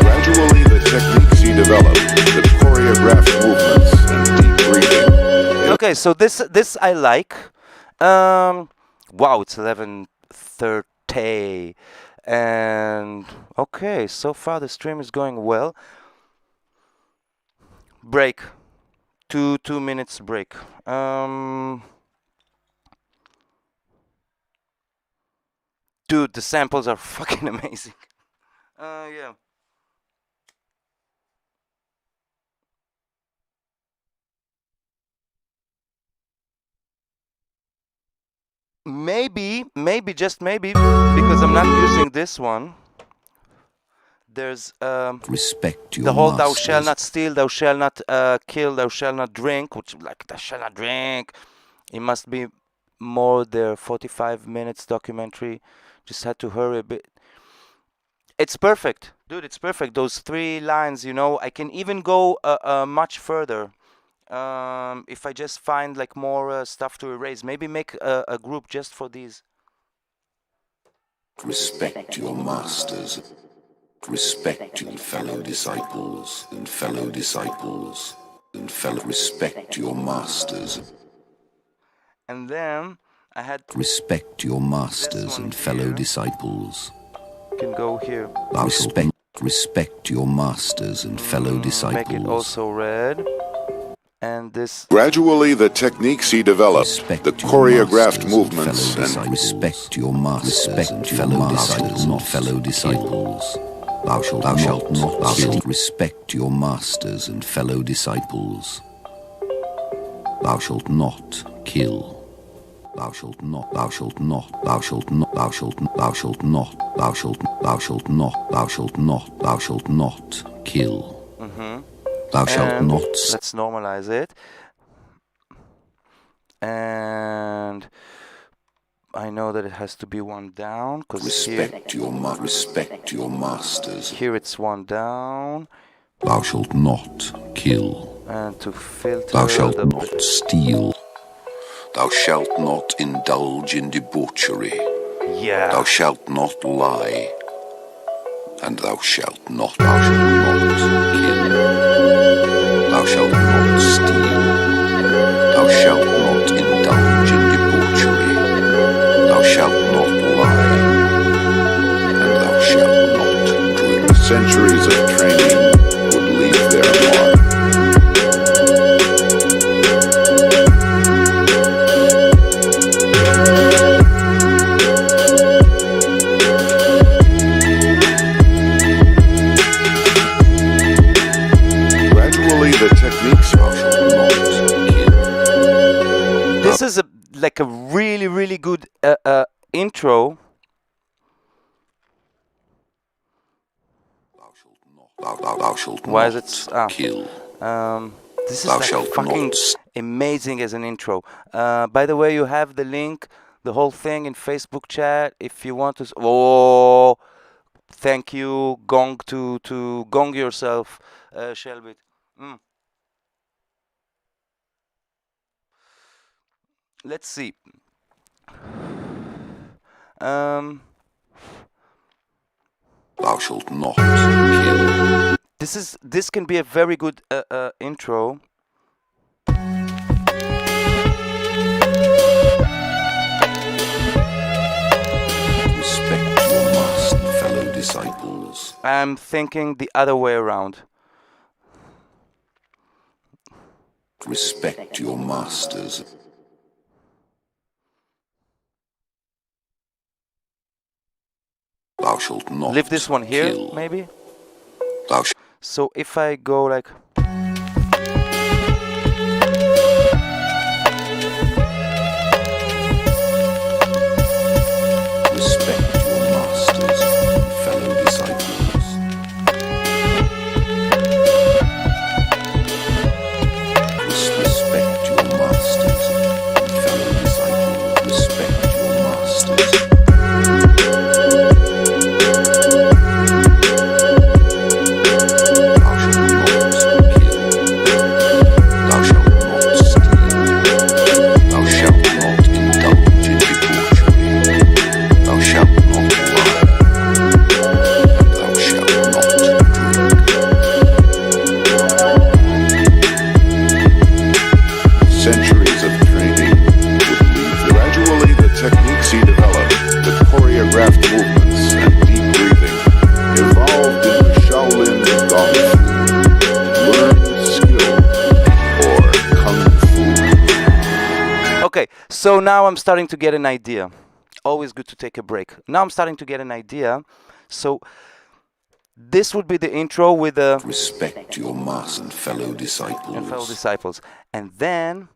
Speaker 3: Gradually, the techniques he developed, the choreographed movements and deep breathing.
Speaker 1: Okay, so this I like. Wow, it's 11:30, and okay, so far the stream is going well. Break, two minutes break. Dude, the samples are fucking amazing. Yeah. Maybe, just maybe, because I'm not using this one. There's
Speaker 2: Respect your
Speaker 1: the whole
Speaker 2: masters.
Speaker 1: "thou shalt not steal, thou shalt not kill, thou shalt not drink," which like "thou shalt not drink." It must be more their 45 minutes documentary. Just had to hurry a bit. It's perfect, dude. It's perfect. Those 3 lines, you know, I can even go much further. If I just find like more stuff to erase, maybe make a group just for these.
Speaker 2: Respect your masters. Respect your fellow disciples and fellow disciples and fellow. Respect your masters.
Speaker 1: And then I had
Speaker 2: Respect your masters and fellow disciples.
Speaker 1: Can go here.
Speaker 2: Respect your masters and fellow disciples.
Speaker 1: Make it also red. And this.
Speaker 3: Gradually, the techniques he developed, the choreographed movements, and
Speaker 2: respect your masters and fellow disciples, not fellow disciples. Thou shalt not respect your masters and fellow disciples. Thou shalt not kill. Thou shalt not, thou shalt not, thou shalt not, thou shalt not, thou shalt not, thou shalt not, thou shalt not, thou shalt not, thou shalt not kill. Thou shalt not.
Speaker 1: Let's normalize it. And I know that it has to be one down because
Speaker 2: respect your masters.
Speaker 1: Here it's one down.
Speaker 2: Thou shalt not kill.
Speaker 1: And to filter.
Speaker 2: Thou shalt not steal. Thou shalt not indulge in debauchery.
Speaker 1: Yeah.
Speaker 2: Thou shalt not lie. And thou shalt not kill. Thou shalt not steal. Thou shalt not indulge in debauchery. Thou shalt not lie. And thou shalt not drink.
Speaker 3: centuries of training would leave their mark. Gradually, the techniques
Speaker 1: This is like a really good intro.
Speaker 2: Thou shalt
Speaker 1: Why
Speaker 2: not
Speaker 1: is it
Speaker 2: kill.
Speaker 1: This is
Speaker 2: Thou
Speaker 1: like
Speaker 2: shalt
Speaker 1: fucking
Speaker 2: not.
Speaker 1: amazing as an intro. By the way, you have the link, the whole thing in Facebook chat if you want to. Oh, thank you, gong to gong yourself, Shelby. Let's see.
Speaker 2: Thou shalt not kill.
Speaker 1: This can be a very good intro.
Speaker 2: Respect your master, fellow disciples.
Speaker 1: I'm thinking the other way around.
Speaker 2: Respect your masters. Thou shalt not
Speaker 1: Leave this one here,
Speaker 2: kill.
Speaker 1: maybe.
Speaker 2: Thou
Speaker 1: So if I go like.
Speaker 2: respect your masters and fellow disciples. Respect your masters and fellow disciples. Respect your masters.
Speaker 3: Centuries of training would leave. Gradually, the techniques he developed, the choreographed movements and deep breathing, evolved into Shaolin Gong Fu, learned skill, or Kung Fu.
Speaker 1: Okay, so now I'm starting to get an idea. Always good to take a break. Now I'm starting to get an idea. So this would be the intro with the
Speaker 2: Respect your master and fellow disciples.
Speaker 1: And then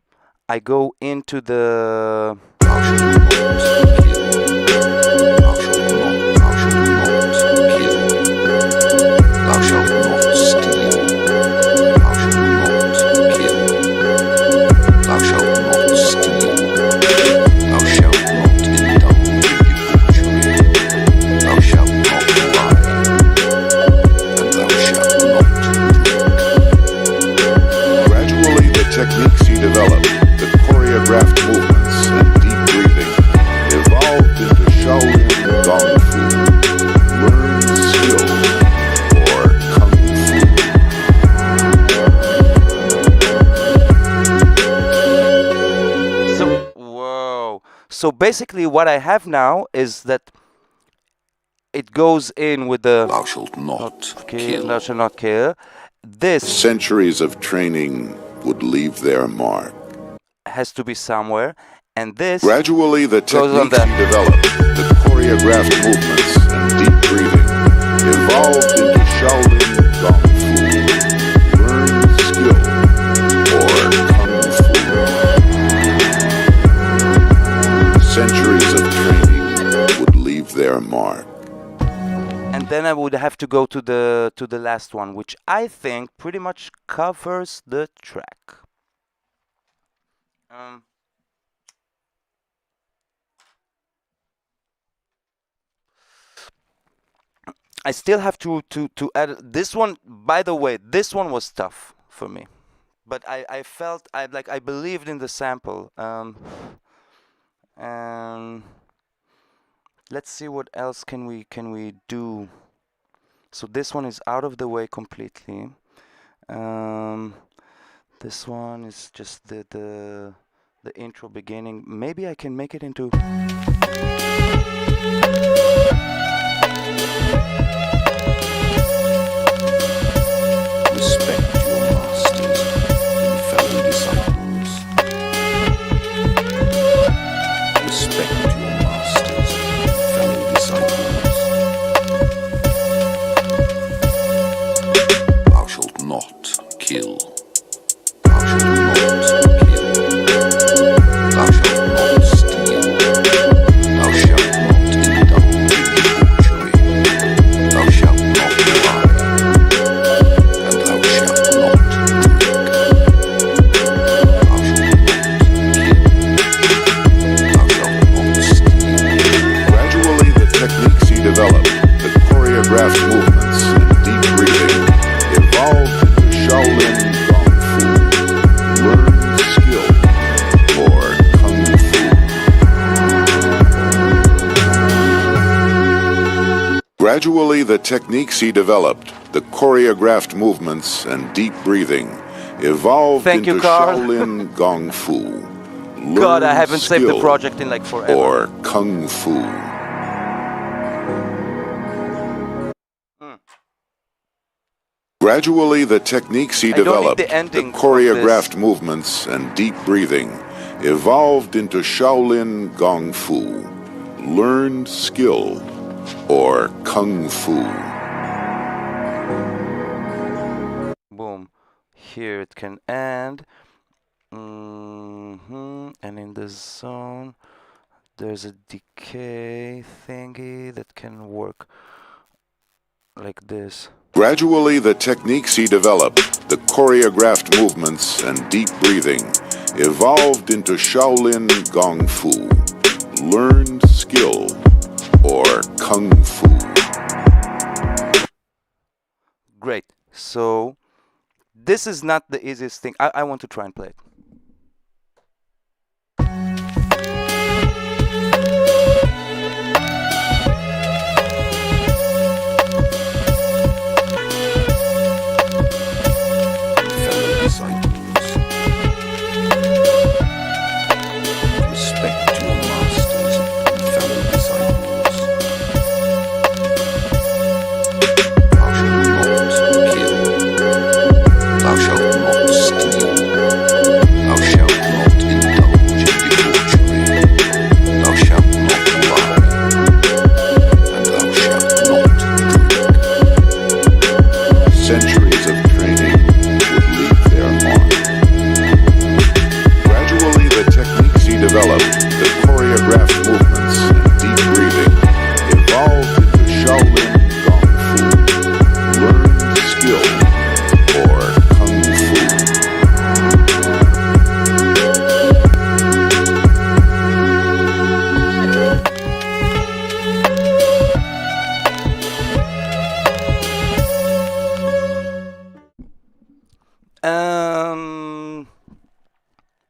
Speaker 1: I go into the
Speaker 2: Thou shalt not kill. Thou shalt not kill. Thou shalt not steal. Thou shalt not kill. Thou shalt not steal. Thou shalt not indulge in debauchery. Thou shalt not lie.
Speaker 1: So basically what I have now is that it goes in with the
Speaker 2: Thou shalt not kill.
Speaker 1: thou shalt not kill. This
Speaker 3: Centuries of training would leave their mark.
Speaker 1: has to be somewhere, and this
Speaker 3: Gradually, the
Speaker 1: goes on
Speaker 3: techniques he
Speaker 1: the
Speaker 3: developed, the choreographed movements and deep breathing, evolved into Shaolin Gong Fu, learned skill, or Kung Fu. Centuries of training would leave their mark.
Speaker 1: and then I would have to go to the last one, which I think pretty much covers the track. I still have to add this one. By the way, this one was tough for me, but I felt I believed in the sample. And let's see what else can we do. So this one is out of the way completely. This one is just the intro beginning. Maybe I can make it into.
Speaker 2: Respect your masters and fellow disciples. Respect your masters and fellow disciples. Thou shalt not kill. Thou shalt not kill. Thou shalt not steal. Thou shalt not indulge in debauchery. Thou shalt not lie. And thou shalt not drink. Thou shalt not kill. Thou shalt not steal.
Speaker 3: Gradually, the techniques he developed, the choreographed movements and deep breathing, evolved into Shaolin Gong Fu, learned skill, or Kung Fu. Gradually, the techniques he developed, the choreographed movements and deep breathing, evolved
Speaker 1: Thank you,
Speaker 3: into
Speaker 1: Carl.
Speaker 3: Shaolin Gong Fu.
Speaker 1: God, I
Speaker 3: learned
Speaker 1: haven't saved the
Speaker 3: skill,
Speaker 1: project in like forever.
Speaker 3: or Kung Fu. Gradually, the techniques he
Speaker 1: I don't need
Speaker 3: developed,
Speaker 1: the ending
Speaker 3: the
Speaker 1: of
Speaker 3: choreographed
Speaker 1: this.
Speaker 3: movements and deep breathing, evolved into Shaolin Gong Fu, learned skill, or Kung Fu.
Speaker 1: Boom. Here it can end. And in the zone, there's a decay thingy that can work like this.
Speaker 3: Gradually, the techniques he developed, the choreographed movements and deep breathing, evolved into Shaolin Gong Fu, learned skill, or Kung Fu.
Speaker 1: Great. So this is not the easiest thing. I want to try and play it.
Speaker 2: Fellow disciples. Respect your masters and fellow disciples. Thou shalt not kill. Thou shalt not steal. Thou shalt not indulge in debauchery. Thou shalt not lie. And thou shalt not drink.
Speaker 3: Centuries of training would leave their mark. Gradually, the techniques he developed, the choreographed movements and deep breathing, evolved into Shaolin Gong Fu, learned skill, or Kung Fu.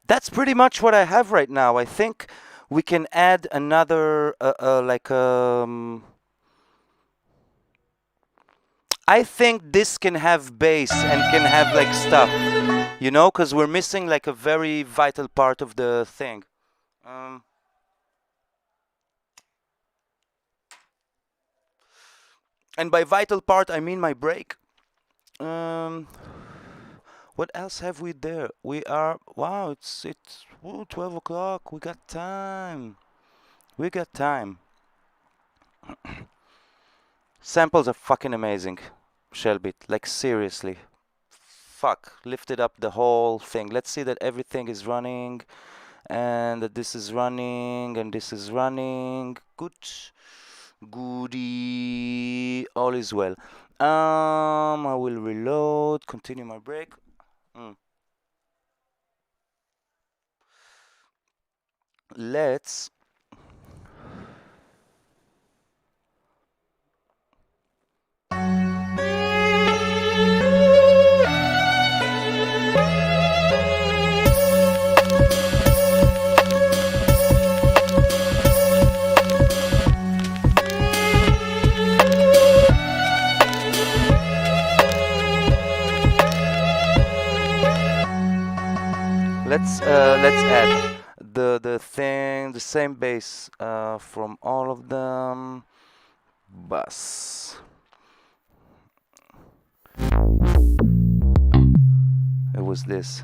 Speaker 1: That's pretty much what I have right now. I think we can add another I think this can have bass and can have like stuff, you know, because we're missing like a very vital part of the thing. And by vital part, I mean my brake. What else have we there? We are, wow, it's 12 o'clock. We got time. We got time. Samples are fucking amazing, Shelbit. Like seriously. Fuck, lifted up the whole thing. Let's see that everything is running, and that this is running, and this is running. Good. Goody. All is well. I will reload, continue my break. Let's let's add the same bass from all of them. Bass. It was this.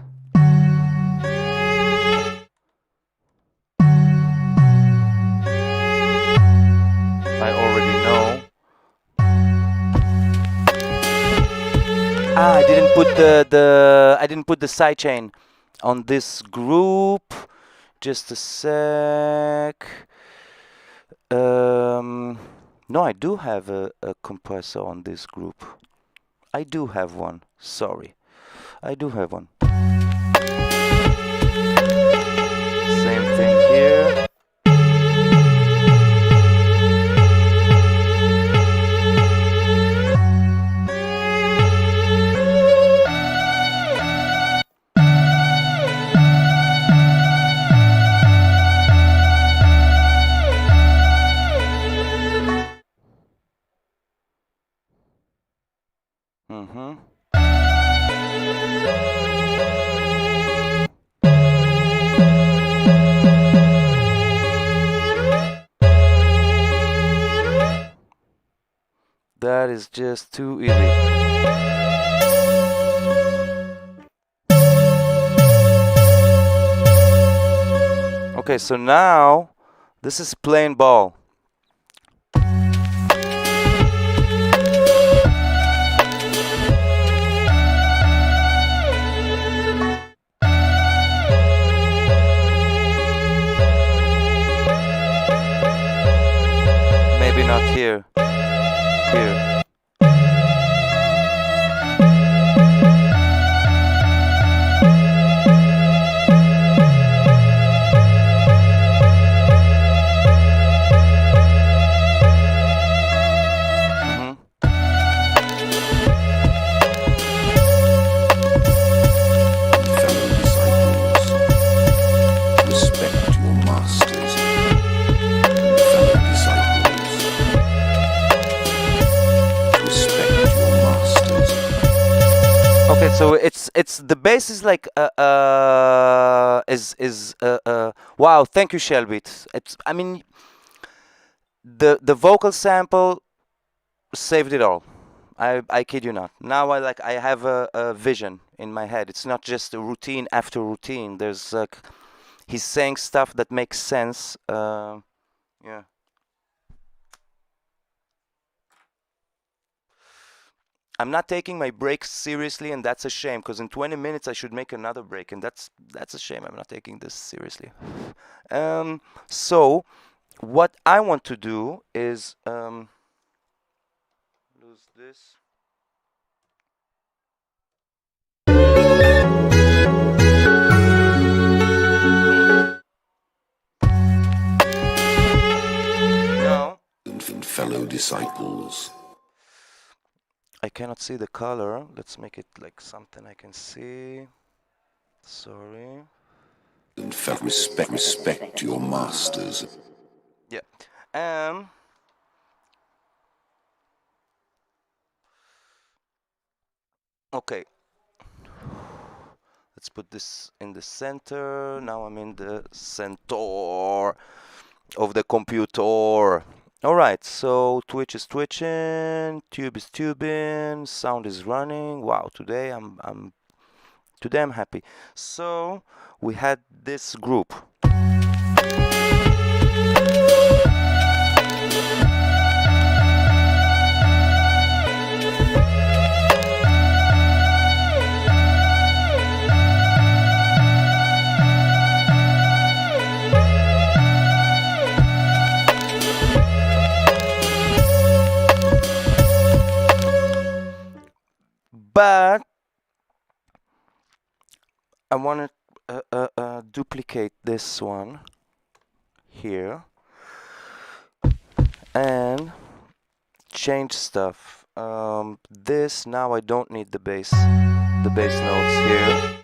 Speaker 1: I already know. I didn't put the sidechain on this group. Just a sec. No, I do have a compressor on this group. I do have one. Sorry. I do have one. Same thing here. That is just too easy. Okay, so now this is plain ball. Maybe not here. Here. Okay, so it's the bass is like wow, thank you, Shelby. It's I mean the vocal sample saved it all. I kid you not. Now I have a vision in my head. It's not just a routine after routine. There's like he's saying stuff that makes sense. Yeah. I'm not taking my breaks seriously, and that's a shame, because in 20 minutes I should make another break, and that's a shame. I'm not taking this seriously. So what I want to do is lose this. Now,
Speaker 2: and fellow disciples.
Speaker 1: I cannot see the color. Let's make it like something I can see. Sorry.
Speaker 2: And respect your masters.
Speaker 1: Yeah. Okay. Let's put this in the center. Now I'm in the center of the computer. Alright, so Twitch is twitching, tube is tubing, sound is running. Wow, today I'm happy. So we had this group. But I want to duplicate this one here and change stuff. This now I don't need the bass notes here.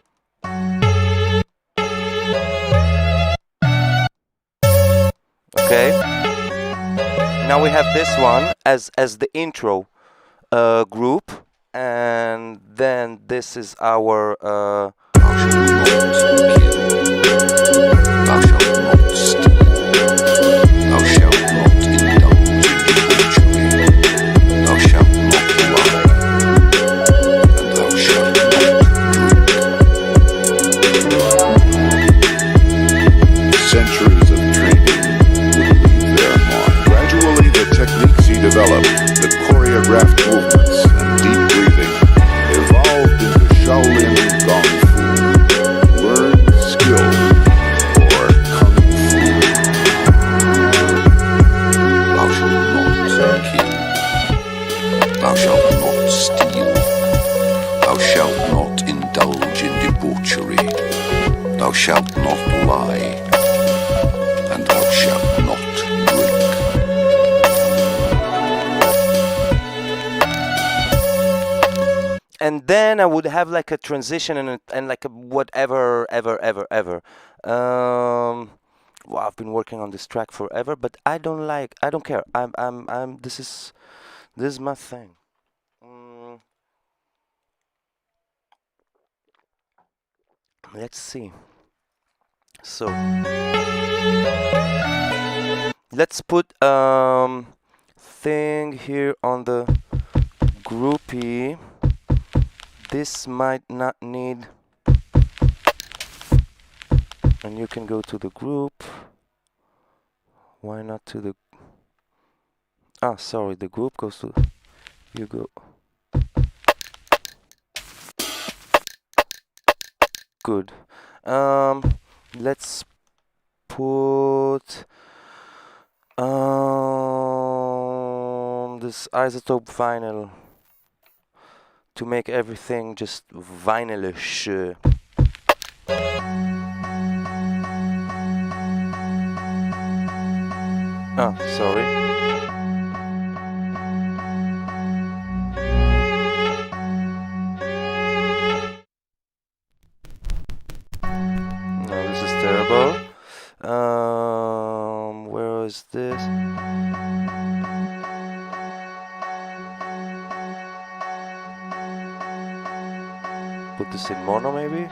Speaker 1: Okay. Now we have this one as the intro group, and then this is our
Speaker 3: Centuries of training would leave their mark. Gradually, the techniques he developed, the choreographed movements and deep breathing, evolved into Shaolin Gong Fu, learned skill, or Kung Fu.
Speaker 2: Thou shalt not kill. Thou shalt not steal. Thou shalt not indulge in debauchery. Thou shalt not lie. And thou shalt not drink.
Speaker 1: and then I would have like a transition and like a whatever ever. Well, I've been working on this track forever, but I don't care. This is my thing. Let's see. So let's put thing here on the groupie. This might not need, and you can go to the group. Why not to the, sorry, the group goes to, you go. Good. Let's put this isotope vinyl to make everything just vinylish. Sorry. No, this is terrible. Where is this? Put this in mono, maybe?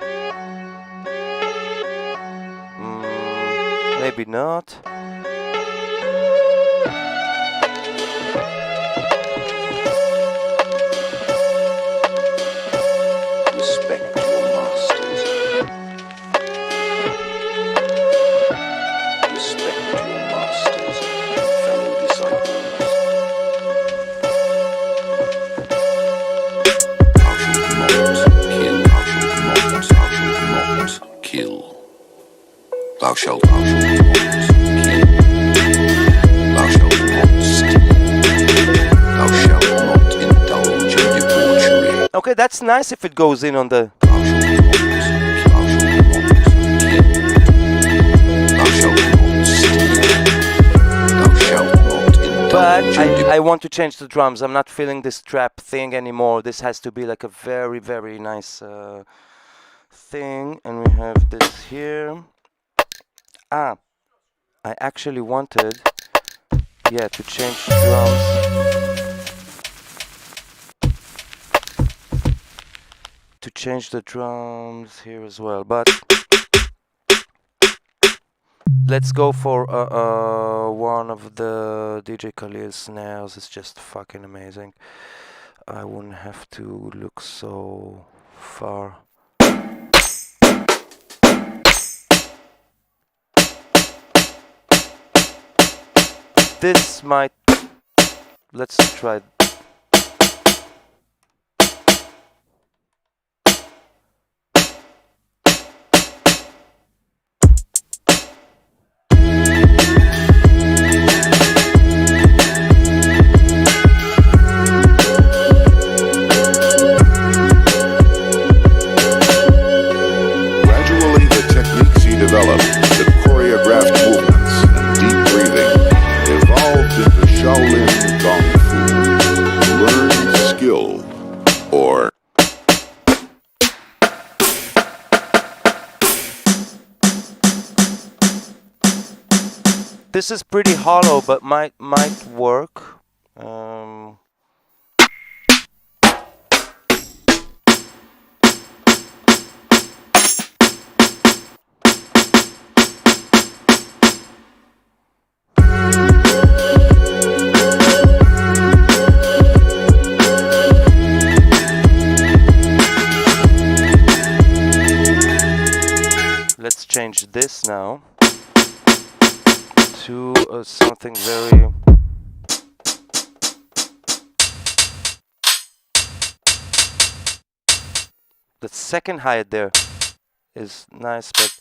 Speaker 1: Maybe not.
Speaker 2: Respect your masters. Respect your masters and fellow disciples. Thou shalt not kill. Thou shalt not kill. Thou shalt not steal. Thou shalt not indulge in debauchery.
Speaker 1: Okay, that's nice if it goes in on the. But I want to change the drums. I'm not feeling this trap thing anymore. This has to be like a very, very nice thing. And we have this here. I actually wanted, to change the drums. To change the drums here as well, but let's go for one of the DJ Khalil snares. It's just fucking amazing. I wouldn't have to look so far. This might... Let's try.
Speaker 3: Gradually, the techniques he developed, the choreographed movements and deep breathing, evolved into Shaolin Gong Fu. Learned skill, or
Speaker 1: This is pretty hollow, but might work. Let's change this now to something very... The second hi there is nice, but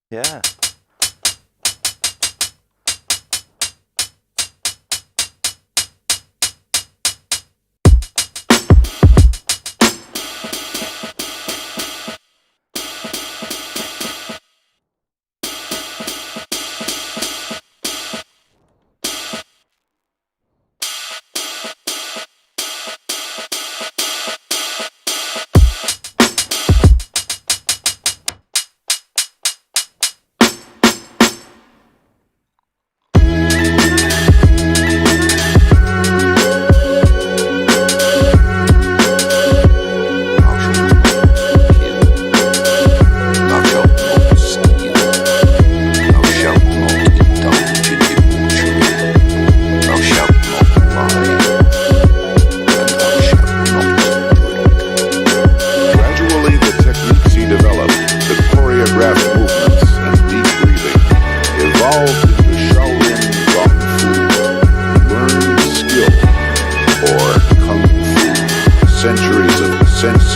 Speaker 1: yeah.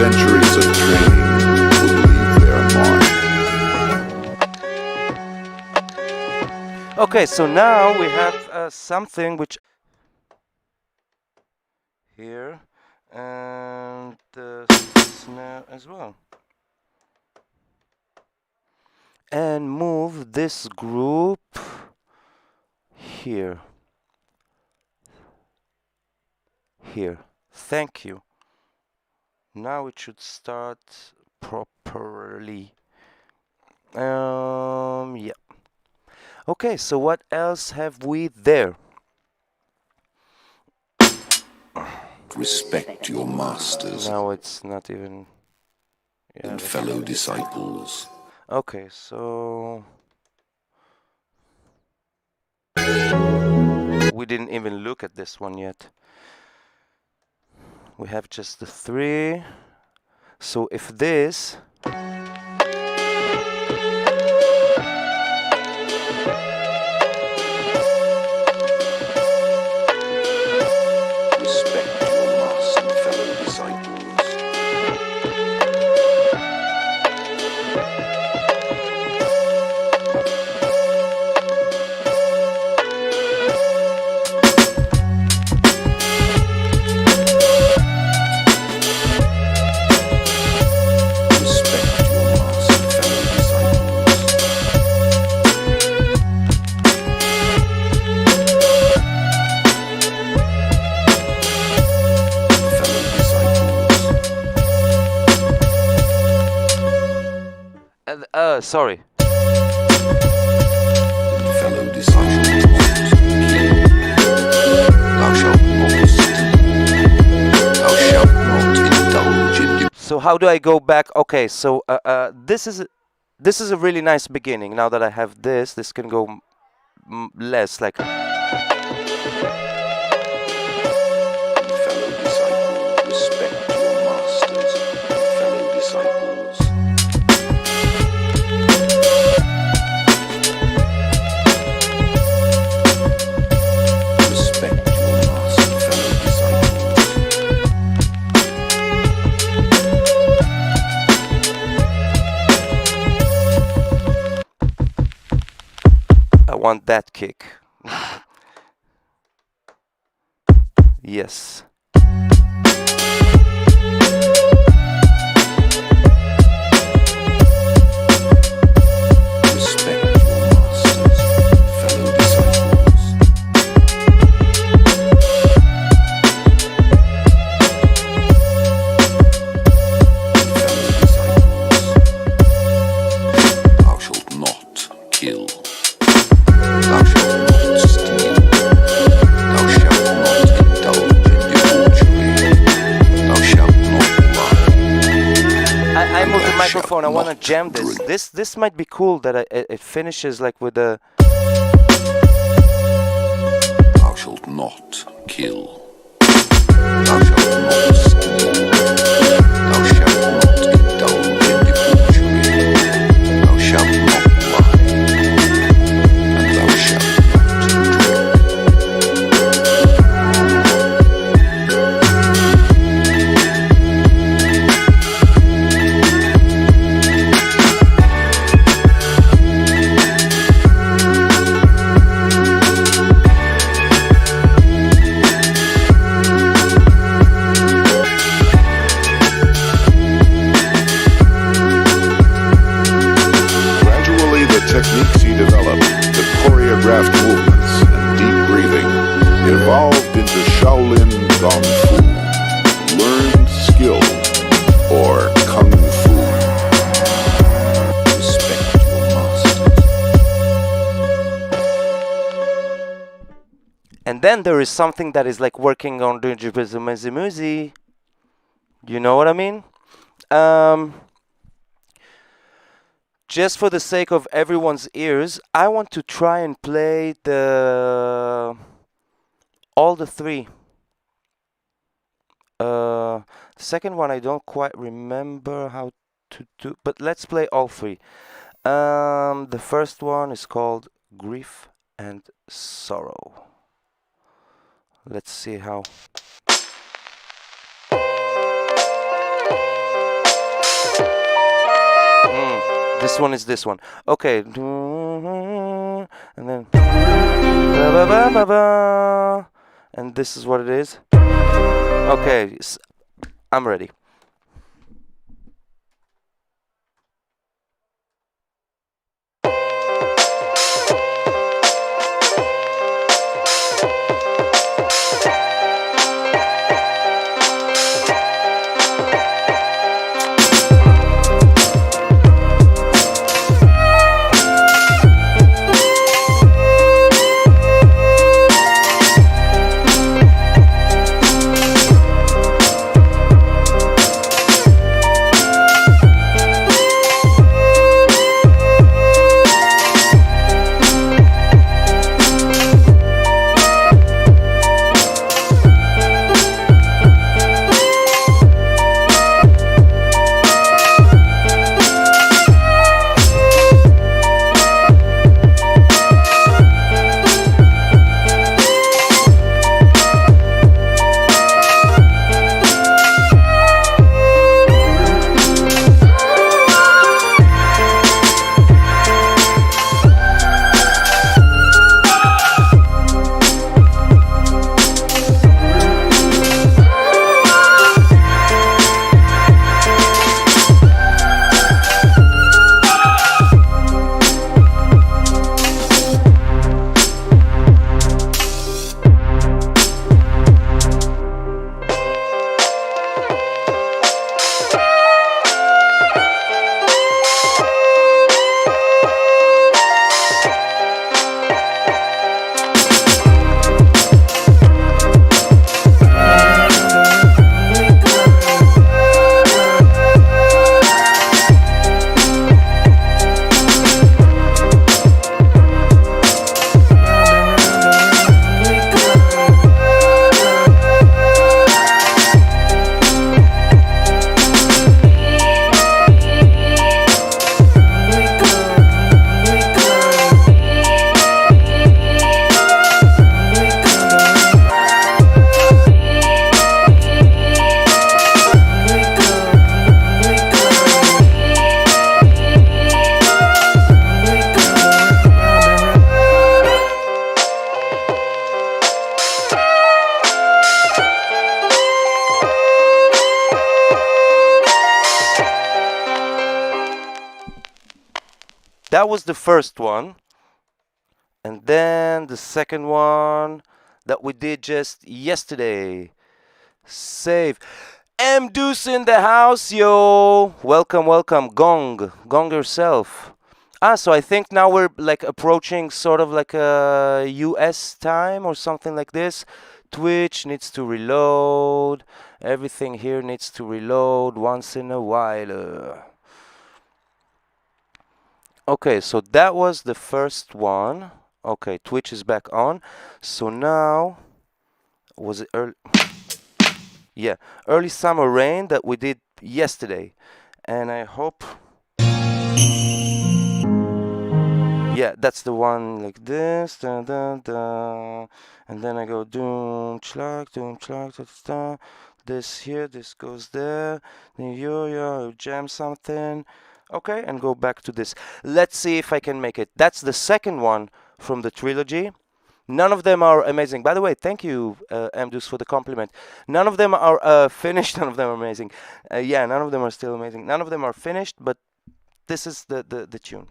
Speaker 3: Centuries of training would leave their mark.
Speaker 1: Okay, so now we have something which here and the snare as well. And move this group here. Here. Thank you. Now it should start properly. Yeah. Okay, so what else have we there?
Speaker 2: Respect your masters
Speaker 1: Now it's not even... Yeah,
Speaker 2: and fellow disciples.
Speaker 1: okay, so... We didn't even look at this one yet. We have just the 3. So if this...
Speaker 2: Respect your master and fellow disciples.
Speaker 1: Sorry.
Speaker 2: Fellow disciples, thou shalt not steal. Thou shalt not indulge in
Speaker 1: So how do I go back? Okay, so this is a really nice beginning. Now that I have this can go less like.
Speaker 2: Fellow disciple, respect your masters. Fellow disciples. Respect your master, fellow disciples.
Speaker 1: I want that kick. Yes.
Speaker 2: Respect your masters, fellow disciples. Fellow disciples. Thou shalt not kill. Thou shalt not steal. Thou shalt not indulge in debauchery. Thou shalt not lie.
Speaker 1: I moved the
Speaker 2: Thou
Speaker 1: microphone. I
Speaker 2: shalt
Speaker 1: want to
Speaker 2: not
Speaker 1: jam this.
Speaker 2: drink.
Speaker 1: This might be cool that it finishes like with a.
Speaker 2: Thou shalt not kill. Thou shalt not steal. Thou shalt not indulge in debauchery. Thou shalt not lie. And thou shalt not drink.
Speaker 3: Gradually, the techniques he developed, the choreographed movements and deep breathing, evolved into Shaolin Gong Fu, learned skill, or Kung Fu.
Speaker 2: Respect your masters.
Speaker 1: And then there is something that is like working on the Jibizumizimuzi. You know what I mean? Just for the sake of everyone's ears, I want to try and play all the three. Second one I don't quite remember how to do, but let's play all three. The first one is called Grief and Sorrow. Let's see how. This one is this one. Okay. And then. And this is what it is. Okay. I'm ready. that was the first one. And then the second one that we did just yesterday. Save. M Deuce in the house, yo. Welcome, welcome. Gong yourself. So I think now we're like approaching sort of like a US time or something like this. Twitch needs to reload. Everything here needs to reload once in a while. Okay, so that was the first one. Okay, Twitch is back on. So now, was it early? Yeah, early summer rain that we did yesterday. And I hope... Yeah, that's the one like this. Dun, dun, dun. And then I go doom, schlag, da, da. This here, this goes there. Then you jam something. Okay, and go back to this. Let's see if I can make it. That's the second one from the trilogy. None of them are amazing. By the way, thank you, Amdus, for the compliment. None of them are finished. None of them are amazing. Yeah, none of them are still amazing. None of them are finished, but this is the tune.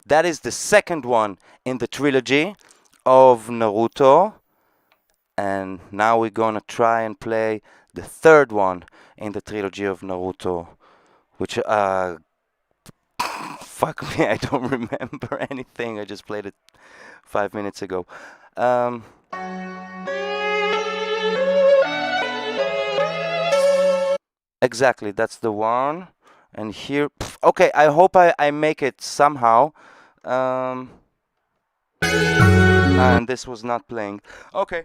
Speaker 1: That is the second one in the trilogy of Naruto. And now we're gonna try and play the third one in the trilogy of Naruto, which fuck me, I don't remember anything. I just played it 5 minutes ago. Exactly, that's the one. And here, okay, I hope I make it somehow. And this was not playing. Okay.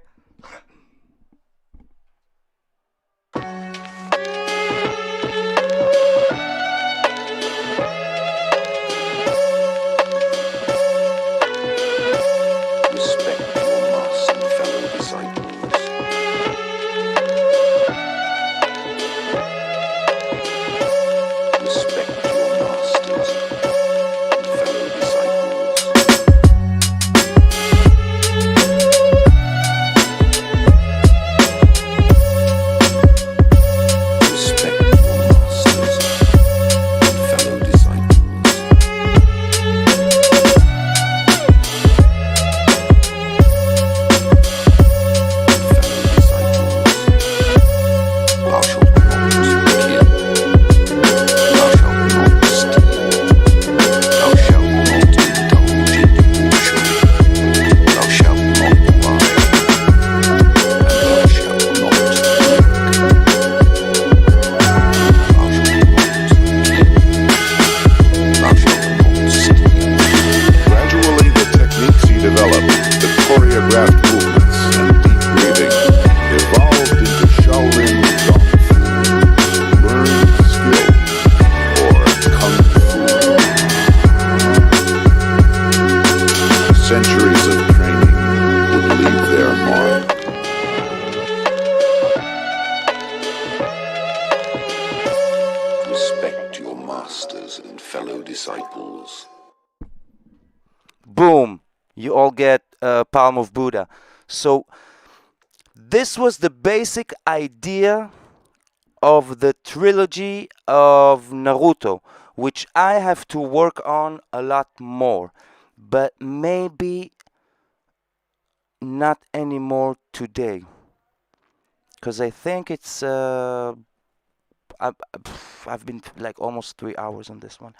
Speaker 3: centuries of training would leave their mark.
Speaker 2: Respect your masters and fellow disciples.
Speaker 1: Boom! You all get Palm of Buddha. So this was the basic idea of the trilogy of Naruto, which I have to work on a lot more, but maybe not anymore today, because I think it's I've been like almost 3 hours on this one.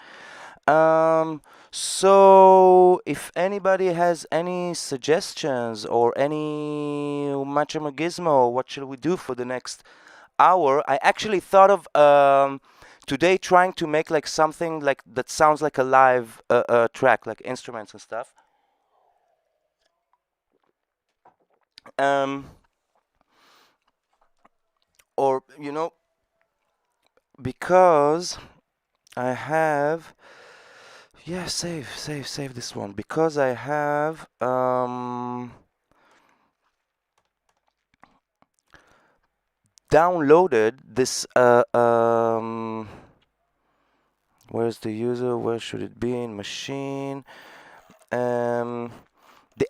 Speaker 1: So if anybody has any suggestions or any machimagismo, what should we do for the next hour? I actually thought of today trying to make like something like that sounds like a live track, like instruments and stuff. Or you know, because I have, yeah, save this one, because I have downloaded this where's the user, where should it be, in machine, the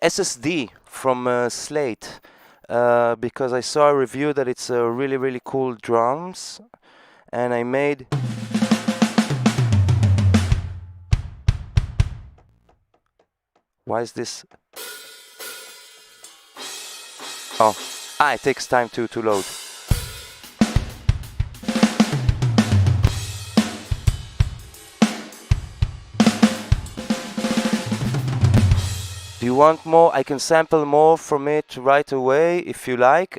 Speaker 1: SSD from Slate, because I saw a review that it's a really cool drums, and I made why is this it takes time to load. Do you want more? I can sample more from it right away if you like.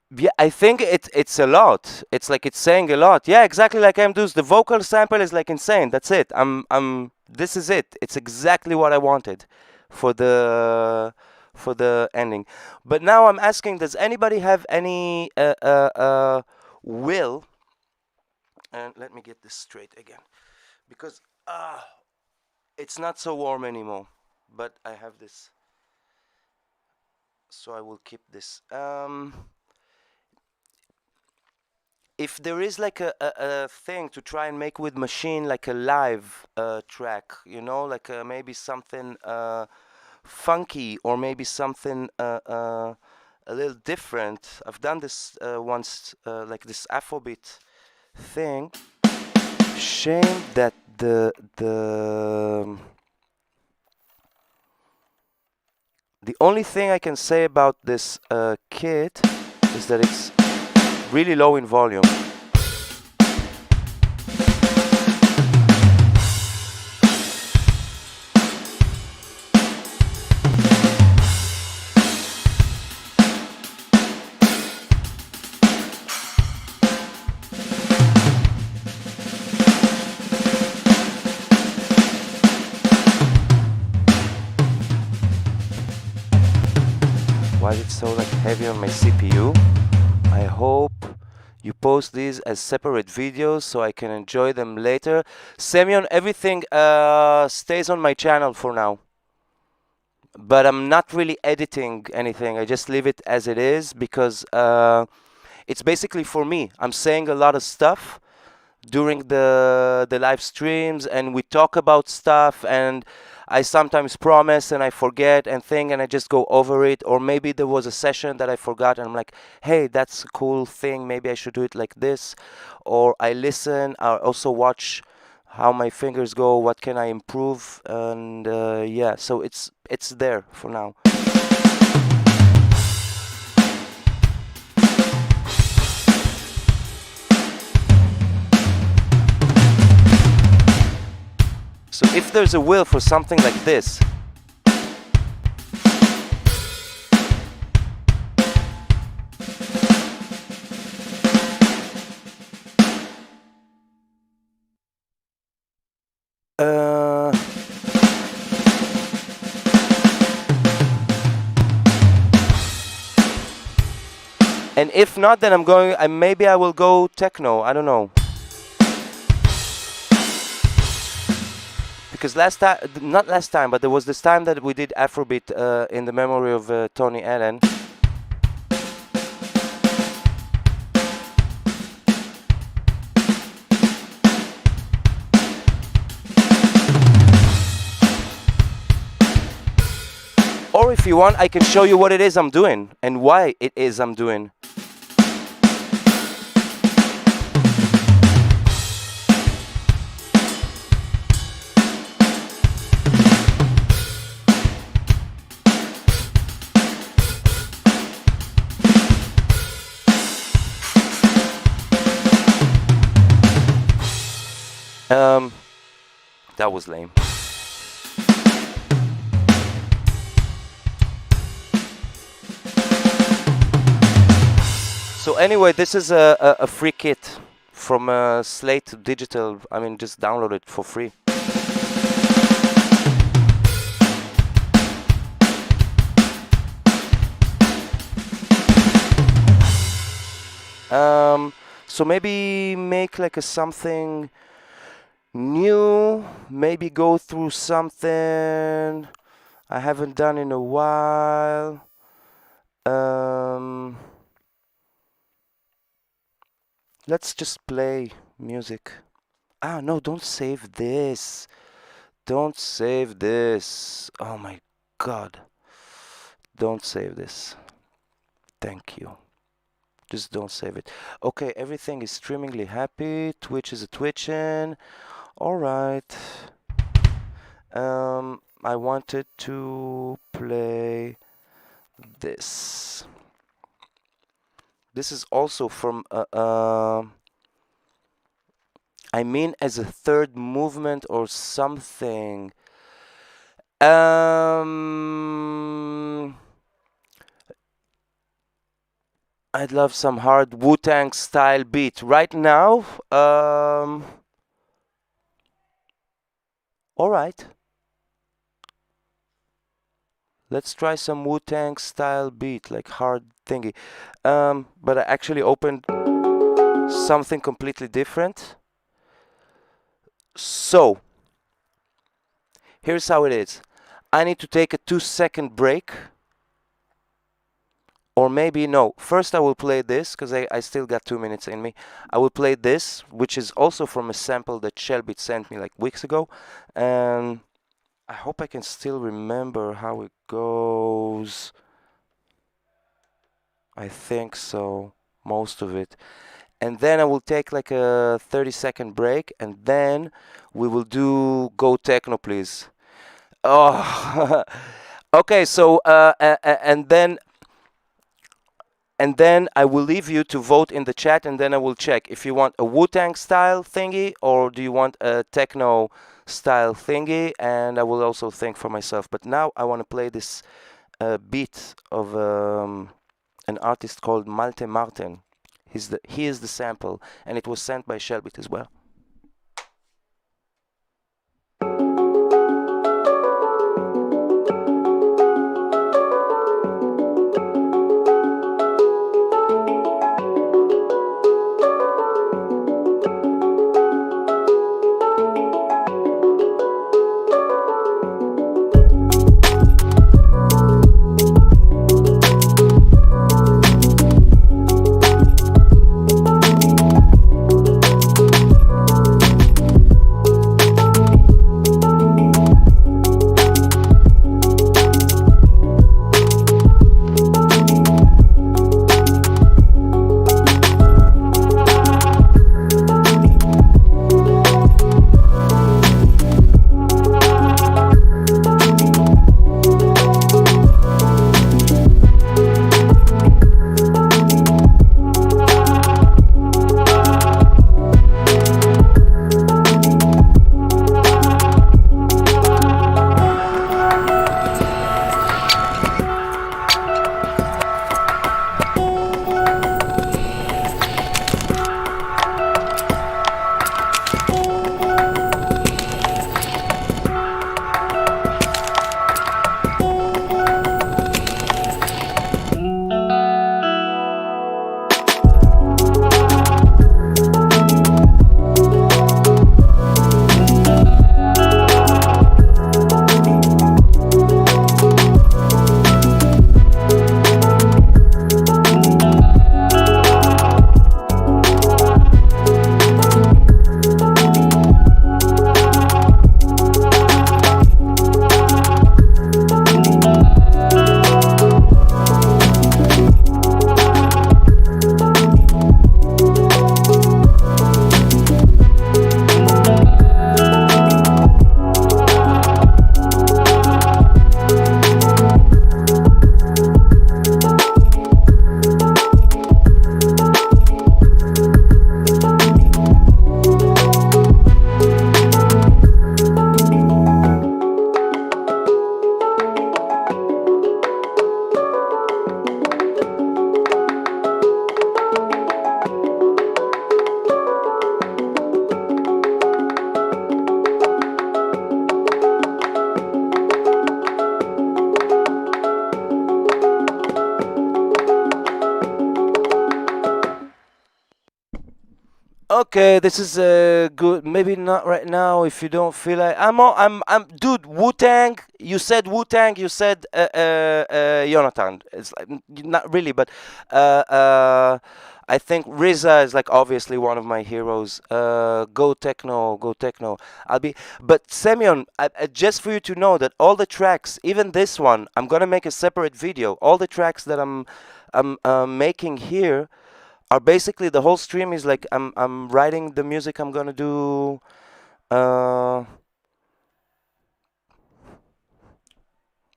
Speaker 1: Yeah, I think it's a lot. It's like it's saying a lot. Yeah, exactly like Amdu's. The vocal sample is like insane. That's it. This is it. It's exactly what I wanted for the ending. But now I'm asking, does anybody have any will? And let me get this straight again, because it's not so warm anymore. But I have this, so I will keep this. If there is like a thing to try and make with Machine, like a live track, you know, like maybe something funky, or maybe something a little different. I've done this once, like this Afrobeat thing. Shame that the only thing I can say about this kit is that it's really low in volume. Why is it so like heavy on my CPU? I hope you post these as separate videos so I can enjoy them later. Semyon, everything stays on my channel for now. But I'm not really editing anything. I just leave it as it is because it's basically for me. I'm saying a lot of stuff during the live streams, and we talk about stuff, and I sometimes promise and I forget and think, and I just go over it. Or maybe there was a session that I forgot and I'm like, hey, that's a cool thing, maybe I should do it like this. Or I listen, I also watch how my fingers go, what can I improve, and yeah, so it's there for now. So if there's a will for something like this, and if not, then maybe I will go techno, I don't know. because last time, not last time, but there was this time that we did Afrobeat in the memory of Tony Allen. Or if you want, I can show you what it is I'm doing and why it is I'm doing. That was lame. So anyway, this is a free kit from Slate Digital. I mean, just download it for free. So maybe make like a something new, maybe go through something I haven't done in a while. Let's just play music. Ah, no, don't save this. Don't save this. Oh my God. Don't save this. Thank you. Just don't save it. Okay, everything is streamingly happy. Twitch is a twitching. Alright. I wanted to play this. This is also from I mean as a third movement or something. I'd love some hard Wu-Tang style beat. Right now, alright. Let's try some Wu-Tang style beat, like hard thingy. But I actually opened something completely different. So, here's how it is. I need to take a 2-second break. Or maybe, no, first I will play this, because I still got 2 minutes in me. I will play this, which is also from a sample that Shelby sent me like weeks ago. And I hope I can still remember how it goes. I think so, most of it. And then I will take like a 30-second break, and then we will do Go Techno, please. Oh, okay, so, and then I will leave you to vote in the chat, and then I will check if you want a Wu-Tang style thingy or do you want a techno style thingy, and I will also think for myself. But now I want to play this beat of an artist called Malte Martin. He is the sample, and it was sent by Shelby as well. Okay, this is good. Maybe not right now if you don't feel like. Dude. Wu Tang. You said Wu Tang. You said Jonathan. It's like not really, but uh, uh, I think RZA is like obviously one of my heroes. Go techno, go techno. I'll be. But Semyon, just for you to know that all the tracks, even this one, I'm gonna make a separate video. All the tracks that I'm making here are basically the whole stream is like I'm writing the music I'm gonna do. Uh,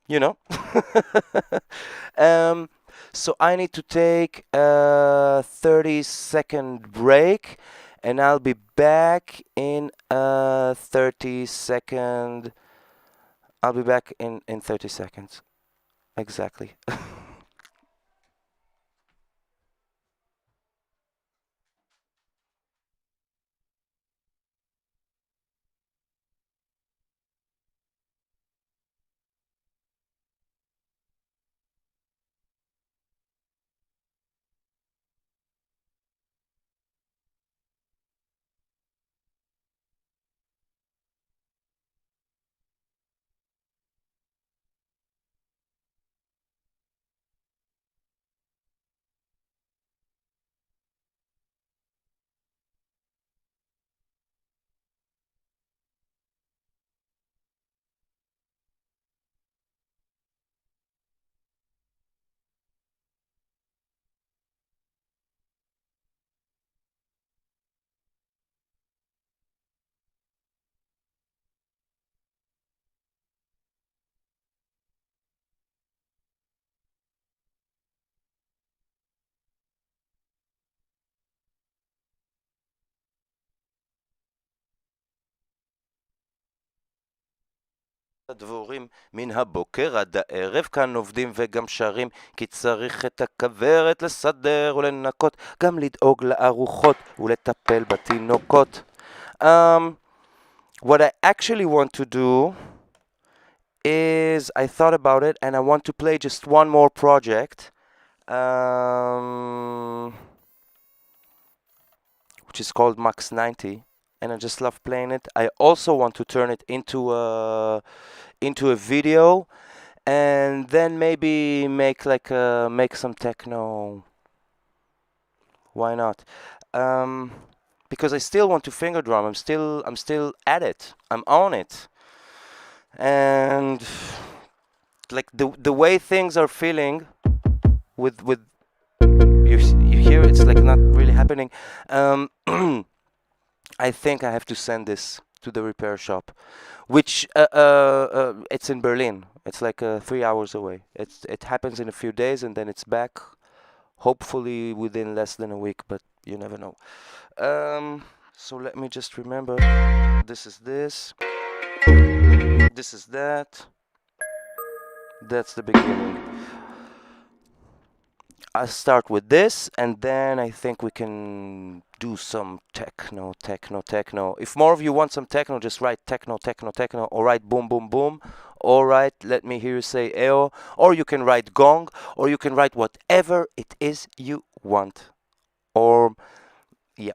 Speaker 1: you know. um, so I need to take a 30-second break, and I'll be back in a 30-second. I'll be back in 30 seconds. Exactly. הדבורים מן הבוקר עד הערב כאן עובדים וגם שרים כי צריך את הכוורת לסדר ולנקות גם לדאוג לארוחות ולטפל בתינוקות. What I actually want to do is I thought about it and I want to play just one more project which is called Max 90 and I just love playing it. I also want to turn it into a video and then maybe make make some techno. Why not? Because I still want to finger drum. I'm still at it. I'm on it. And like the way things are feeling with you hear it's like not really happening. I think I have to send this to the repair shop, which it's in Berlin. It's like 3 hours away. It happens in a few days and then it's back, hopefully within less than a week, but you never know. So let me just remember. This is this. This is that. That's the beginning. I'll start with this, and then I think we can do some techno. If more of you want some techno, just write techno, or write boom, boom, boom. All right, let me hear you say EO, or you can write gong, or you can write whatever it is you want. Or, yeah.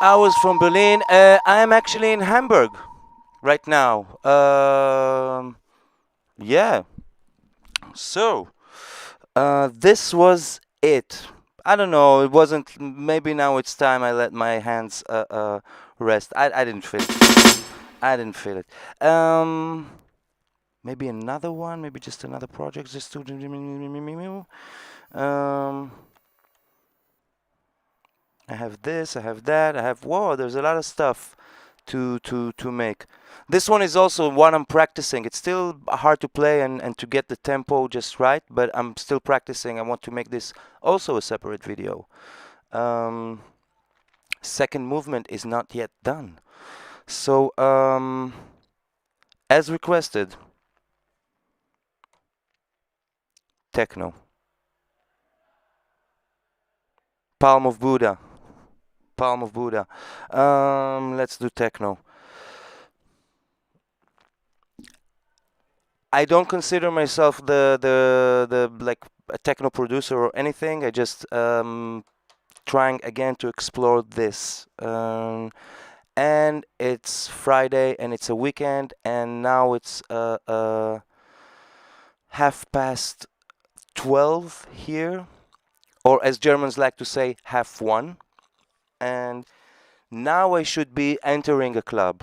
Speaker 1: hours from Berlin. I am actually in Hamburg right now. Yeah. So, this was it. I don't know. It wasn't. Maybe now it's time I let my hands rest. I didn't feel it. I didn't feel it. Maybe another one. Maybe just another project. Just to. I have this. I have that. I have. Whoa. There's a lot of stuff to make. This one is also one I'm practicing. It's still hard to play and to get the tempo just right, but I'm still practicing. I want to make this also a separate video. Second movement is not yet done. So, as requested, techno. Palm of Buddha. Palm of Buddha. Let's do techno. I don't consider myself the like a techno producer or anything. I just trying again to explore this. And it's Friday and it's a weekend and now it's 12:30 here, or as Germans like to say, 1:30. And now I should be entering a club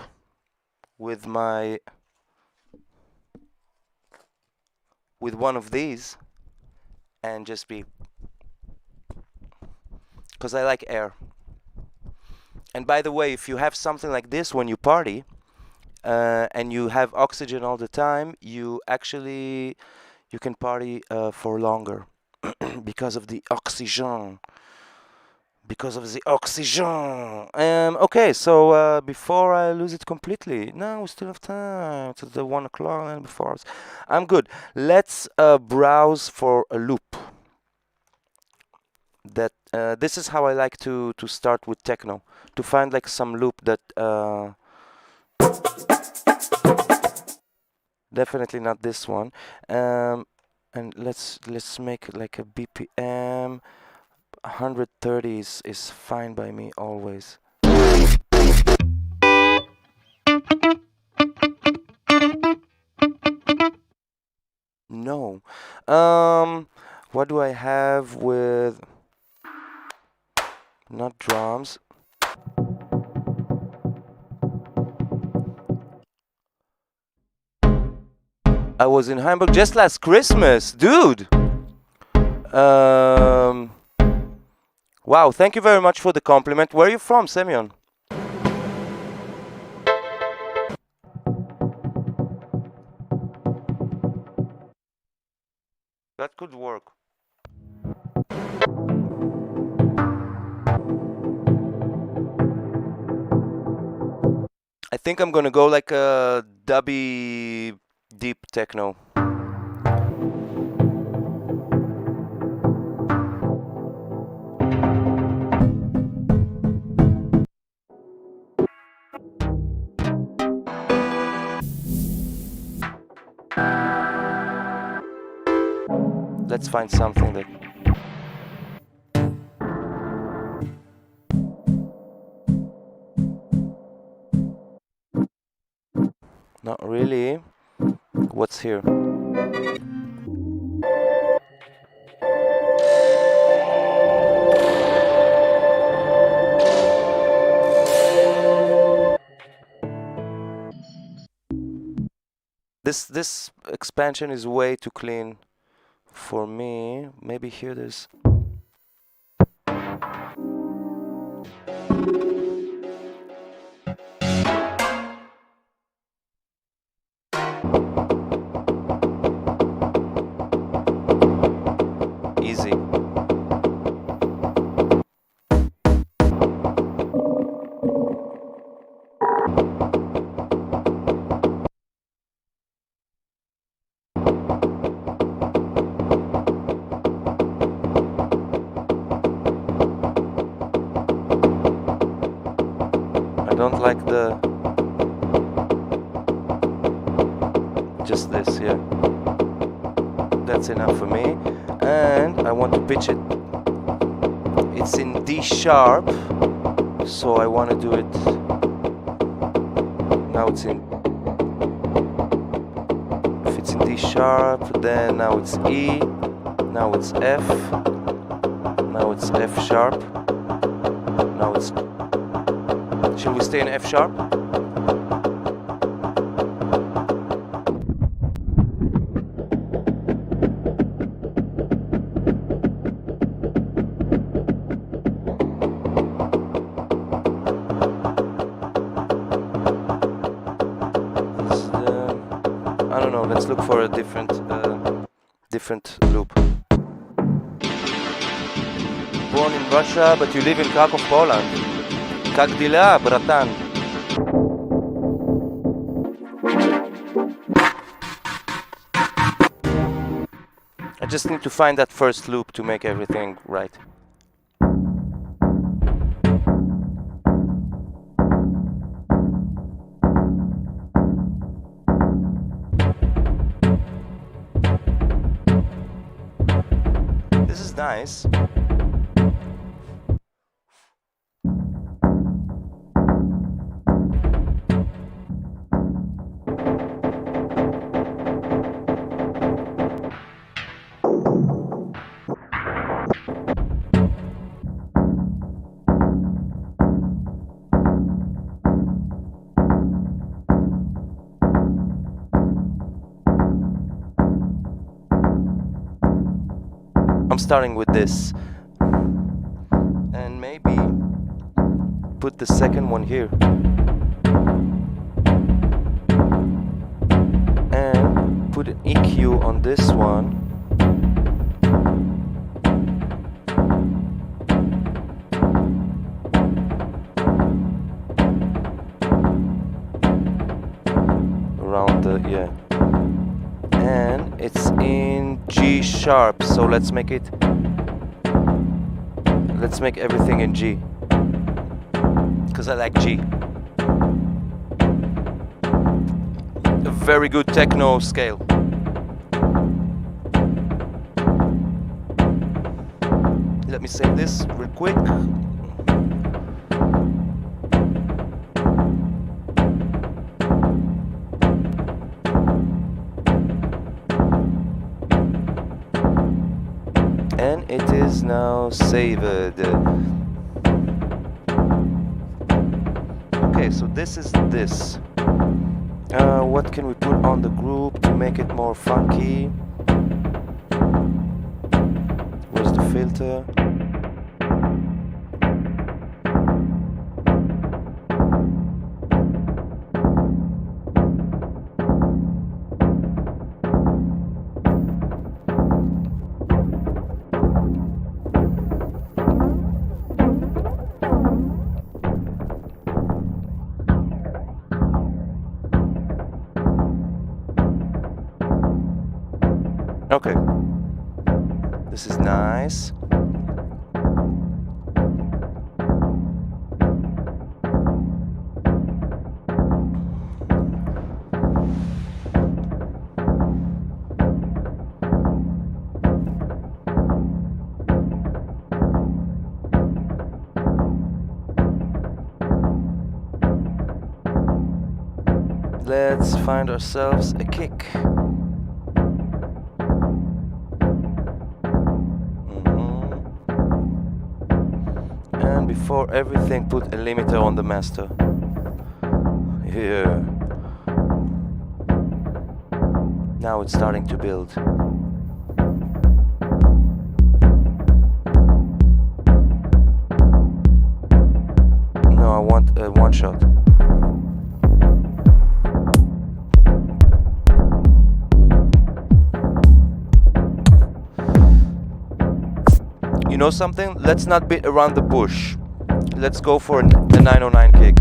Speaker 1: with one of these and just be, because I like air. And by the way, if you have something like this when you party and you have oxygen all the time, you can party for longer because of the oxygen. Because of the oxygen. Okay, so before I lose it completely, no, we still have time. It's the 1 o'clock and before. I'm good. Let's browse for a loop. That this is how I like to start with techno, to find like some loop that definitely not this one. And let's make like a BPM. 130 is fine by me always. No. What do I have with not drums? I was in Hamburg just last Christmas, dude. Wow, thank you very much for the compliment. Where are you from, Semyon? That could work. I think I'm gonna go like a dubby deep techno. Let's find something that... Not really. What's here? This expansion is way too clean for me. Maybe here there's... Easy. I don't like the... Just this, yeah. That's enough for me. And I want to pitch it. It's in D sharp. So I want to do it. Now it's in. If it's in D sharp, then now it's E. Now it's F. Now it's F sharp. Now it's. Shall we stay in F sharp? I don't know. Let's look for a different loop. Born in Russia, but you live in Krakow, Poland. Jak dela, bratan? I just need to find that first loop to make everything right. This is nice. I'm starting with this, and maybe put the second one here, and put an EQ on this one, around the, yeah. And it's in G sharp, so let's make everything in G, because I like G. A very good techno scale. Let me save this real quick. And it is now saved. Okay, so this is this. What can we put on the group to make it more funky? Where's the filter? Okay, this is nice. Let's find ourselves a kick. Before everything, put a limiter on the master. Here. Now it's starting to build. No, I want a one shot. You know something? Let's not beat around the bush. Let's go for a 909 kick.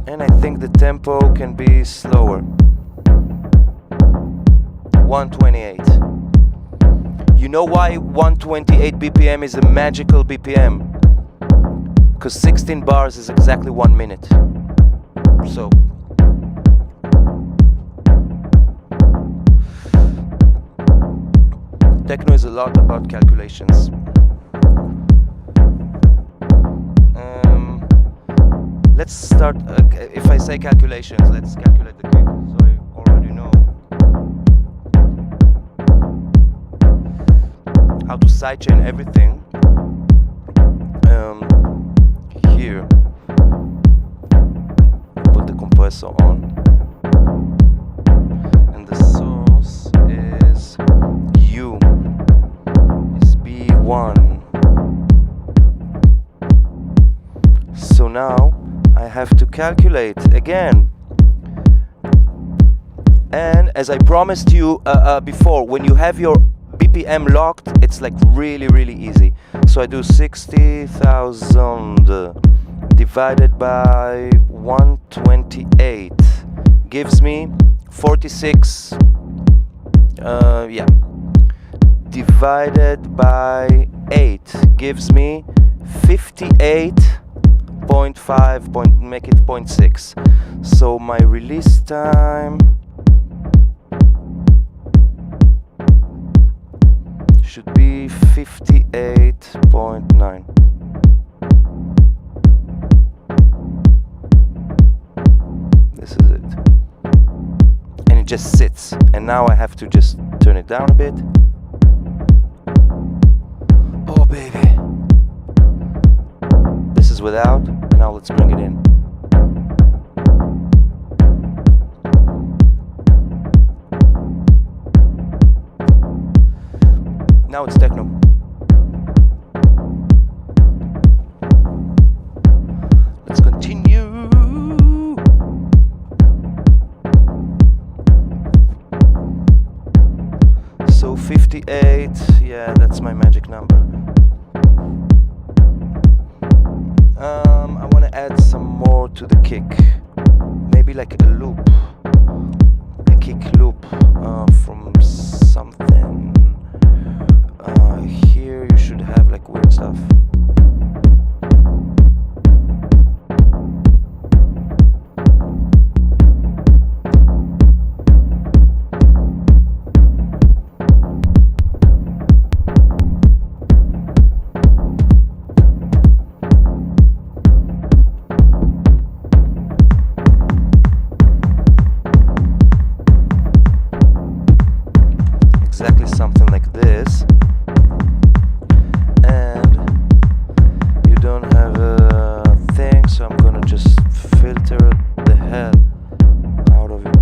Speaker 1: And I think the tempo can be slower. 128. You know why 128 BPM is a magical BPM? because 16 bars is exactly 1 minute. So techno is a lot about calculations. Let's start. If I say calculations, let's calculate the kick, so I already know how to sidechain everything. Here, put the compressor on, and the source is U, is B1. So now I have to calculate again. And as I promised you before, when you have your BPM locked, it's like really easy. So I do 60,000 divided by 128 gives me 46. Yeah. Divided by 8 gives me 58.5. Make it 0.6. So my release time should be 58.9. This is it. And it just sits. And now I have to just turn it down a bit. Oh baby. This is without, and now let's bring it in. Now it's techno. Let's continue. So 58, yeah, that's my magic number. I want to add some more to the kick. Maybe like a loop. A kick loop from something. Here you should have like weird stuff. Exactly something like this. So I'm gonna just filter the hell out of it.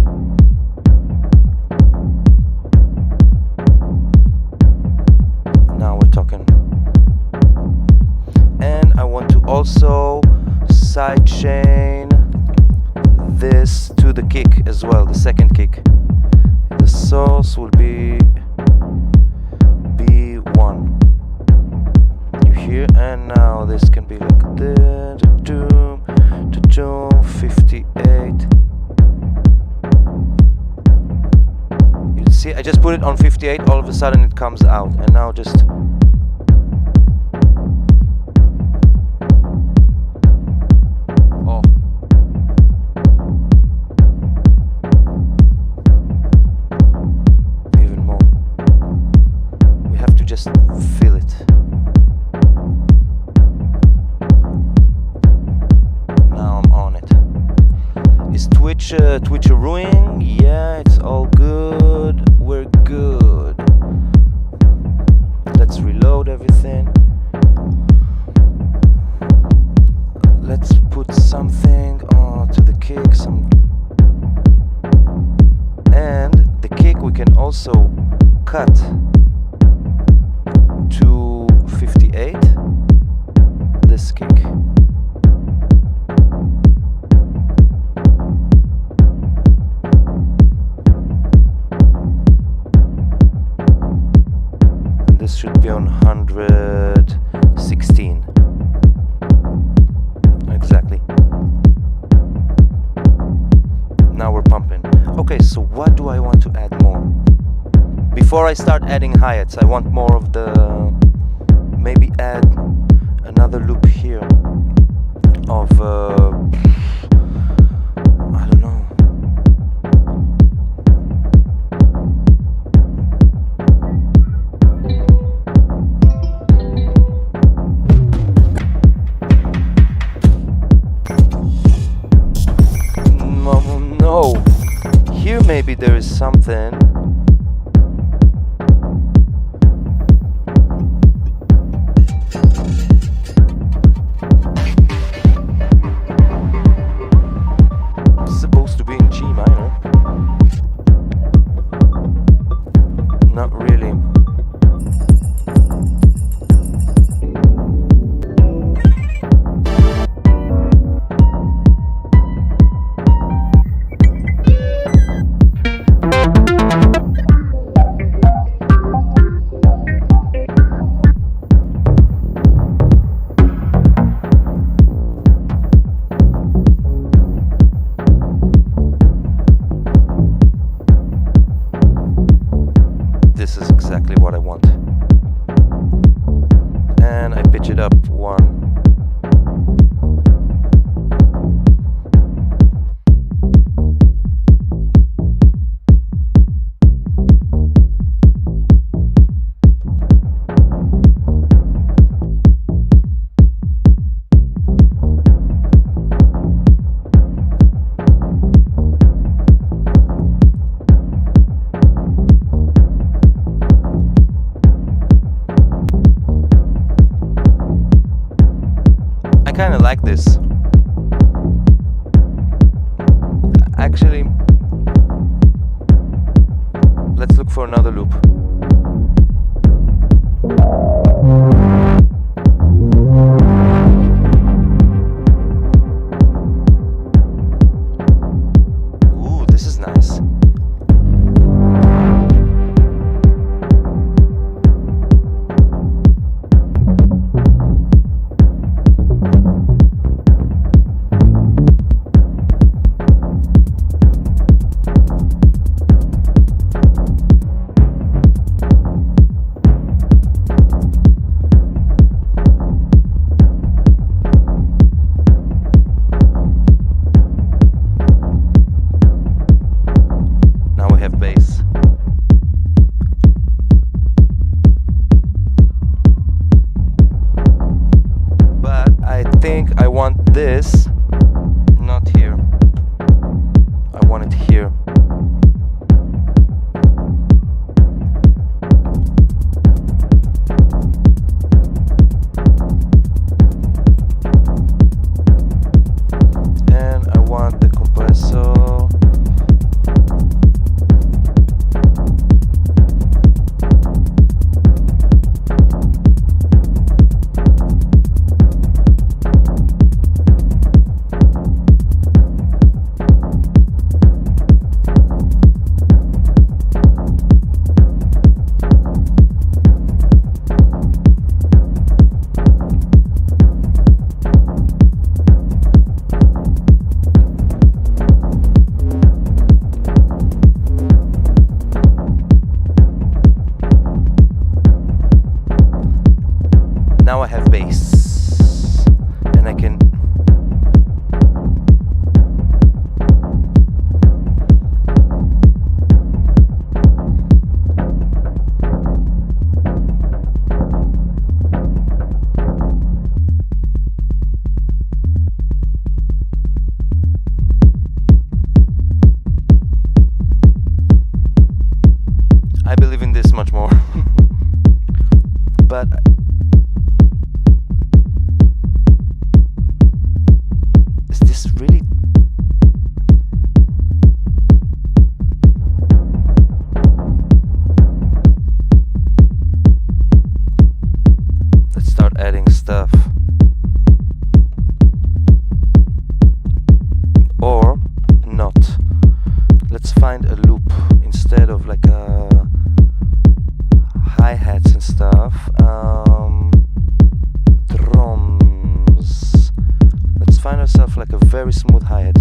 Speaker 1: Now we're talking. And I want to also sidechain this to the kick as well, the second kick. The source will be B1. You hear? And now this can be like this. 58. You see, I just put it on 58, all of a sudden it comes out, and now just oh. Even more. We have to just feel it. Is Twitcherooing? Yeah, it's all good. We're good. Let's reload everything. Let's put something to the kick. And the kick we can also cut to 58. This kick. This should be on 116. Exactly. Now we're pumping. Okay, so what do I want to add more? Before I start adding hi-hats, I want more of the... Maybe add another loop here. maybe there is something. It's supposed to be in G minor. Not really. This is exactly what I want. And I pitch it up one. I kind of like this. Actually, let's look for another loop. Ooh, this is nice. Bass. But I think I want this not here. I want it here. And I want the compressor. Now I have bass, and I can I believe in this much more. But is this really? Let's start adding stuff. Or not. Let's find a loop instead of like a hi-hats and stuff. Drums. Let's find ourselves like a very smooth hi-hat.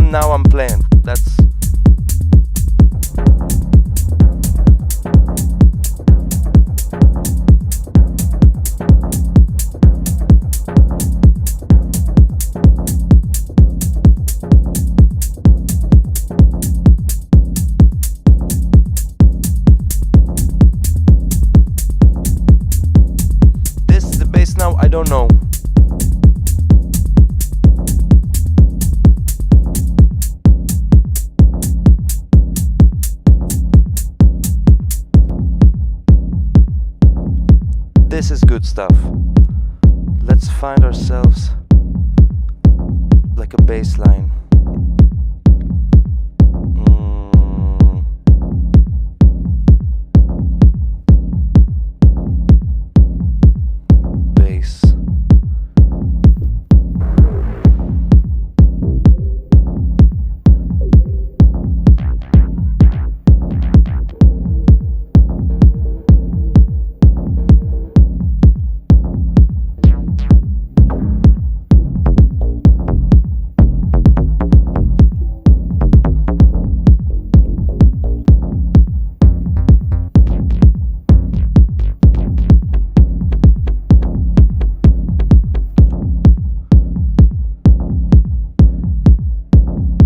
Speaker 1: and now I'm playing. That's this the bass now. I don't know. This is good stuff. Let's find ourselves like a bass line. Bass.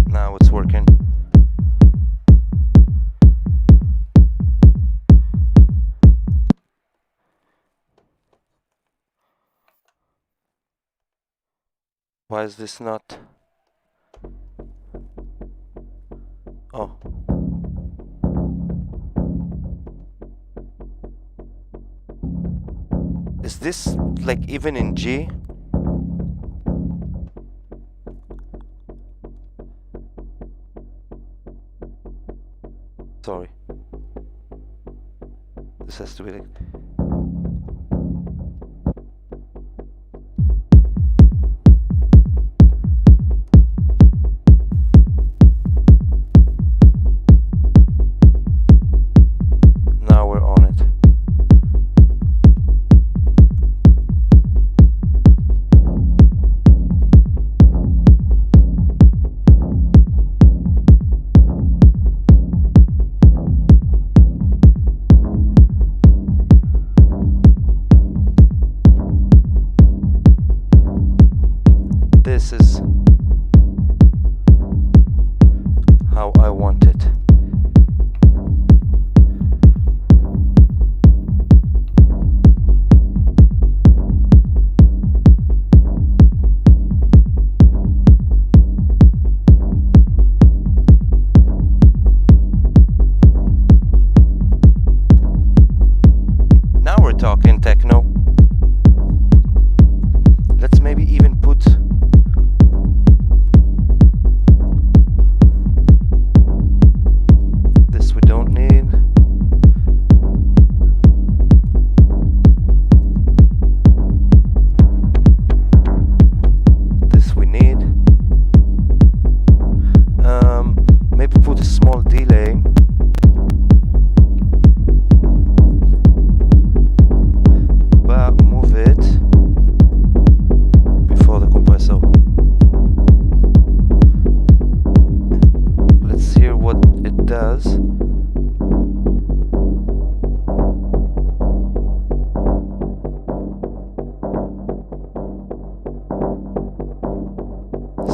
Speaker 1: Now it's working. Why is this not? Oh. Is this like even in G? Sorry. This has to be like. Now we're on it. This is how I want it. Now we're talking techno. Let's maybe even put this we don't need. This we need. Maybe put a small delay. But move it before the compressor. Let's hear what it does.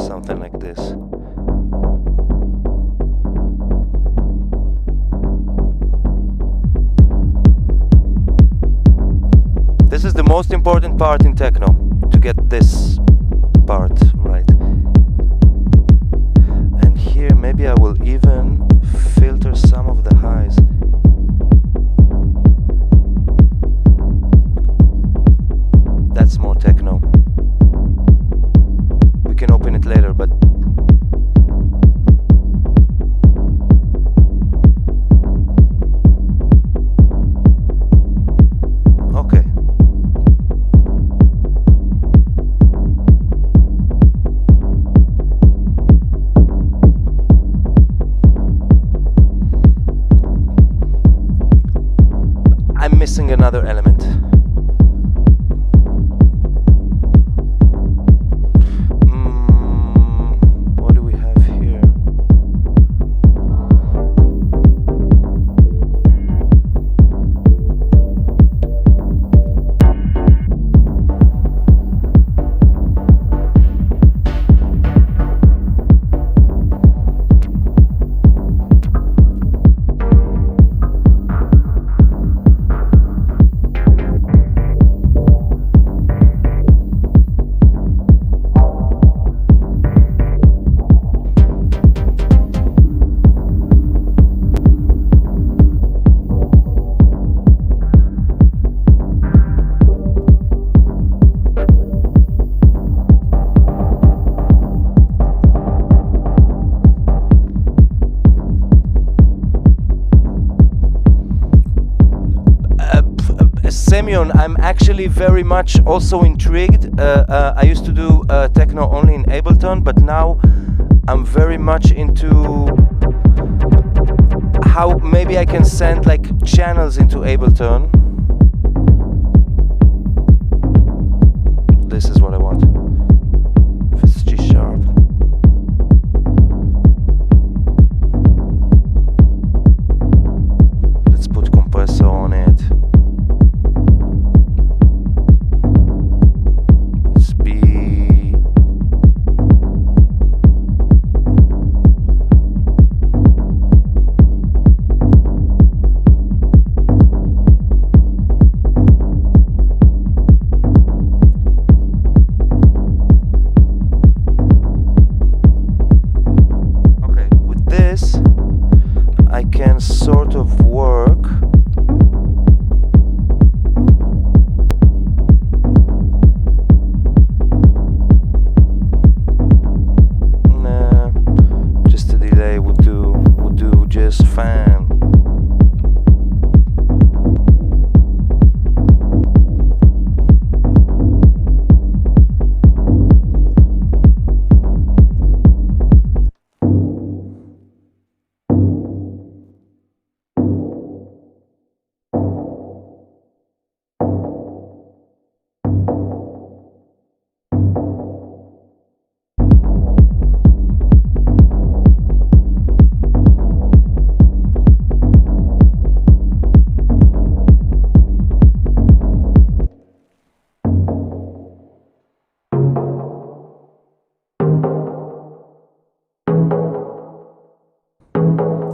Speaker 1: Something like this. This is the most important part in techno, to get this part right. And here maybe I will even filter some of the highs. That's more techno. We can open it later, but okay. I'm missing another element. What do we have here? Semyon, I'm actually very much also intrigued. I used to do techno only in Ableton, but now I'm very much into how maybe I can send like channels into Ableton. This is what I want. If it's G sharp. Let's put compressor on it. Let's be. I can sort of work just a delay would do just fine.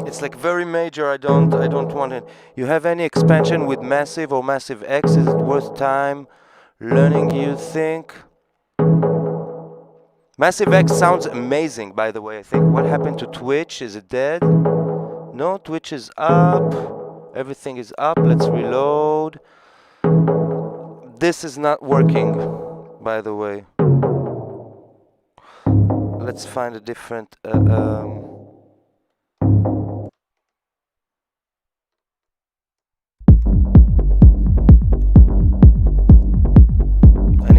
Speaker 1: It's like very major. I don't want it. You have any expansion with Massive or Massive X? Is it worth time learning, you think? Massive X sounds amazing, by the way. I think what happened to Twitch? Is it dead? No, Twitch is up. Everything is up. Let's reload. This is not working, by the way. Let's find a different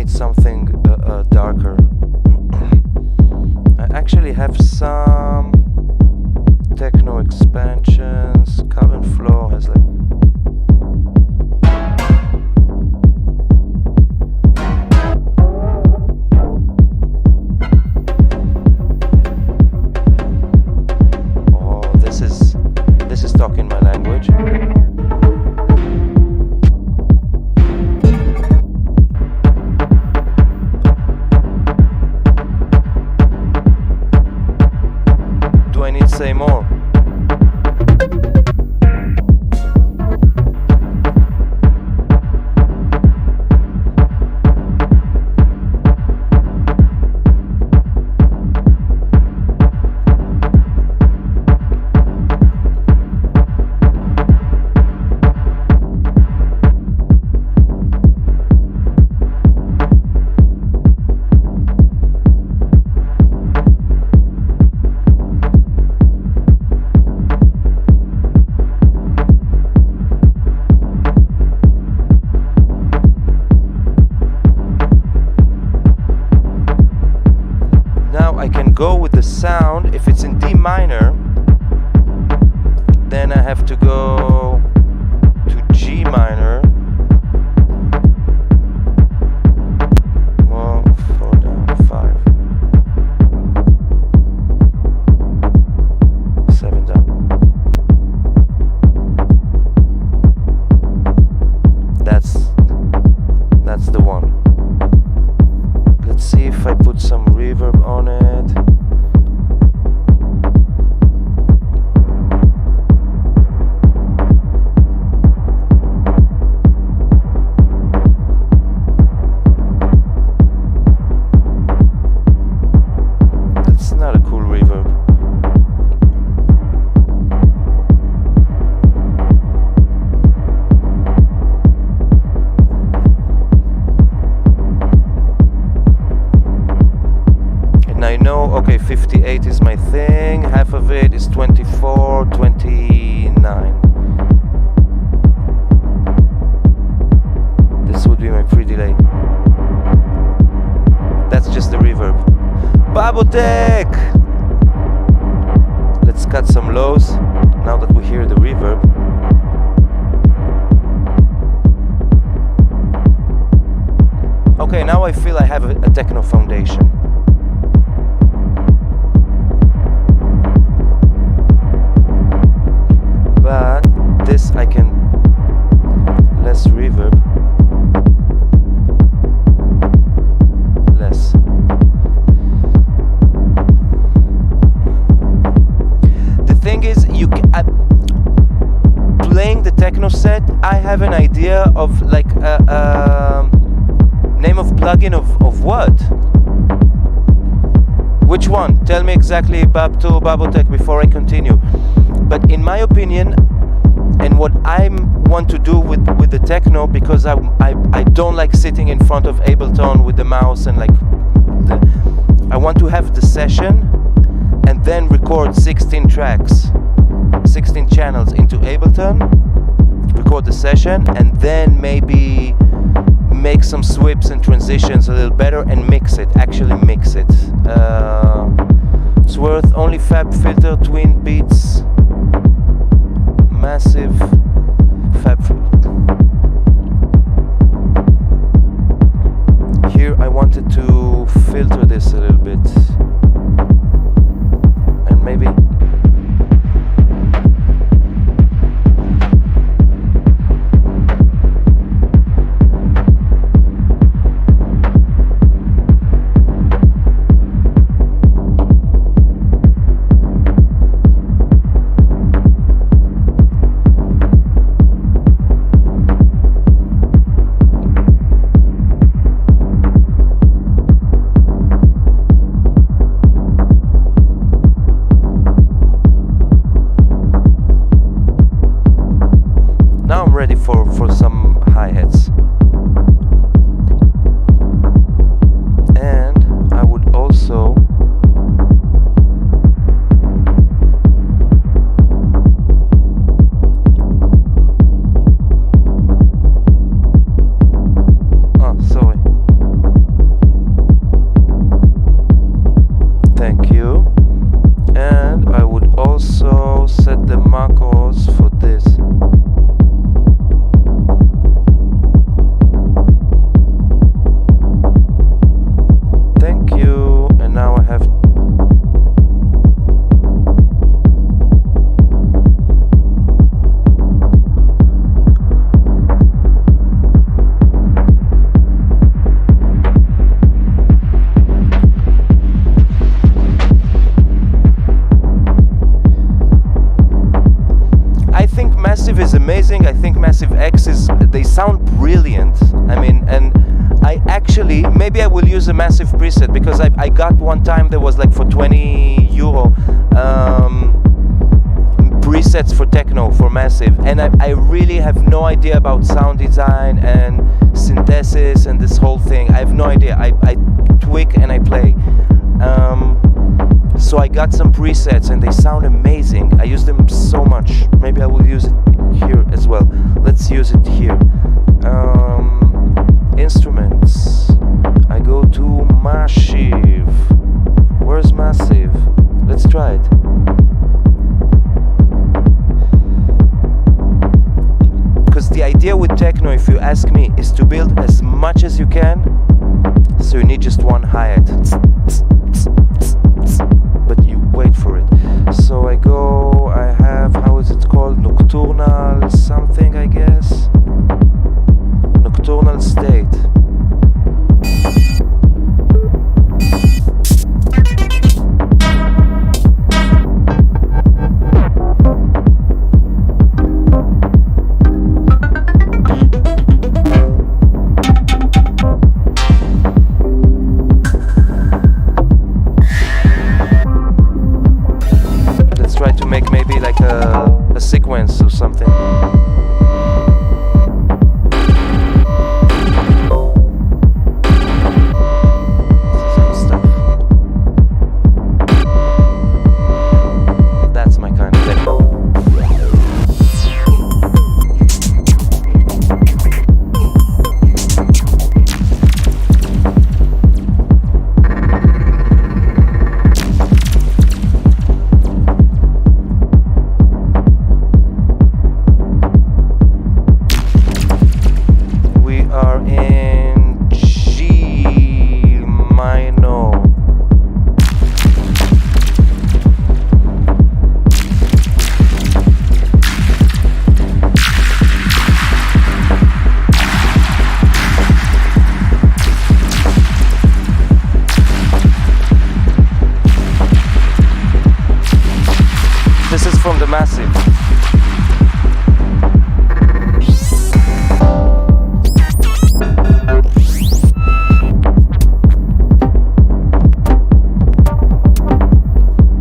Speaker 1: something darker. I actually have some techno expansions. Carbon Flow has like this is talking my language. I need to say more. I can go with the sound. If it's in D minor, then I have to go to G minor. 1, 4 down, 5, 7 down. That's the one. Let's see if I put some reverb on it. That's not a cool reverb. I know, okay, 58 is my thing, half of it is 24, 29. delay. That's just the reverb. Babotech! Let's cut some lows now that we hear the reverb. Okay, now I feel I have a techno foundation. But this I can less reverb. Less. The thing is, playing the techno set, I have an idea of like name of plugin of what? Which one? Tell me exactly, Babotech, before I continue. But in my opinion, and what I want to do with the techno, because I don't like sitting in front of Ableton with the mouse and like I want to have the session and then record 16 tracks, 16 channels into Ableton, record the session, and then maybe make some sweeps and transitions a little better and mix it, actually mix it. It's worth only Fab Filter, Twin Beats, Massive, Fab Filter. Here I wanted to filter this a little bit. And maybe for some hi-hats. And I would also sorry. Thank you. And I would also set the macros for this. Massive is amazing. I think Massive X they sound brilliant. I mean, and I actually, maybe I will use a Massive preset, because I got one time there was like for €20 presets for techno for Massive, and I really have no idea about sound design and synthesis and this whole thing. I have no idea. I tweak and I play. So I got some presets and they sound amazing. I use them so much. Maybe I will use it here as well. Let's use it here. Instruments. I go to Maschine. Where's Massive? Let's try it. Because the idea with techno, if you ask me, is to build as much as you can. So you need just one hi-hat. But you wait for it. So I have, how is it called? Nocturnal something, I guess. Nocturnal state. A sequence or something. Some stuff. That's my kind of techno. massive.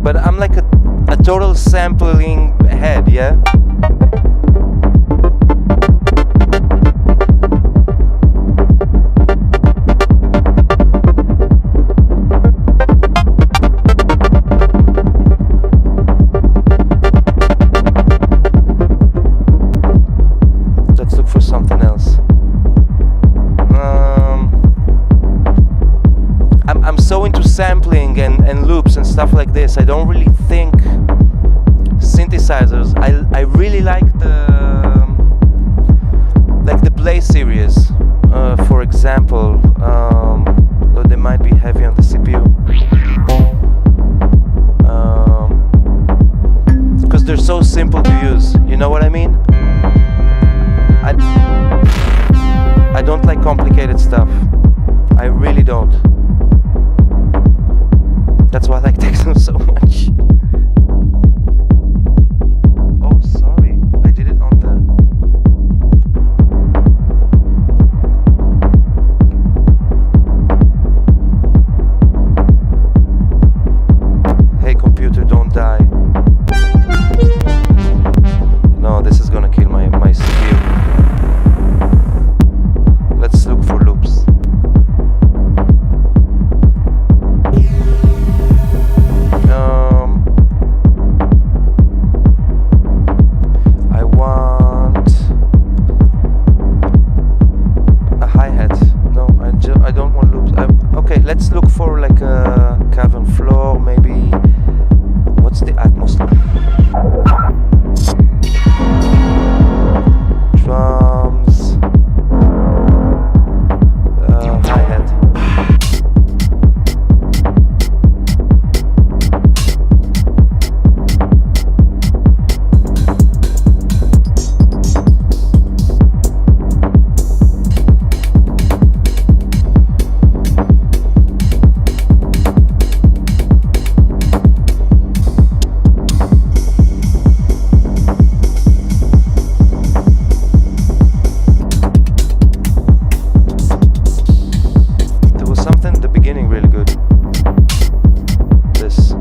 Speaker 1: But I'm like a total sampling head, yeah? Let's look for something else. I'm so into sampling and loops and stuff like this. I don't really think synthesizers. I really like the Play series, for example. Though they might be heavy on the CPU. Because they're so simple to use. You know what I mean? I don't like complicated stuff. I really don't. That's why I like techno so much. Oh, sorry. I did it on the... Hey, computer, don't die. No, this is gonna kill my CPU. Let's look for loops. I want a hi-hat. No, I don't want loops. Okay, let's look for like a cavern floor, maybe. What's the atmosphere? Drums. Hi-hat. There was something in the beginning really good. This.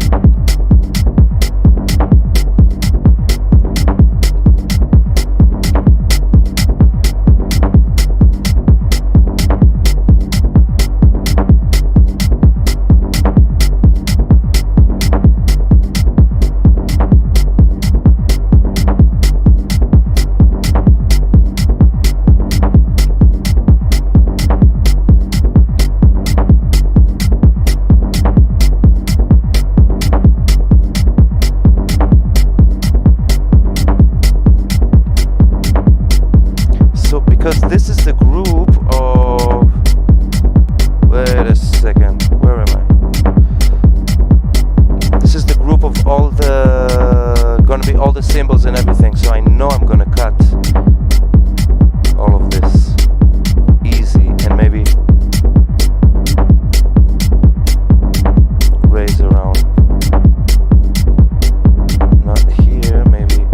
Speaker 1: So because this is the group of... Wait a second, where am I? This is the group of all the... Gonna be all the symbols and everything, so I know I'm gonna cut all of this easy and maybe raise around. Not here, maybe.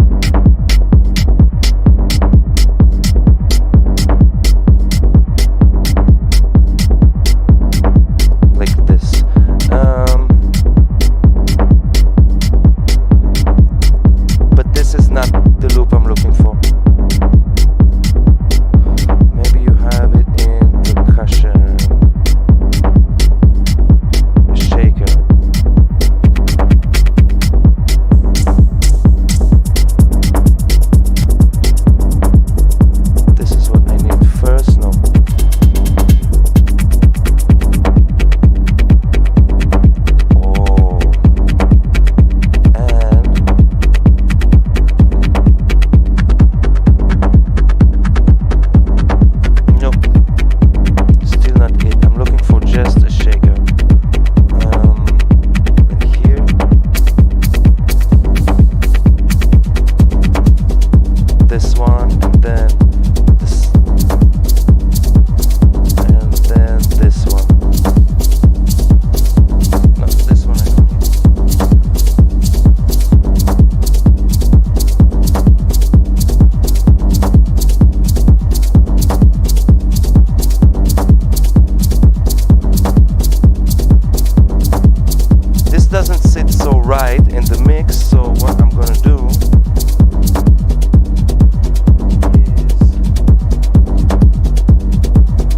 Speaker 1: what I'm gonna do is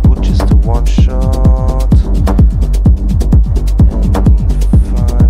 Speaker 1: put just a one shot and fine.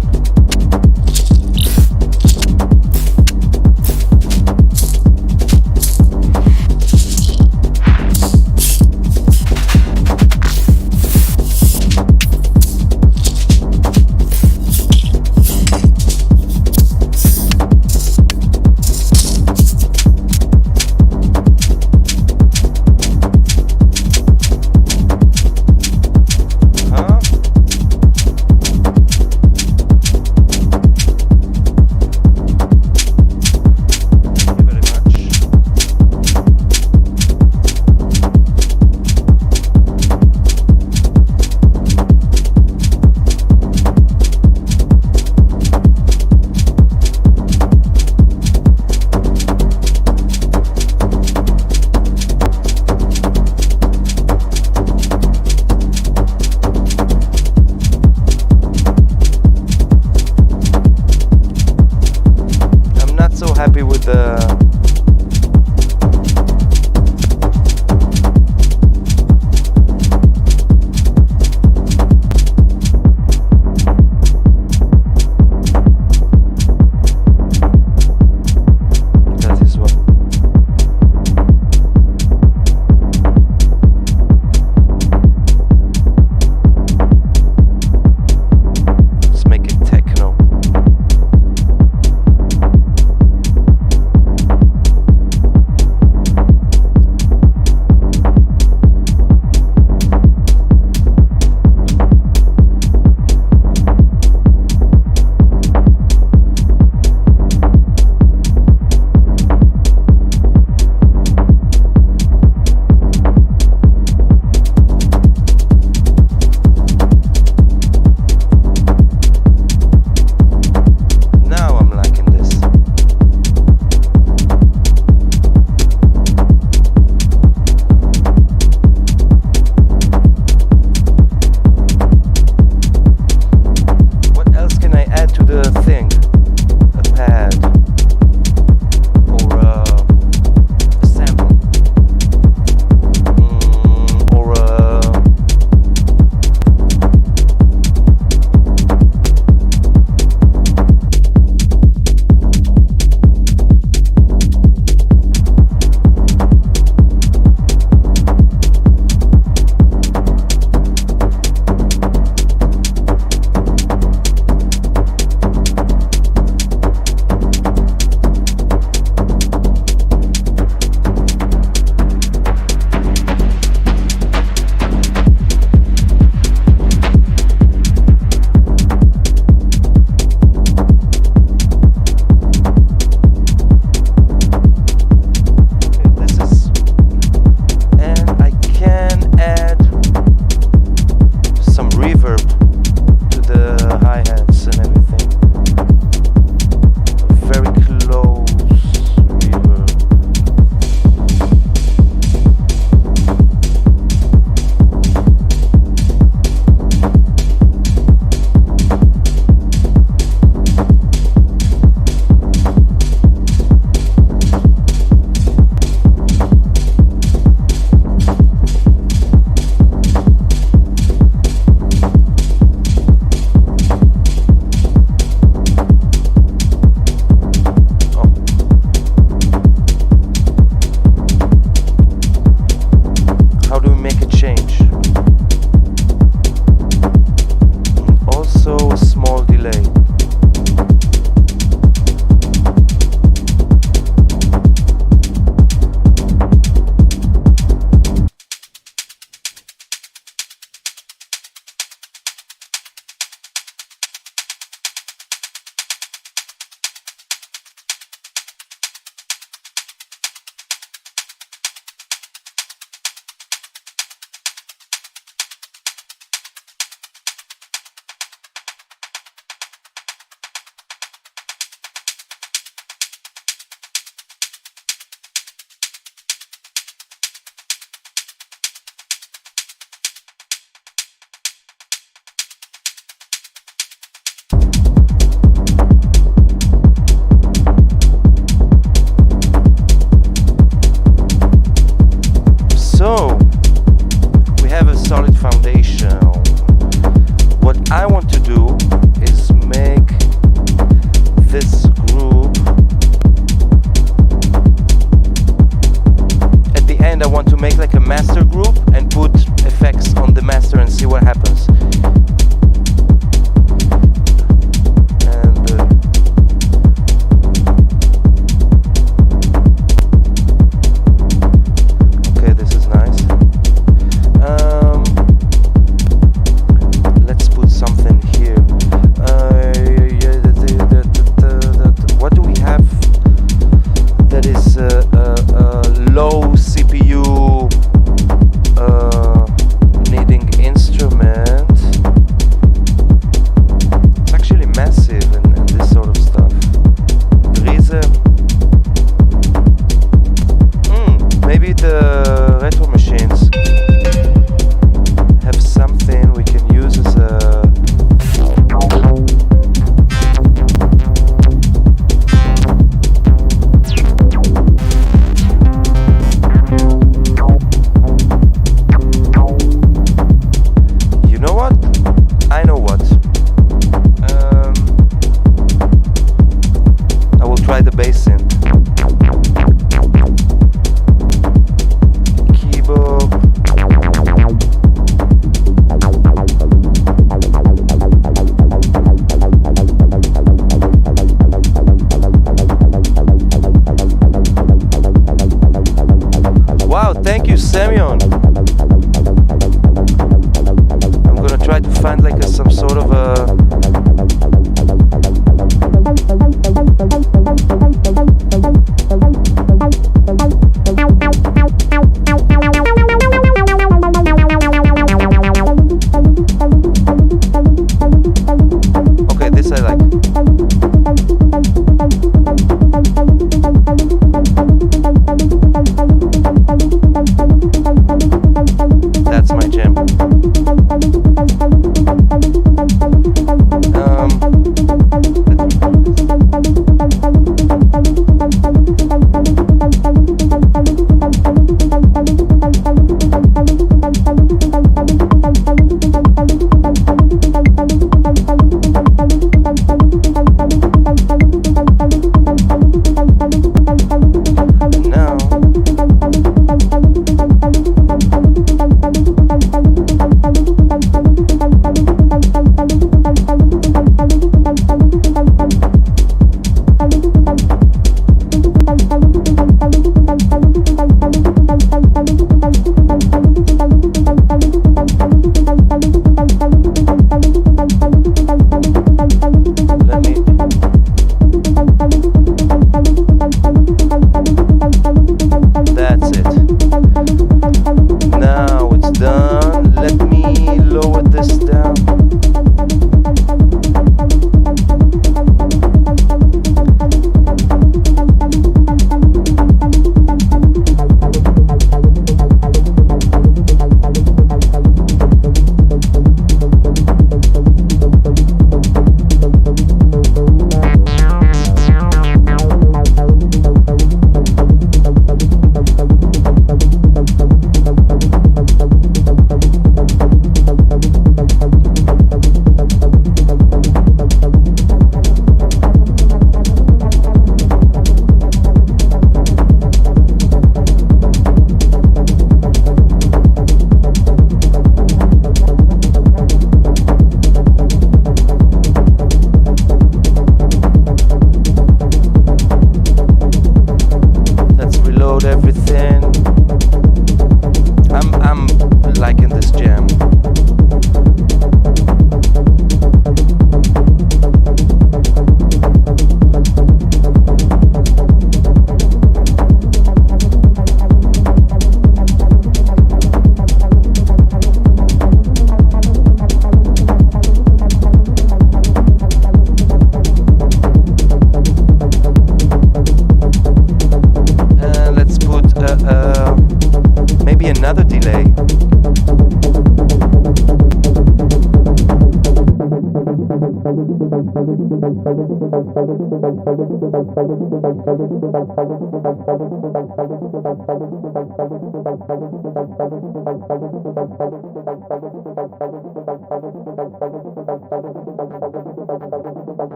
Speaker 1: Happy with the that is what let's make it techno.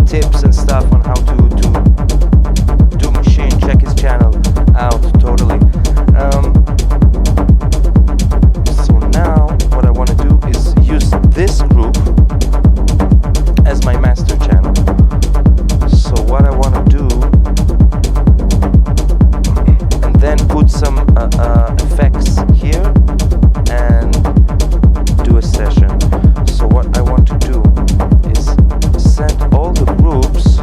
Speaker 1: tips and stuff on how to do Maschine. Check his channel out totally. So now what I want to do is use this group as my master channel. So what I want to do, and then put some effects here and do a session. So what I want to do is send all the groups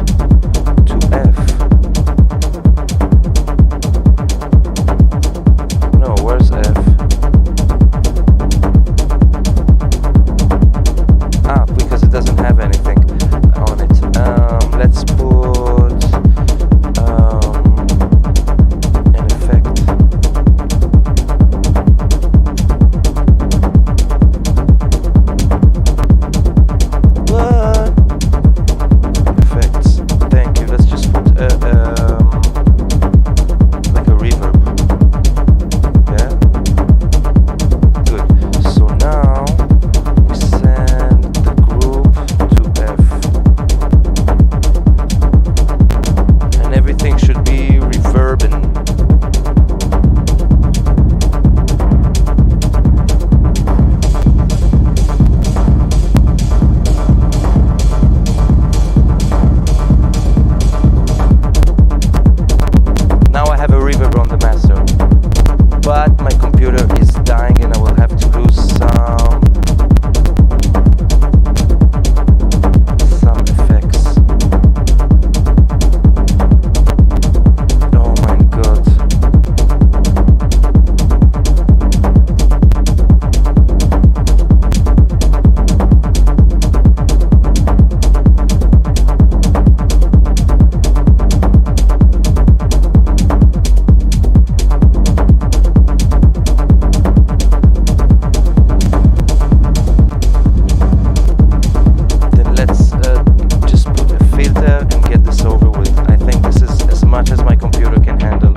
Speaker 1: much as my computer can handle.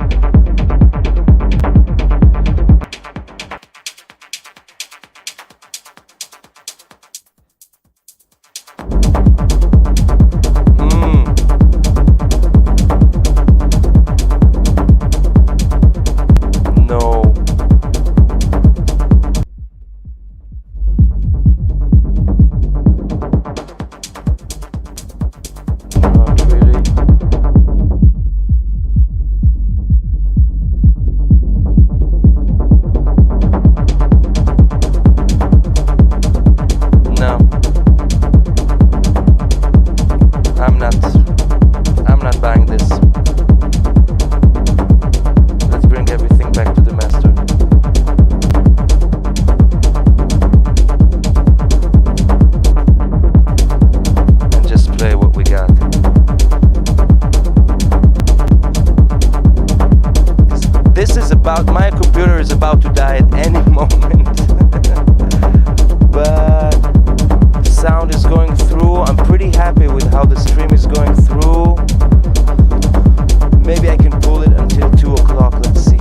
Speaker 1: My computer is about to die at any moment. But the sound is going through. I'm pretty happy with how the stream is going through. Maybe I can pull it until 2 o'clock. Let's see.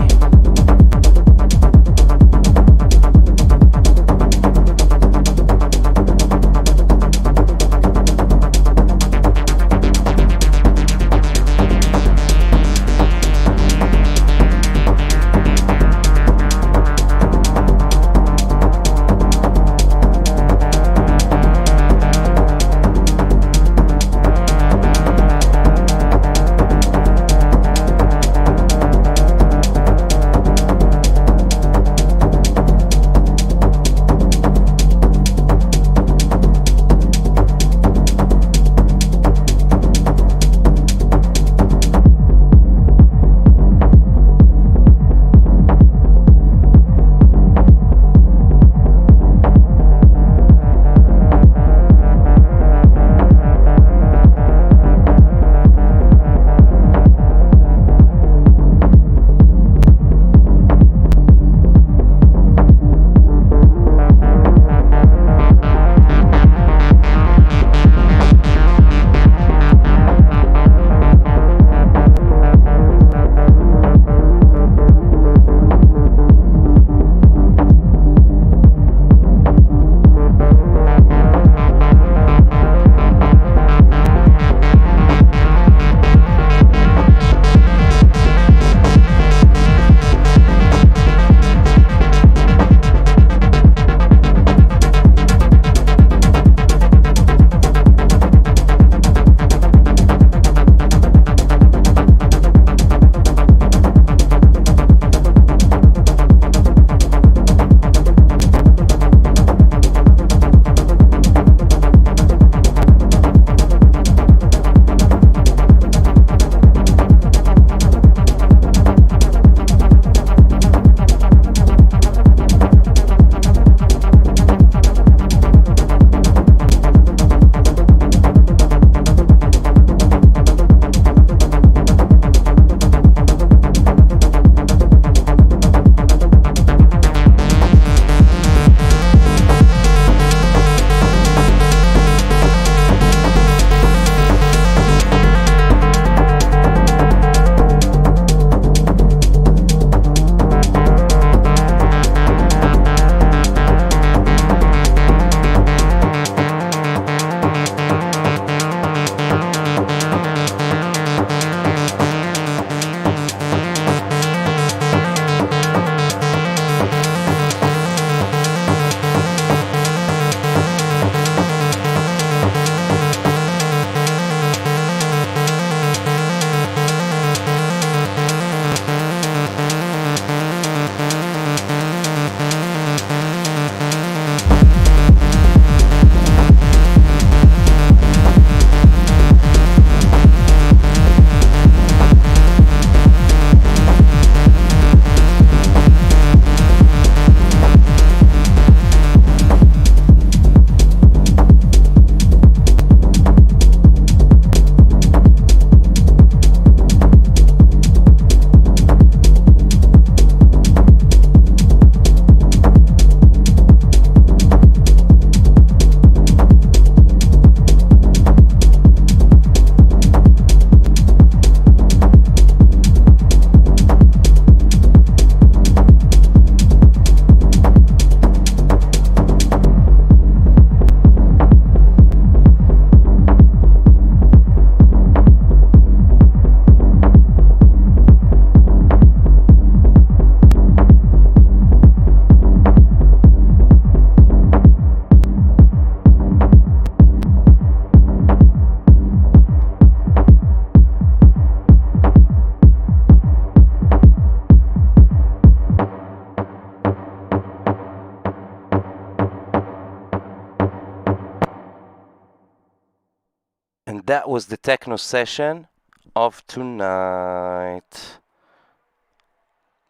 Speaker 1: that was the techno session of tonight.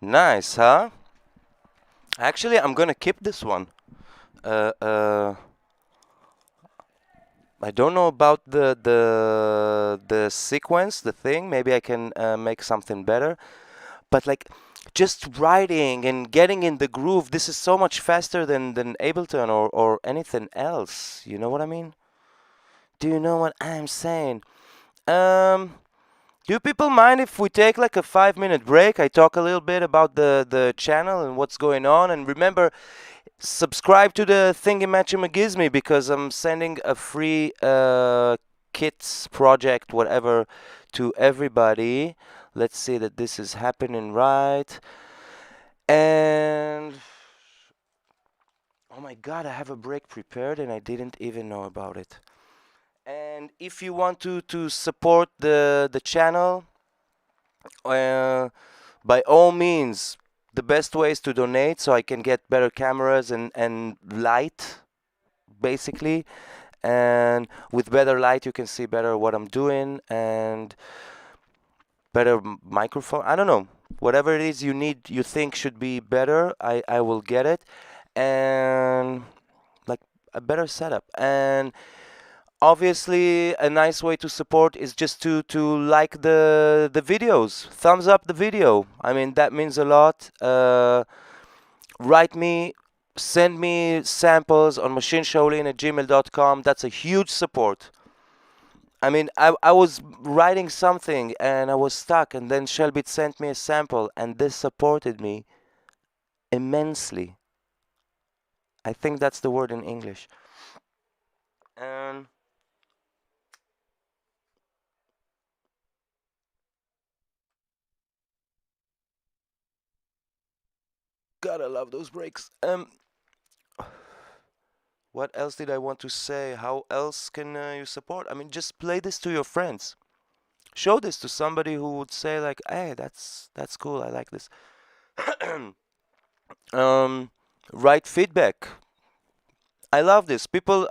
Speaker 1: Nice, huh? Actually, I'm gonna keep this one. Uh, uh, I don't know about the sequence, the thing. Maybe I can make something better. But like, just writing and getting in the groove, this is so much faster than Ableton or anything else. You know what I mean? Do you know what I'm saying? Um, do people mind if we take like a 5-minute break? I talk a little bit about the channel and what's going on. And remember, subscribe to the Thingy because I'm sending a free kits project, whatever, to everybody. Let's see that this is happening right. And oh my god, I have a break prepared and I didn't even know about it. And if you want to support the channel, by all means, the best way is to donate so I can get better cameras and light, basically. And with better light, you can see better what I'm doing and better microphone. I don't know. Whatever it is you need, you think should be better, I will get it. And like a better setup. And obviously, a nice way to support is just to like the videos, thumbs up the video. I mean, that means a lot. Write me, send me samples on machineshaolin@gmail.com. That's a huge support. I mean, I was writing something and I was stuck, and then Shelbit sent me a sample, and this supported me immensely. I think that's the word in English. And God, I love those breaks. What else did I want to say? How else can you support? I mean, just play this to your friends. Show this to somebody who would say like, "Hey, that's cool. I like this." um, Write feedback. I love this. People,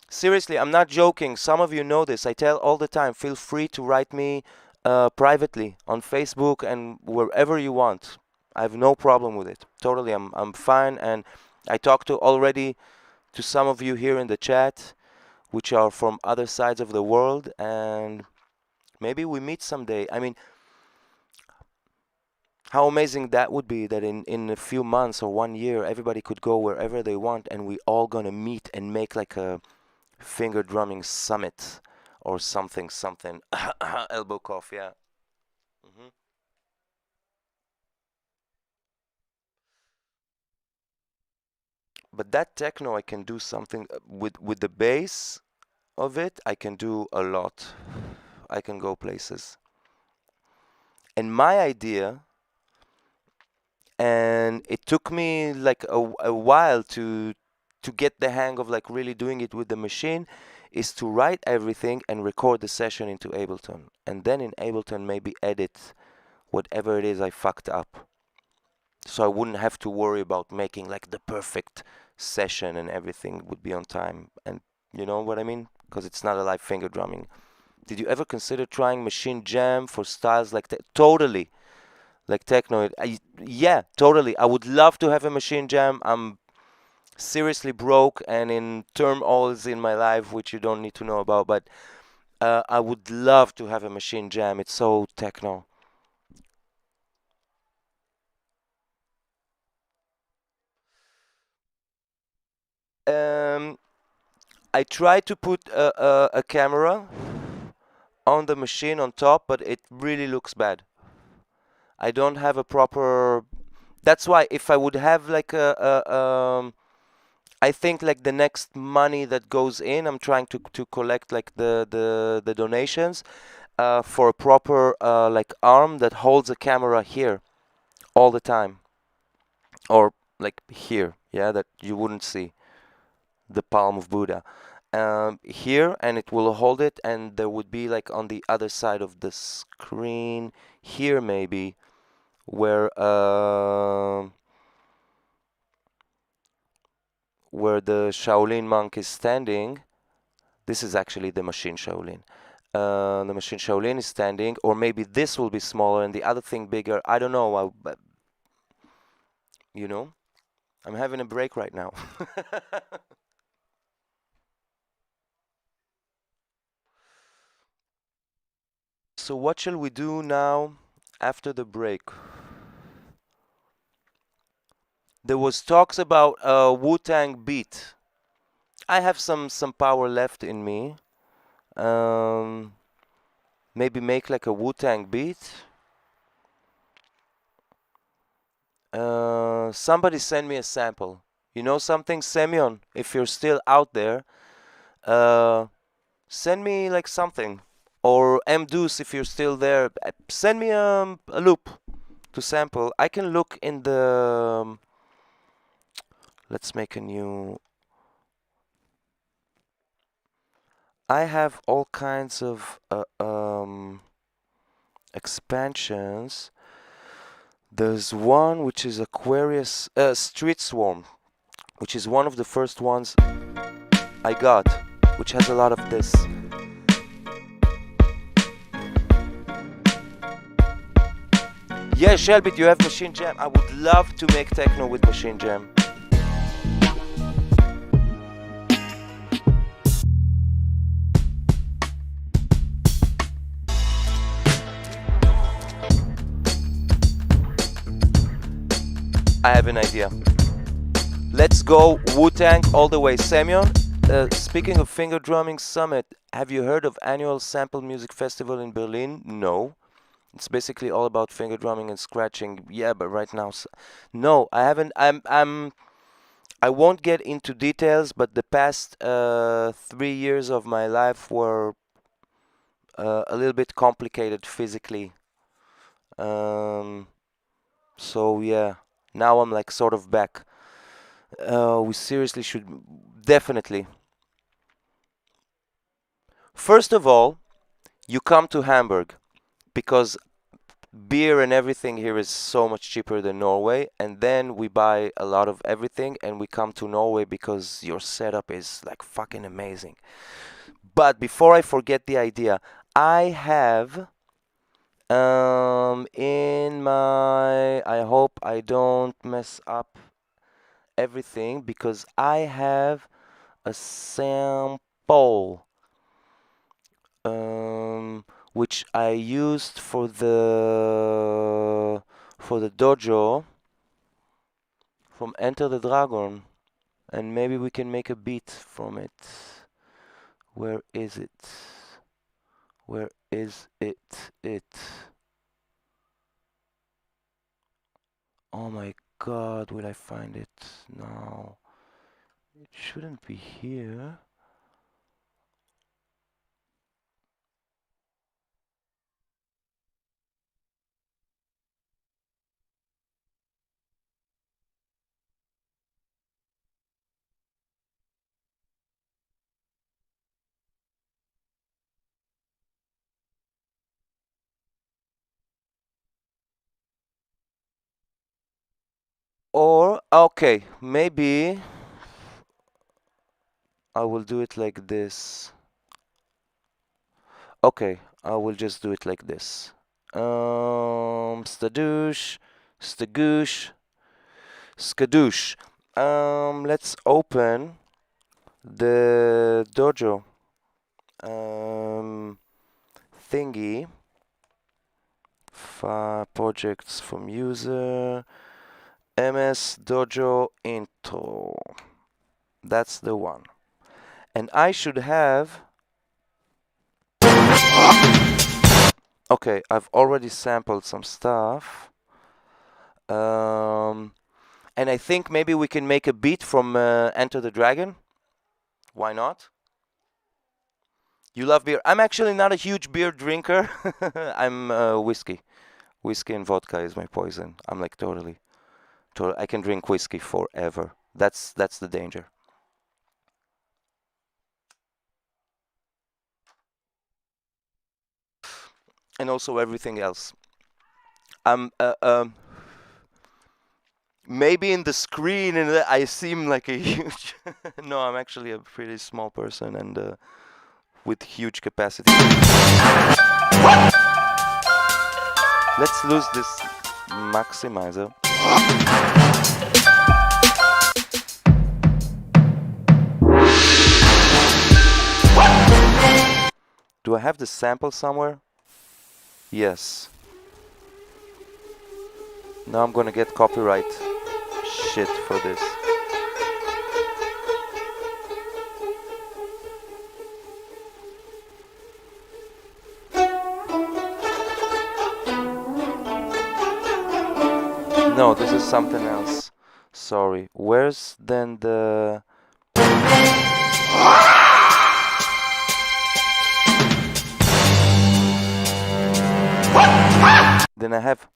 Speaker 1: seriously, I'm not joking. Some of you know this. I tell all the time. Feel free to write me privately on Facebook and wherever you want. I have no problem with it. Totally, I'm fine. And I talked to already to some of you here in the chat, which are from other sides of the world, and maybe we meet someday. I mean, how amazing that would be that in a few months or 1 year, everybody could go wherever they want, and we all gonna meet and make like a finger drumming summit or something, something. Elbow cough, yeah. hmm But that techno, I can do something with the bass of it. I can do a lot. I can go places. And my idea, and it took me like a while to get the hang of like really doing it with the machine, is to write everything and record the session into Ableton, and then in Ableton maybe edit whatever it is I fucked up, so I wouldn't have to worry about making like the perfect session and everything would be on time. And you know what I mean, because it's not a live finger drumming. Did you ever consider trying Machine Jam for styles like that? Totally. Like techno. Yeah, totally. I would love to have a Machine Jam. I'm seriously broke and in turmoils in my life, which you don't need to know about. But I would love to have a Machine Jam. It's so techno. Um, I tried to put a camera on the machine on top, but it really looks bad. I don't have a proper. That's why if I would have like I think like the next money that goes in, I'm trying to collect like the donations for a proper like arm that holds a camera here all the time, or like here, yeah, that you wouldn't see the palm of Buddha here, and it will hold it, and there would be like on the other side of the screen here maybe where where the Shaolin monk is standing. This is actually the Machine Shaolin. The Machine Shaolin is standing, or maybe this will be smaller and the other thing bigger. I don't know. But you know, I'm having a break right now. So what shall we do now after the break? There was talks about a Wu-Tang beat. I have some power left in me. Um, Maybe make like a Wu-Tang beat. Somebody send me a sample. You know something, Semyon? If you're still out there, send me like something. Or Mdeuce, if you're still there, send me a loop to sample. I can look in the. Let's make a new. I have all kinds of expansions. There's one which is Aquarius Street Swarm, which is one of the first ones I got, which has a lot of this. Yeah, Shelby, you have Machine Jam. I would love to make techno with Machine Jam. I have an idea. Let's go Wu-Tang all the way. Semyon, speaking of Finger Drumming Summit, have you heard of annual Sample Music Festival in Berlin? No. It's basically all about finger drumming and scratching. Yeah, but right now, no, I haven't. I won't get into details, but the past 3 years of my life were a little bit complicated physically. So yeah, now I'm like sort of back. We seriously should definitely. First of all, you come to Hamburg because beer and everything here is so much cheaper than Norway, and then we buy a lot of everything and we come to Norway because your setup is like fucking amazing. But before I forget the idea, I have in my, I hope I don't mess up everything, because I have a sample which I used for the dojo from Enter the Dragon, and maybe we can make a beat from it. Where is it? Where is it? Oh my god, will I find it now? It shouldn't be here. Or, okay, maybe I will do it like this. Okay, I will just do it like this. Stadoosh, stagoosh, skadoosh. Let's open the dojo thingy. Projects from user, MS Dojo intro. That's the one. And I should have. Okay, I've already sampled some stuff. And I think maybe we can make a beat from Enter the Dragon. Why not? You love beer. I'm actually not a huge beer drinker. I'm whiskey. Whiskey and vodka is my poison. I'm like totally. I can drink whiskey forever. That's the danger. And also everything else. Maybe in the screen and I seem like a huge. No, I'm actually a pretty small person, and with huge capacity. Let's lose this maximizer. Do I have the sample somewhere? Yes. Now I'm gonna get copyright shit for this. No, this is something else. Sorry. Where's then the... Then I have...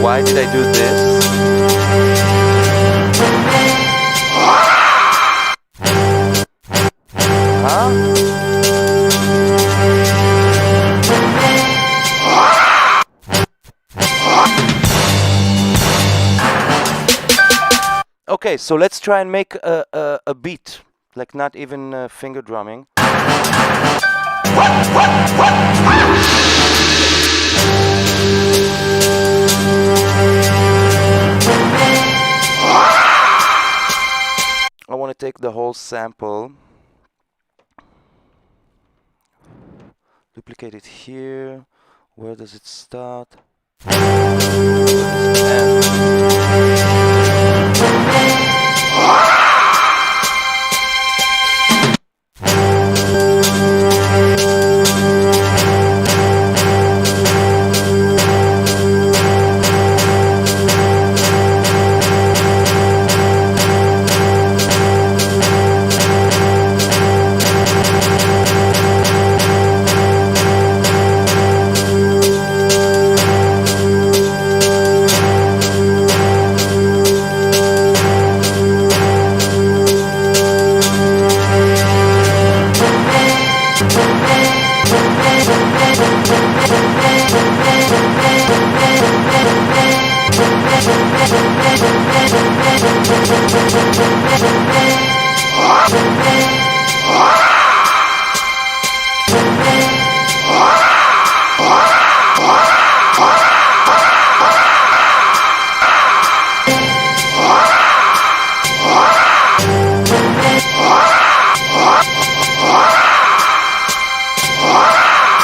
Speaker 1: Why did I do this? Okay, so let's try and make a beat, like not even finger drumming. I want to take the whole sample, duplicate it here. Where does it start?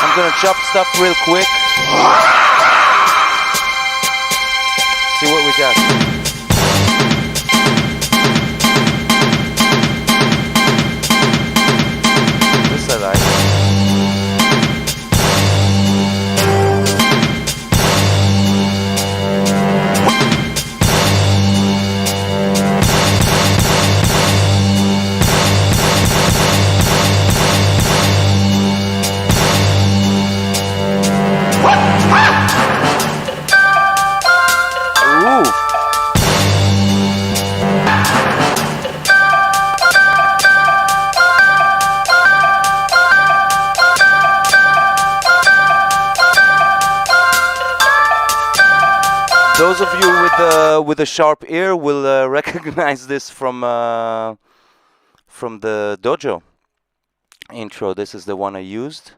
Speaker 1: I'm gonna chop stuff real quick. See what we got. This I like. Those of you with a sharp ear will recognize this from the dojo intro. This is the one I used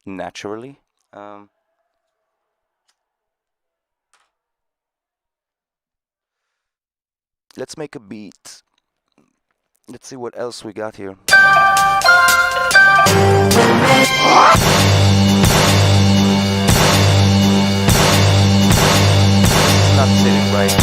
Speaker 1: naturally. Let's make a beat. Let's see what else we got here. Not sitting right.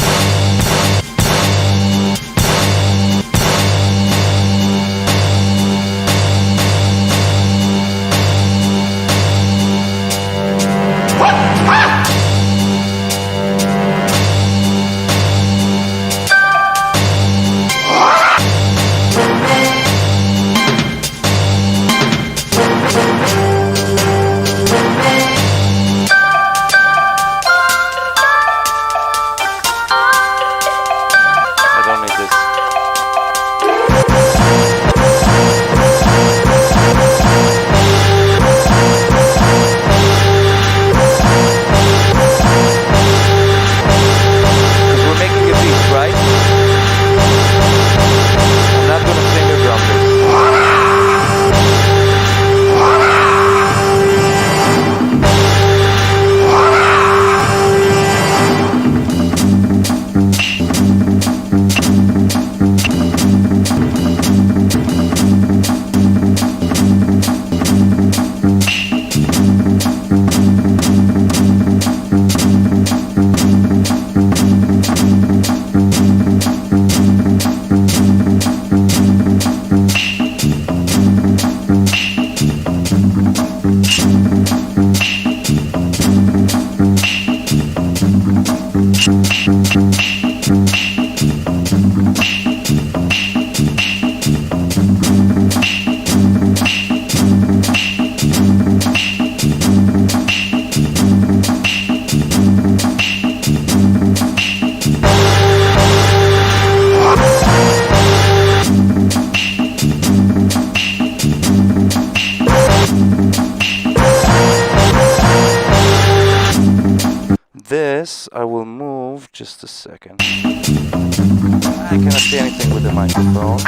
Speaker 1: this, I will move just a second. I cannot see anything with the microphone.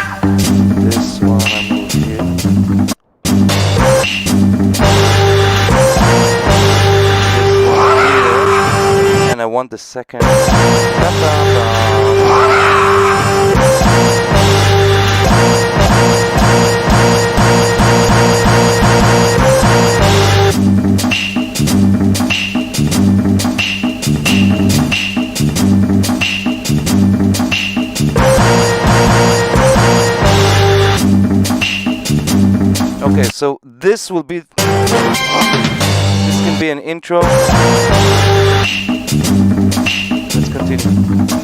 Speaker 1: This one I move here. And I want the second. Okay, so this will be, this can be an intro. Let's continue.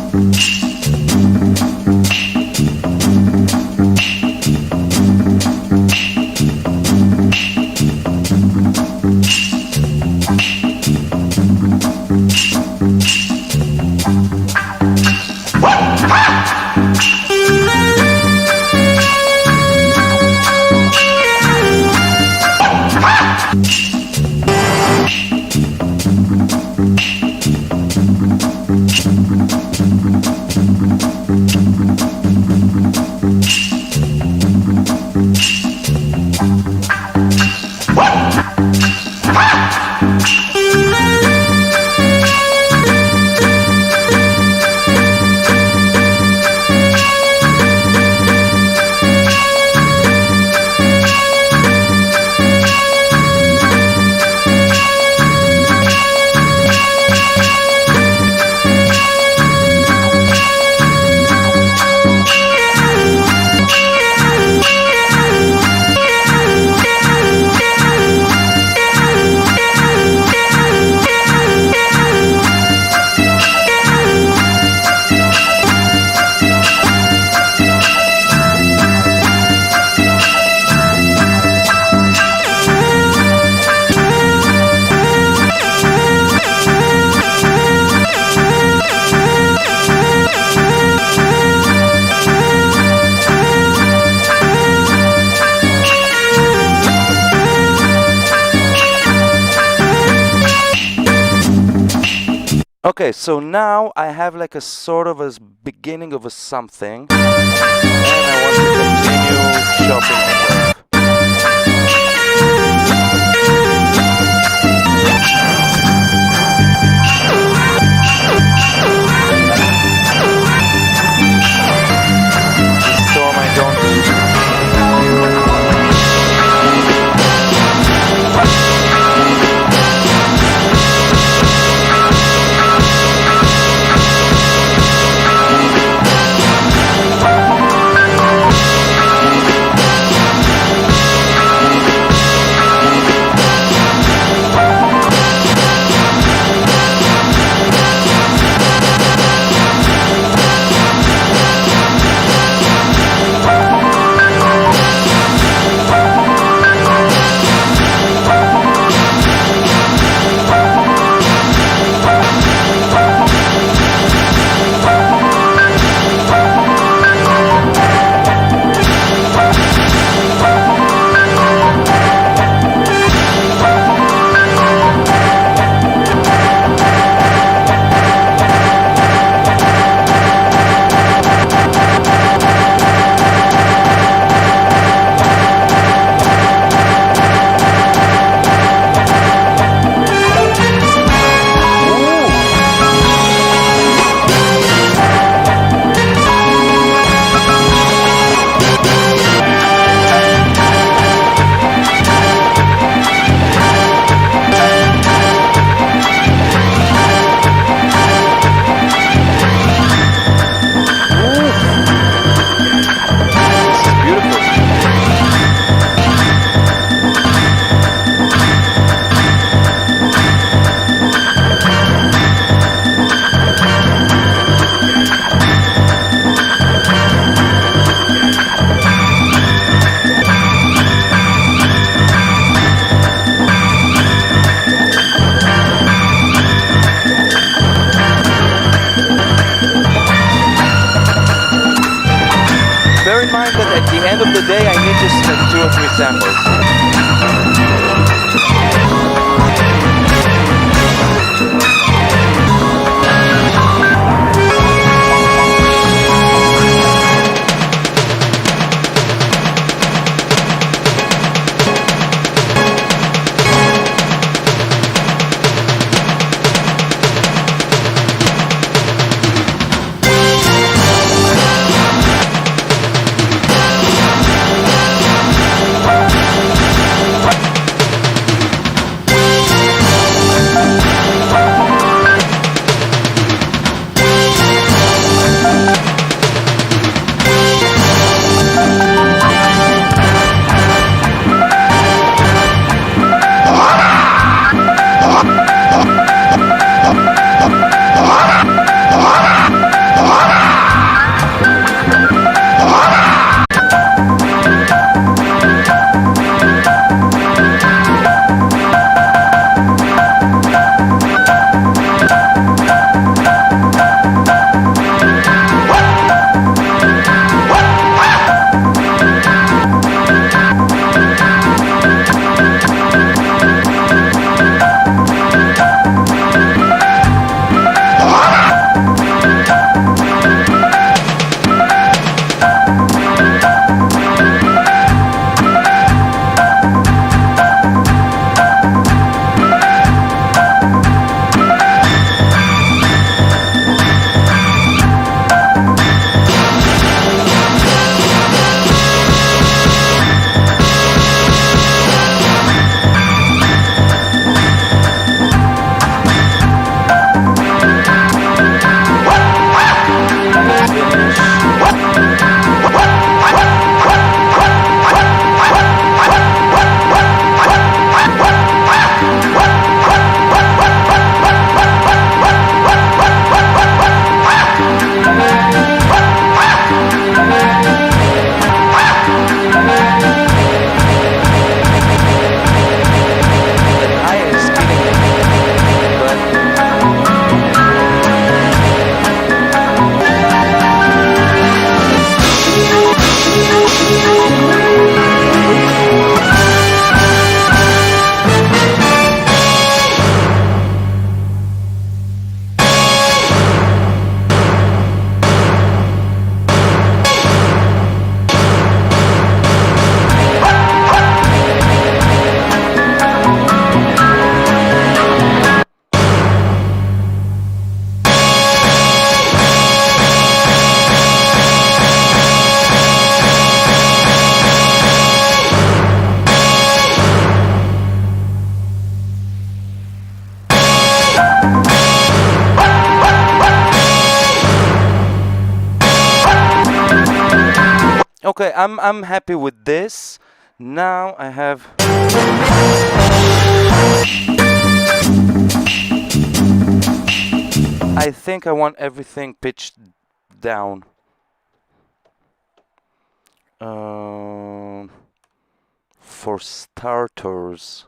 Speaker 1: Okay, so now I have like a sort of a beginning of a something, and I want to continue shopping the web. This storm I don't Okay, I'm happy with this. Now I have. I think I want everything pitched down. For starters.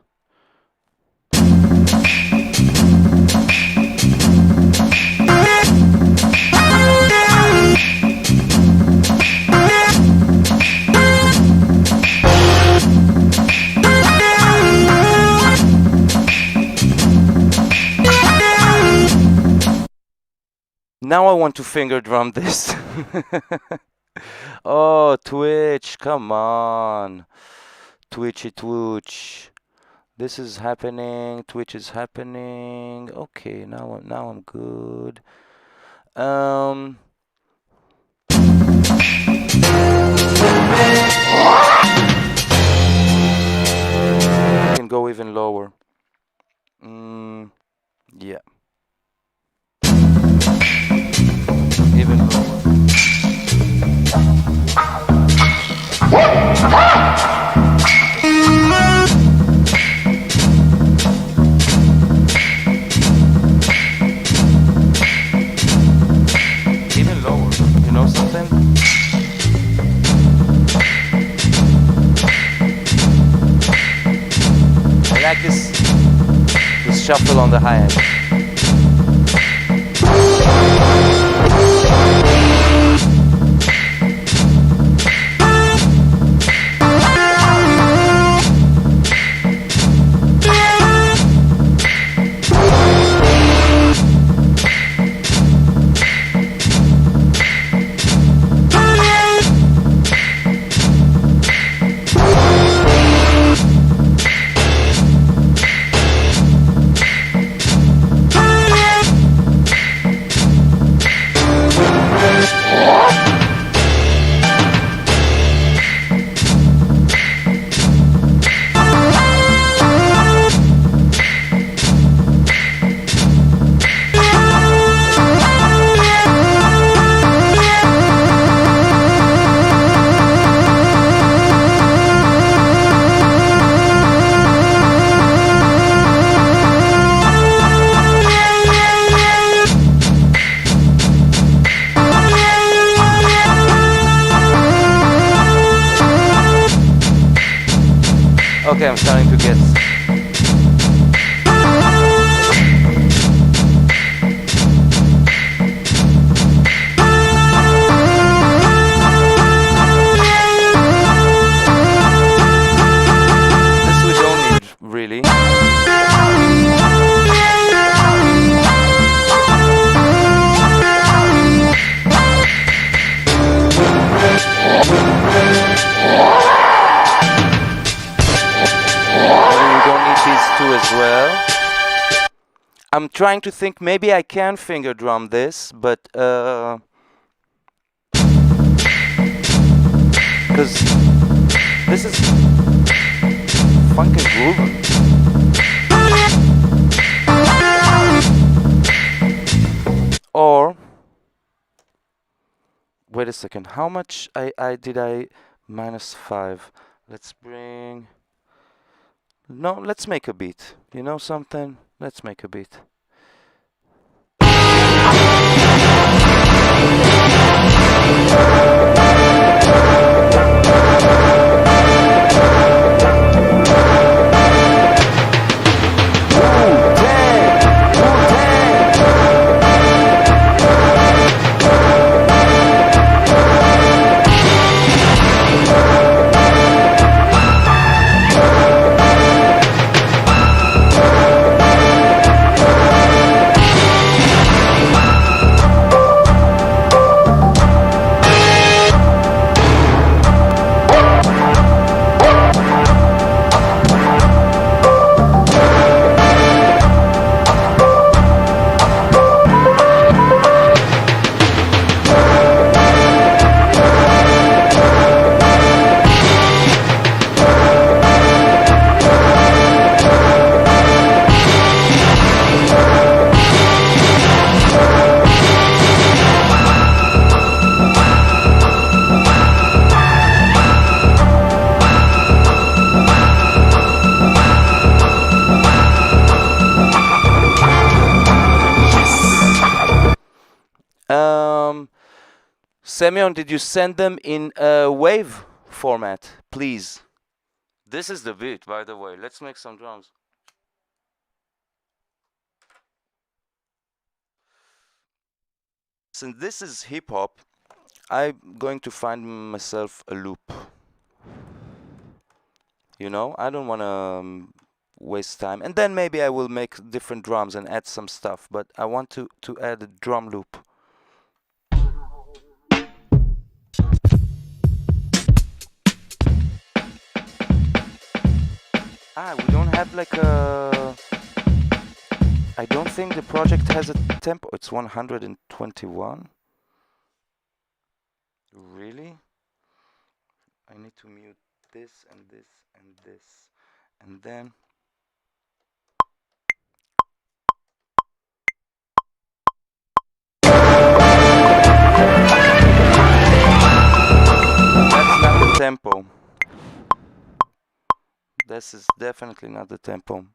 Speaker 1: Now I want to finger drum this. Oh, Twitch, come on. Twitchy Twitch. This is happening. Twitch is happening. Okay, now I'm good. I can go even lower. Yeah. Even lower. Even lower. You know something? I like this shuffle on the high end. Okay, I'm starting to get. This we don't need, really. As well. I'm trying to think maybe I can finger drum this, but because this is funky grooving. Or wait a second, how much I did I -5? Let's bring. No, let's make a beat. You know something? Let's make a beat. Semyon, did you send them in a wave format, please? This is the beat, by the way. Let's make some drums. Since this is hip hop, I'm going to find myself a loop. You know, I don't want to waste time. And then maybe I will make different drums and add some stuff. But I want to add a drum loop. We don't have like a... I don't think the project has a tempo. It's 121. Really? I need to mute this and this and this. And then... That's not the tempo. This is definitely not the tempo.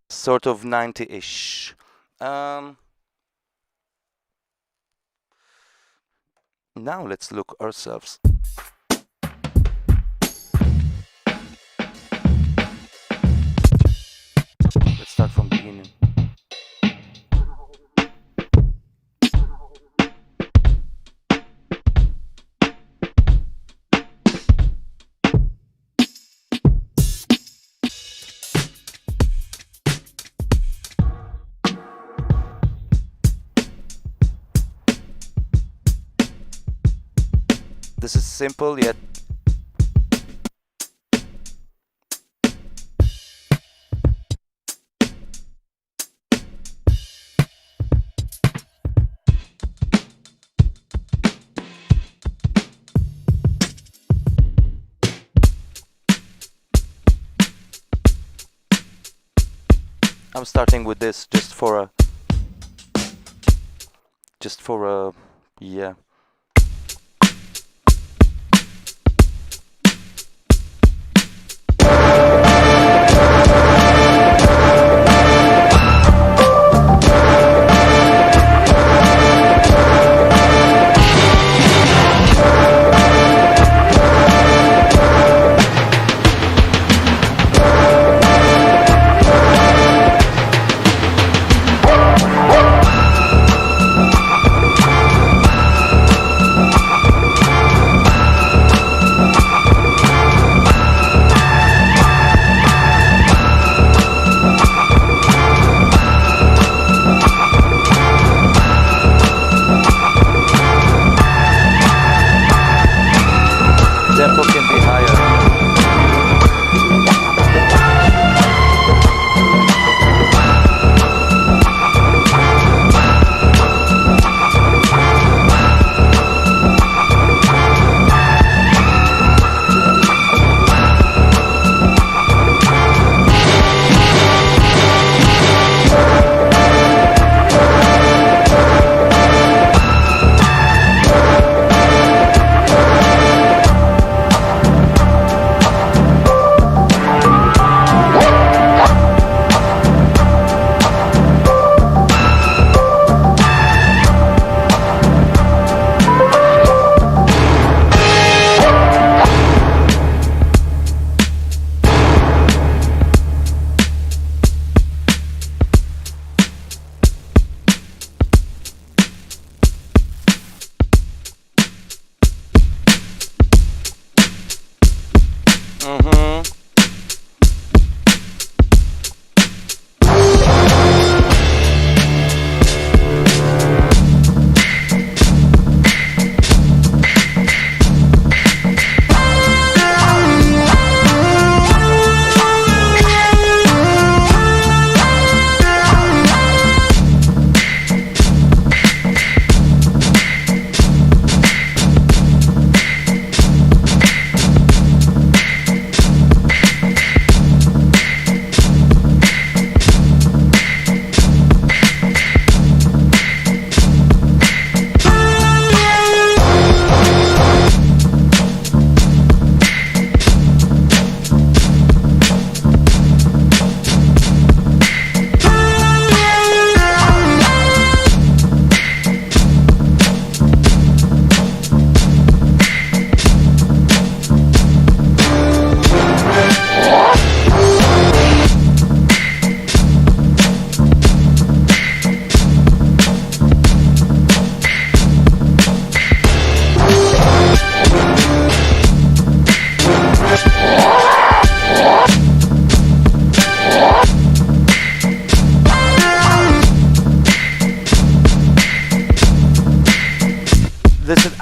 Speaker 1: Sort of 90-ish. Now let's look ourselves. Let's start from the beginning. This is simple yet I'm starting with this just for a yeah.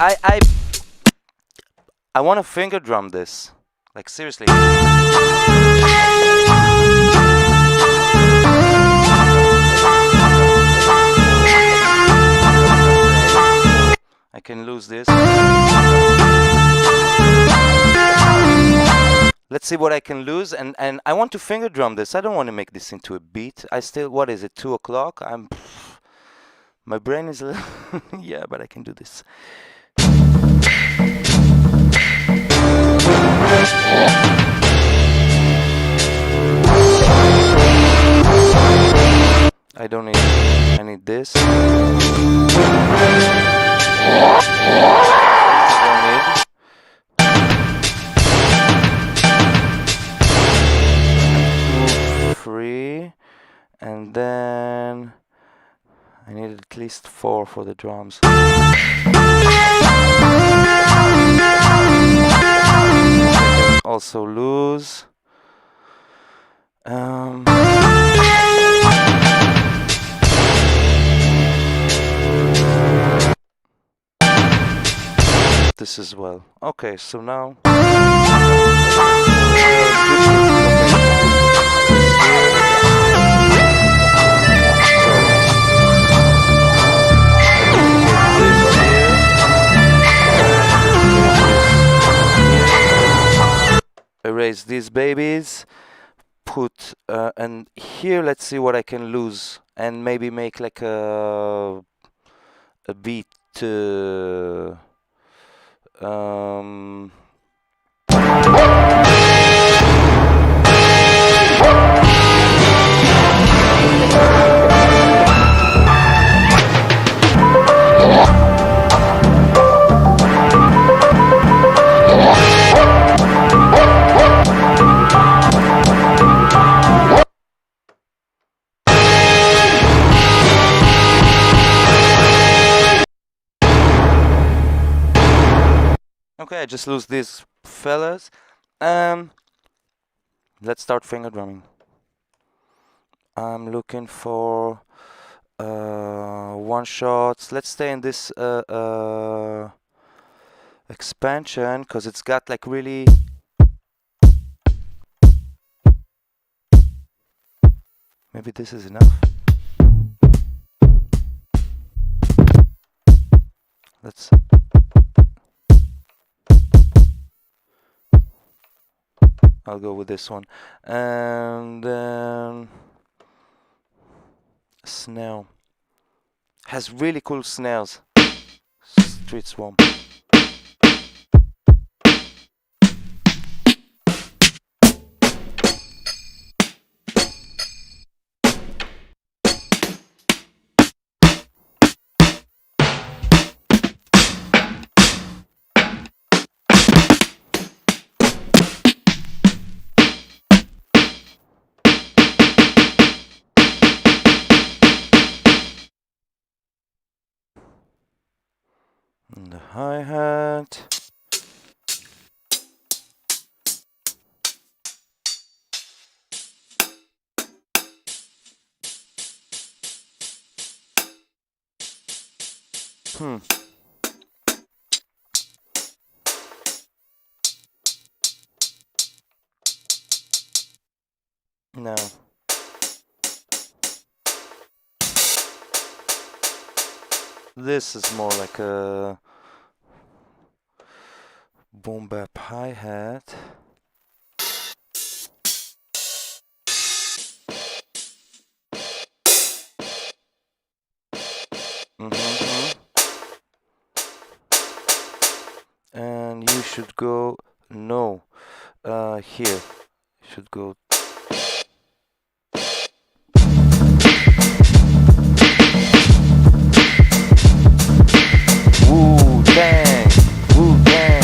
Speaker 1: I want to finger drum this. Like, seriously. I can lose this. Let's see what I can lose, and I want to finger drum this. I don't want to make this into a beat. I still, what is it, 2 o'clock? My brain is a little yeah, but I can do this. I don't need, I need this. I don't need. 2, 3, and then I need at least 4 for the drums. Also lose. This as well. Okay, so now. Erase these babies, put and here let's see what I can lose, and maybe make like a beat okay, I just lose these fellas. Let's start finger drumming. I'm looking for one shots. Let's stay in this expansion because it's got like really. Maybe this is enough. Let's. I'll go with this one, and then snare has really cool snares. Street Swamp. The hi-hat. No. This is more like a boom bap hi-hat. And you should go, no, here, should go. Wu-Tang, Wu-Tang.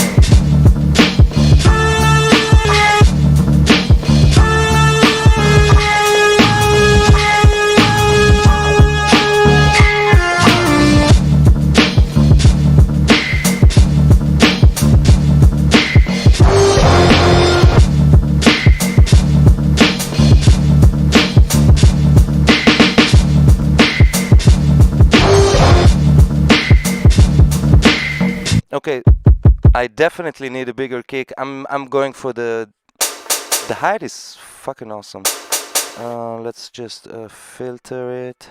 Speaker 1: Okay, I definitely need a bigger kick. I'm going for the height is fucking awesome. Let's just filter it.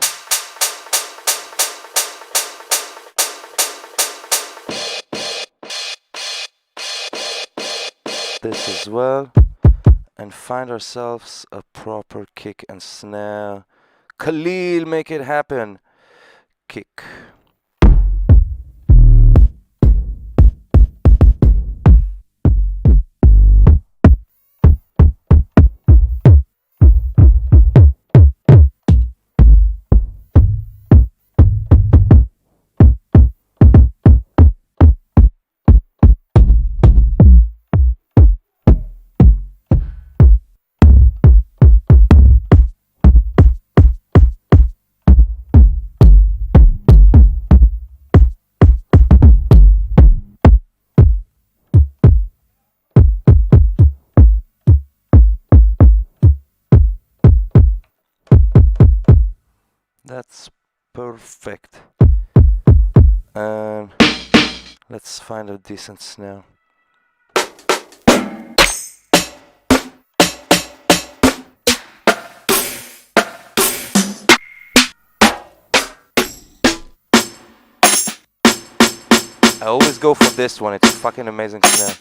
Speaker 1: This as well, and find ourselves a proper kick and snare. Khalil, make it happen. Kick. That's perfect. And let's find a decent snare. I always go for this one, it's a fucking amazing snare.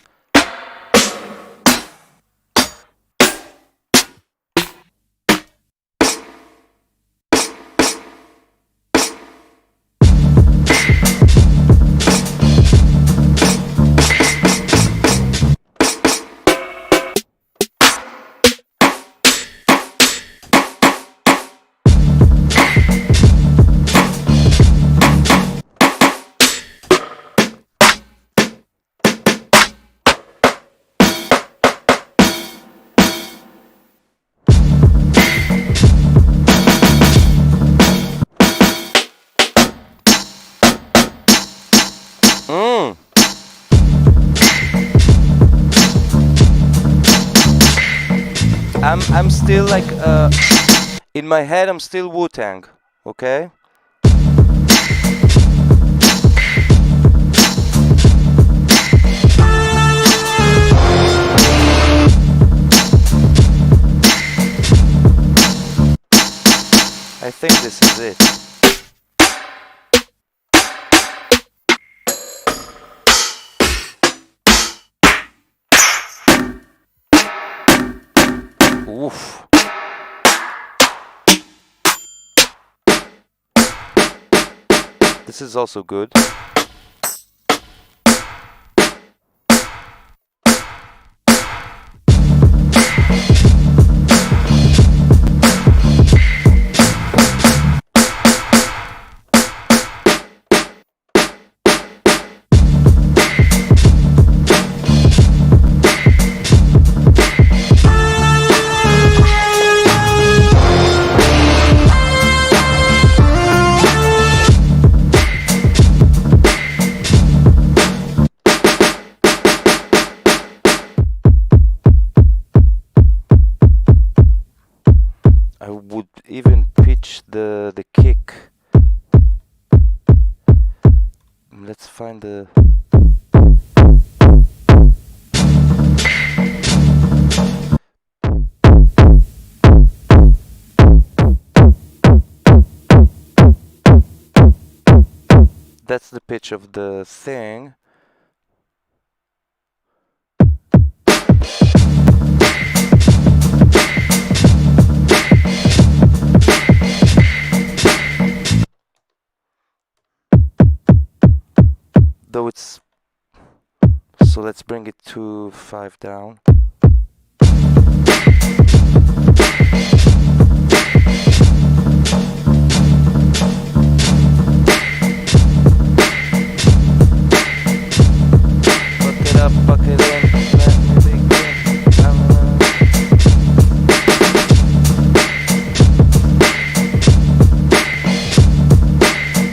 Speaker 1: I'm still like in my head I'm still Wu-Tang, okay? I think this is it. Oof. This is also good. I would even pitch the kick. Let's find the... That's the pitch of the thing. Though it's... So let's bring it to 5 down. Bucket in, let me begin.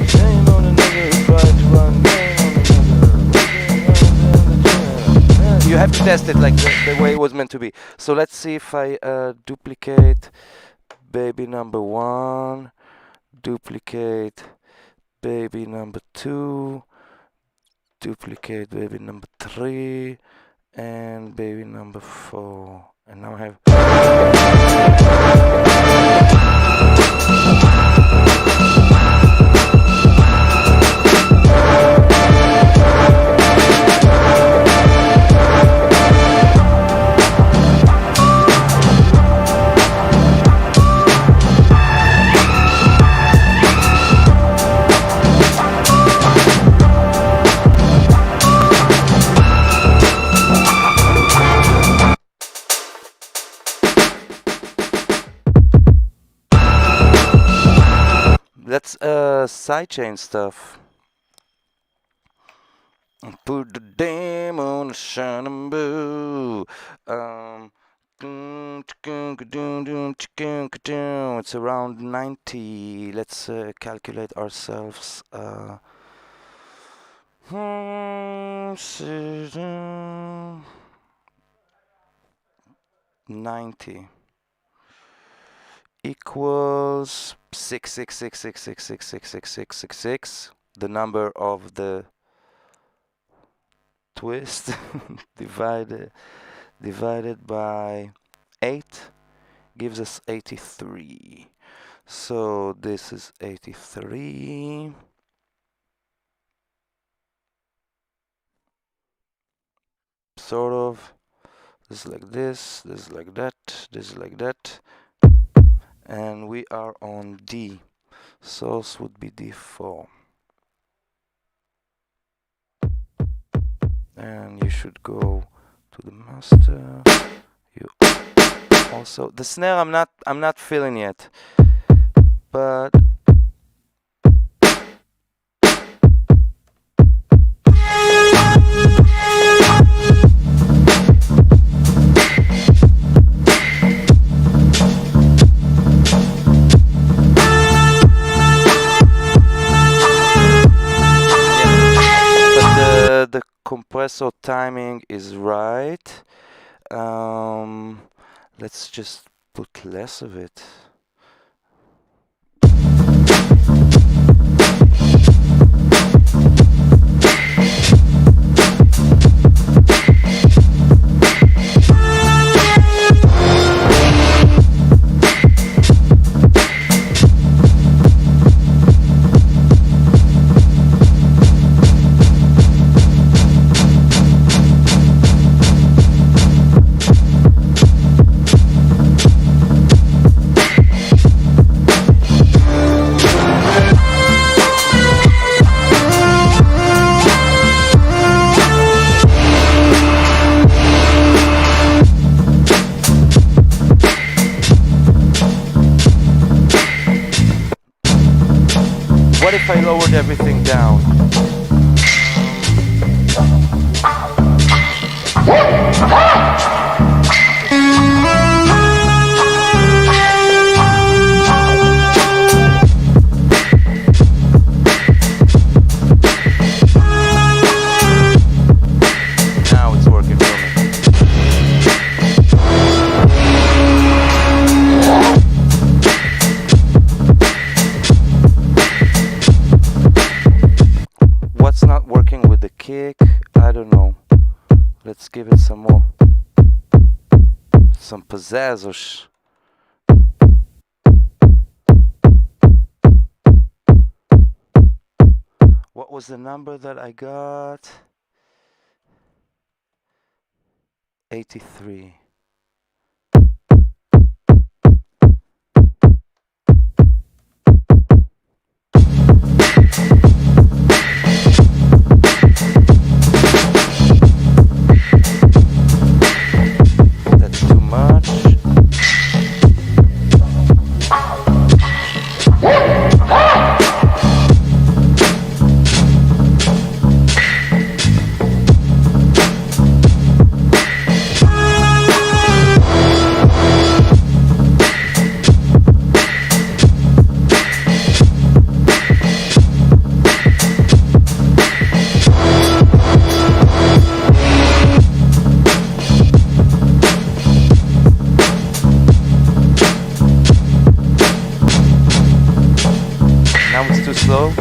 Speaker 1: Shame on the nigga who tried to run. You have to test it like the way it was meant to be. So let's see if I duplicate baby number 1, duplicate baby number 2, duplicate baby number 3 and baby number 4, and now I have that's sidechain stuff. Put the dam on the shining boo. It's around 90. Let's calculate ourselves. 90 equals 66666666666, the number of the twist divided by 8 gives us 83. So this is 83. Sort of. This is like this, this is like that, this is like that. And we are on D. Source would be D4. And you should go to the master. You also, the snare I'm not feeling yet, but the compressor timing is right. Let's just put less of it. What if I lowered everything down? Now it's working for me. What's not working with the kick? I don't know. Let's give it some more. Some pizzazz. What was the number that I got? 83. That's too much. Now it's too slow.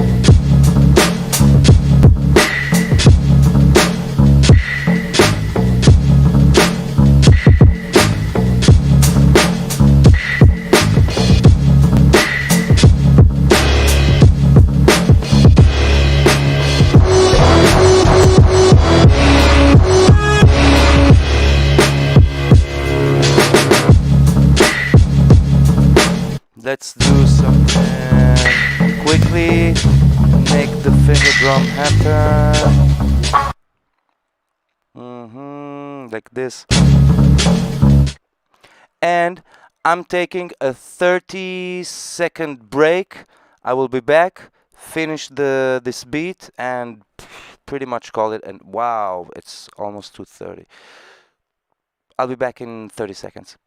Speaker 1: do something quickly, make the finger drum happen. Like this. And I'm taking a 30-second break. I will be back, finish this beat, and pretty much call it. And wow, it's almost 2:30. I'll be back in 30 seconds.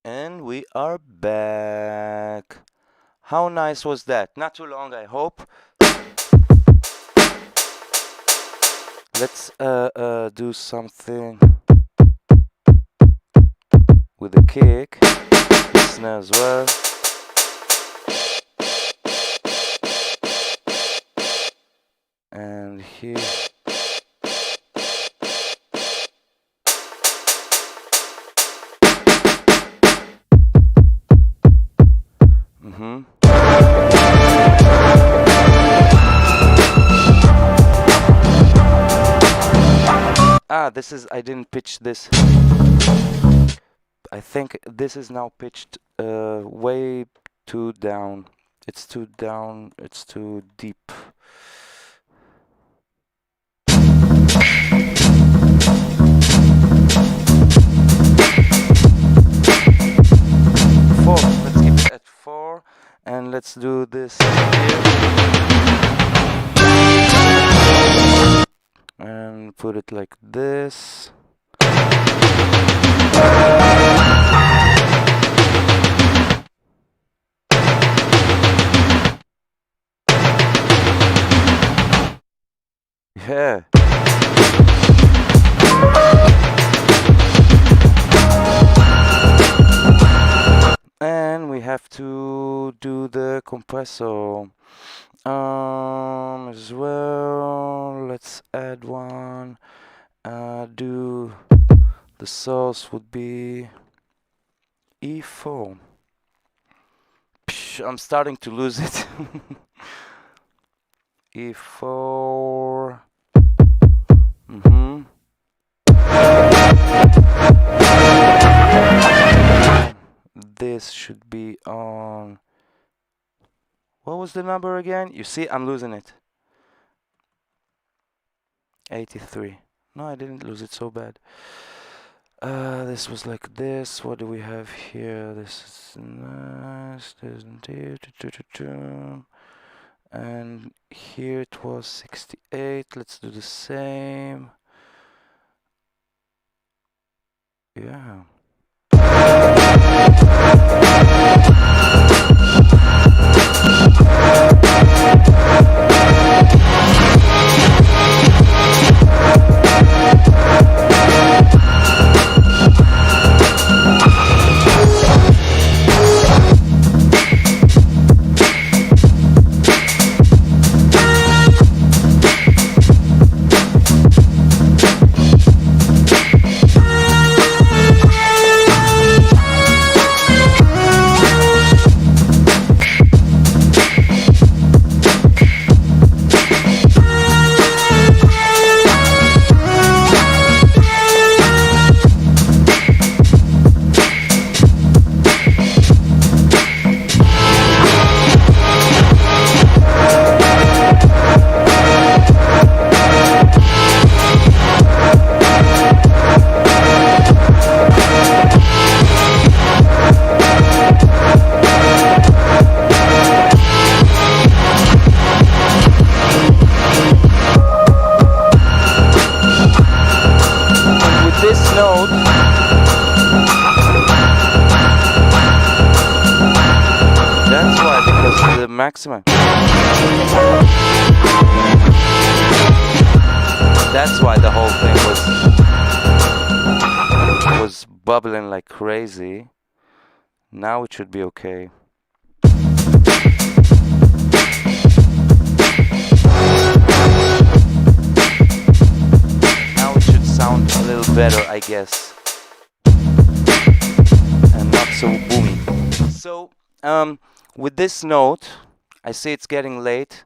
Speaker 1: And we are back. How nice was that? Not too long, I hope. Let's do something with the kick, the snare as well. And here. This is, I didn't pitch this. I think this is now pitched way too down. It's too down, it's too deep. Four, let's keep it at 4, and let's do this here. And put it like this. Yeah. And we have to do the compressor as well. Let's add one. Do the source would be E4. I'm starting to lose it. E4. This should be on. What was the number again? You see, I'm losing it. 83. No, I didn't lose it so bad. This was like this. What do we have here? This is nice. And here it was 68. Let's do the same. Yeah. maximum. That's why the whole thing was bubbling like crazy. Now it should be okay. Now it should sound a little better, I guess. And not so boomy. So, with this note, I see it's getting late.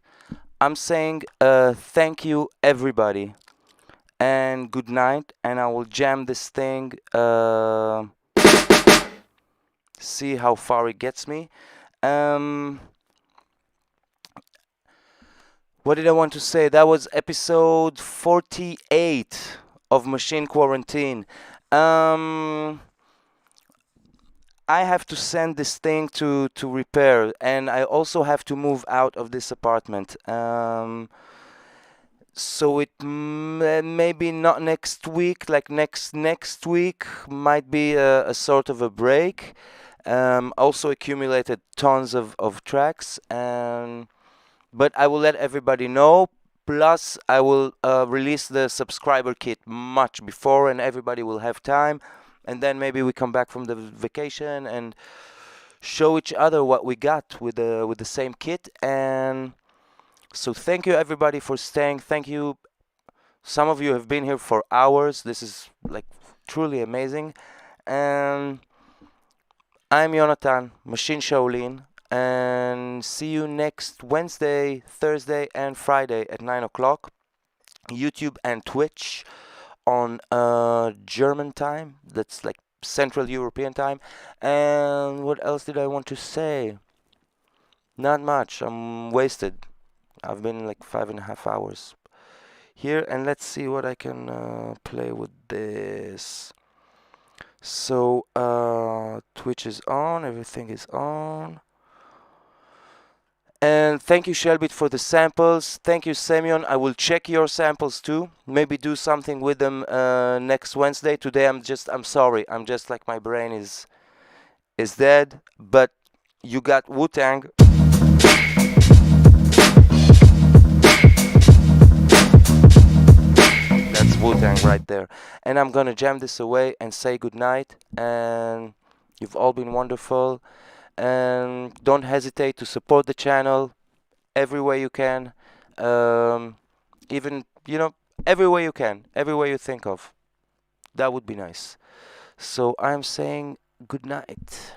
Speaker 1: I'm saying thank you, everybody. And good night, and I will jam this thing, see how far it gets me. What did I want to say? That was episode 48 of Machine Quarantine. I have to send this thing to repair, and I also have to move out of this apartment. So it maybe not next week, like next week might be a sort of a break. Also accumulated tons of tracks, but I will let everybody know. Plus, I will release the subscriber kit much before, and everybody will have time. And then maybe we come back from the vacation and show each other what we got with the same kit. And so thank you everybody for staying. Thank you. Some of you have been here for hours. This is like truly amazing. And I'm Jonathan, Machine Shaolin, and see you next Wednesday, Thursday, and Friday at 9 o'clock. YouTube and Twitch on German time. That's like Central European time. And what else did I want to say? Not much. I'm wasted. I've been like 5.5 hours here, and let's see what I can play with this. So Twitch is on, everything is on. And thank you, Shelbit, for the samples. Thank you, Semyon. I will check your samples too. Maybe do something with them next Wednesday. Today I'm sorry. I'm just like my brain is dead. But you got Wu-Tang. That's Wu-Tang right there. And I'm gonna jam this away and say goodnight. And you've all been wonderful. And don't hesitate to support the channel every way you can. Even, every way you can. Every way you think of. That would be nice. So I'm saying good night.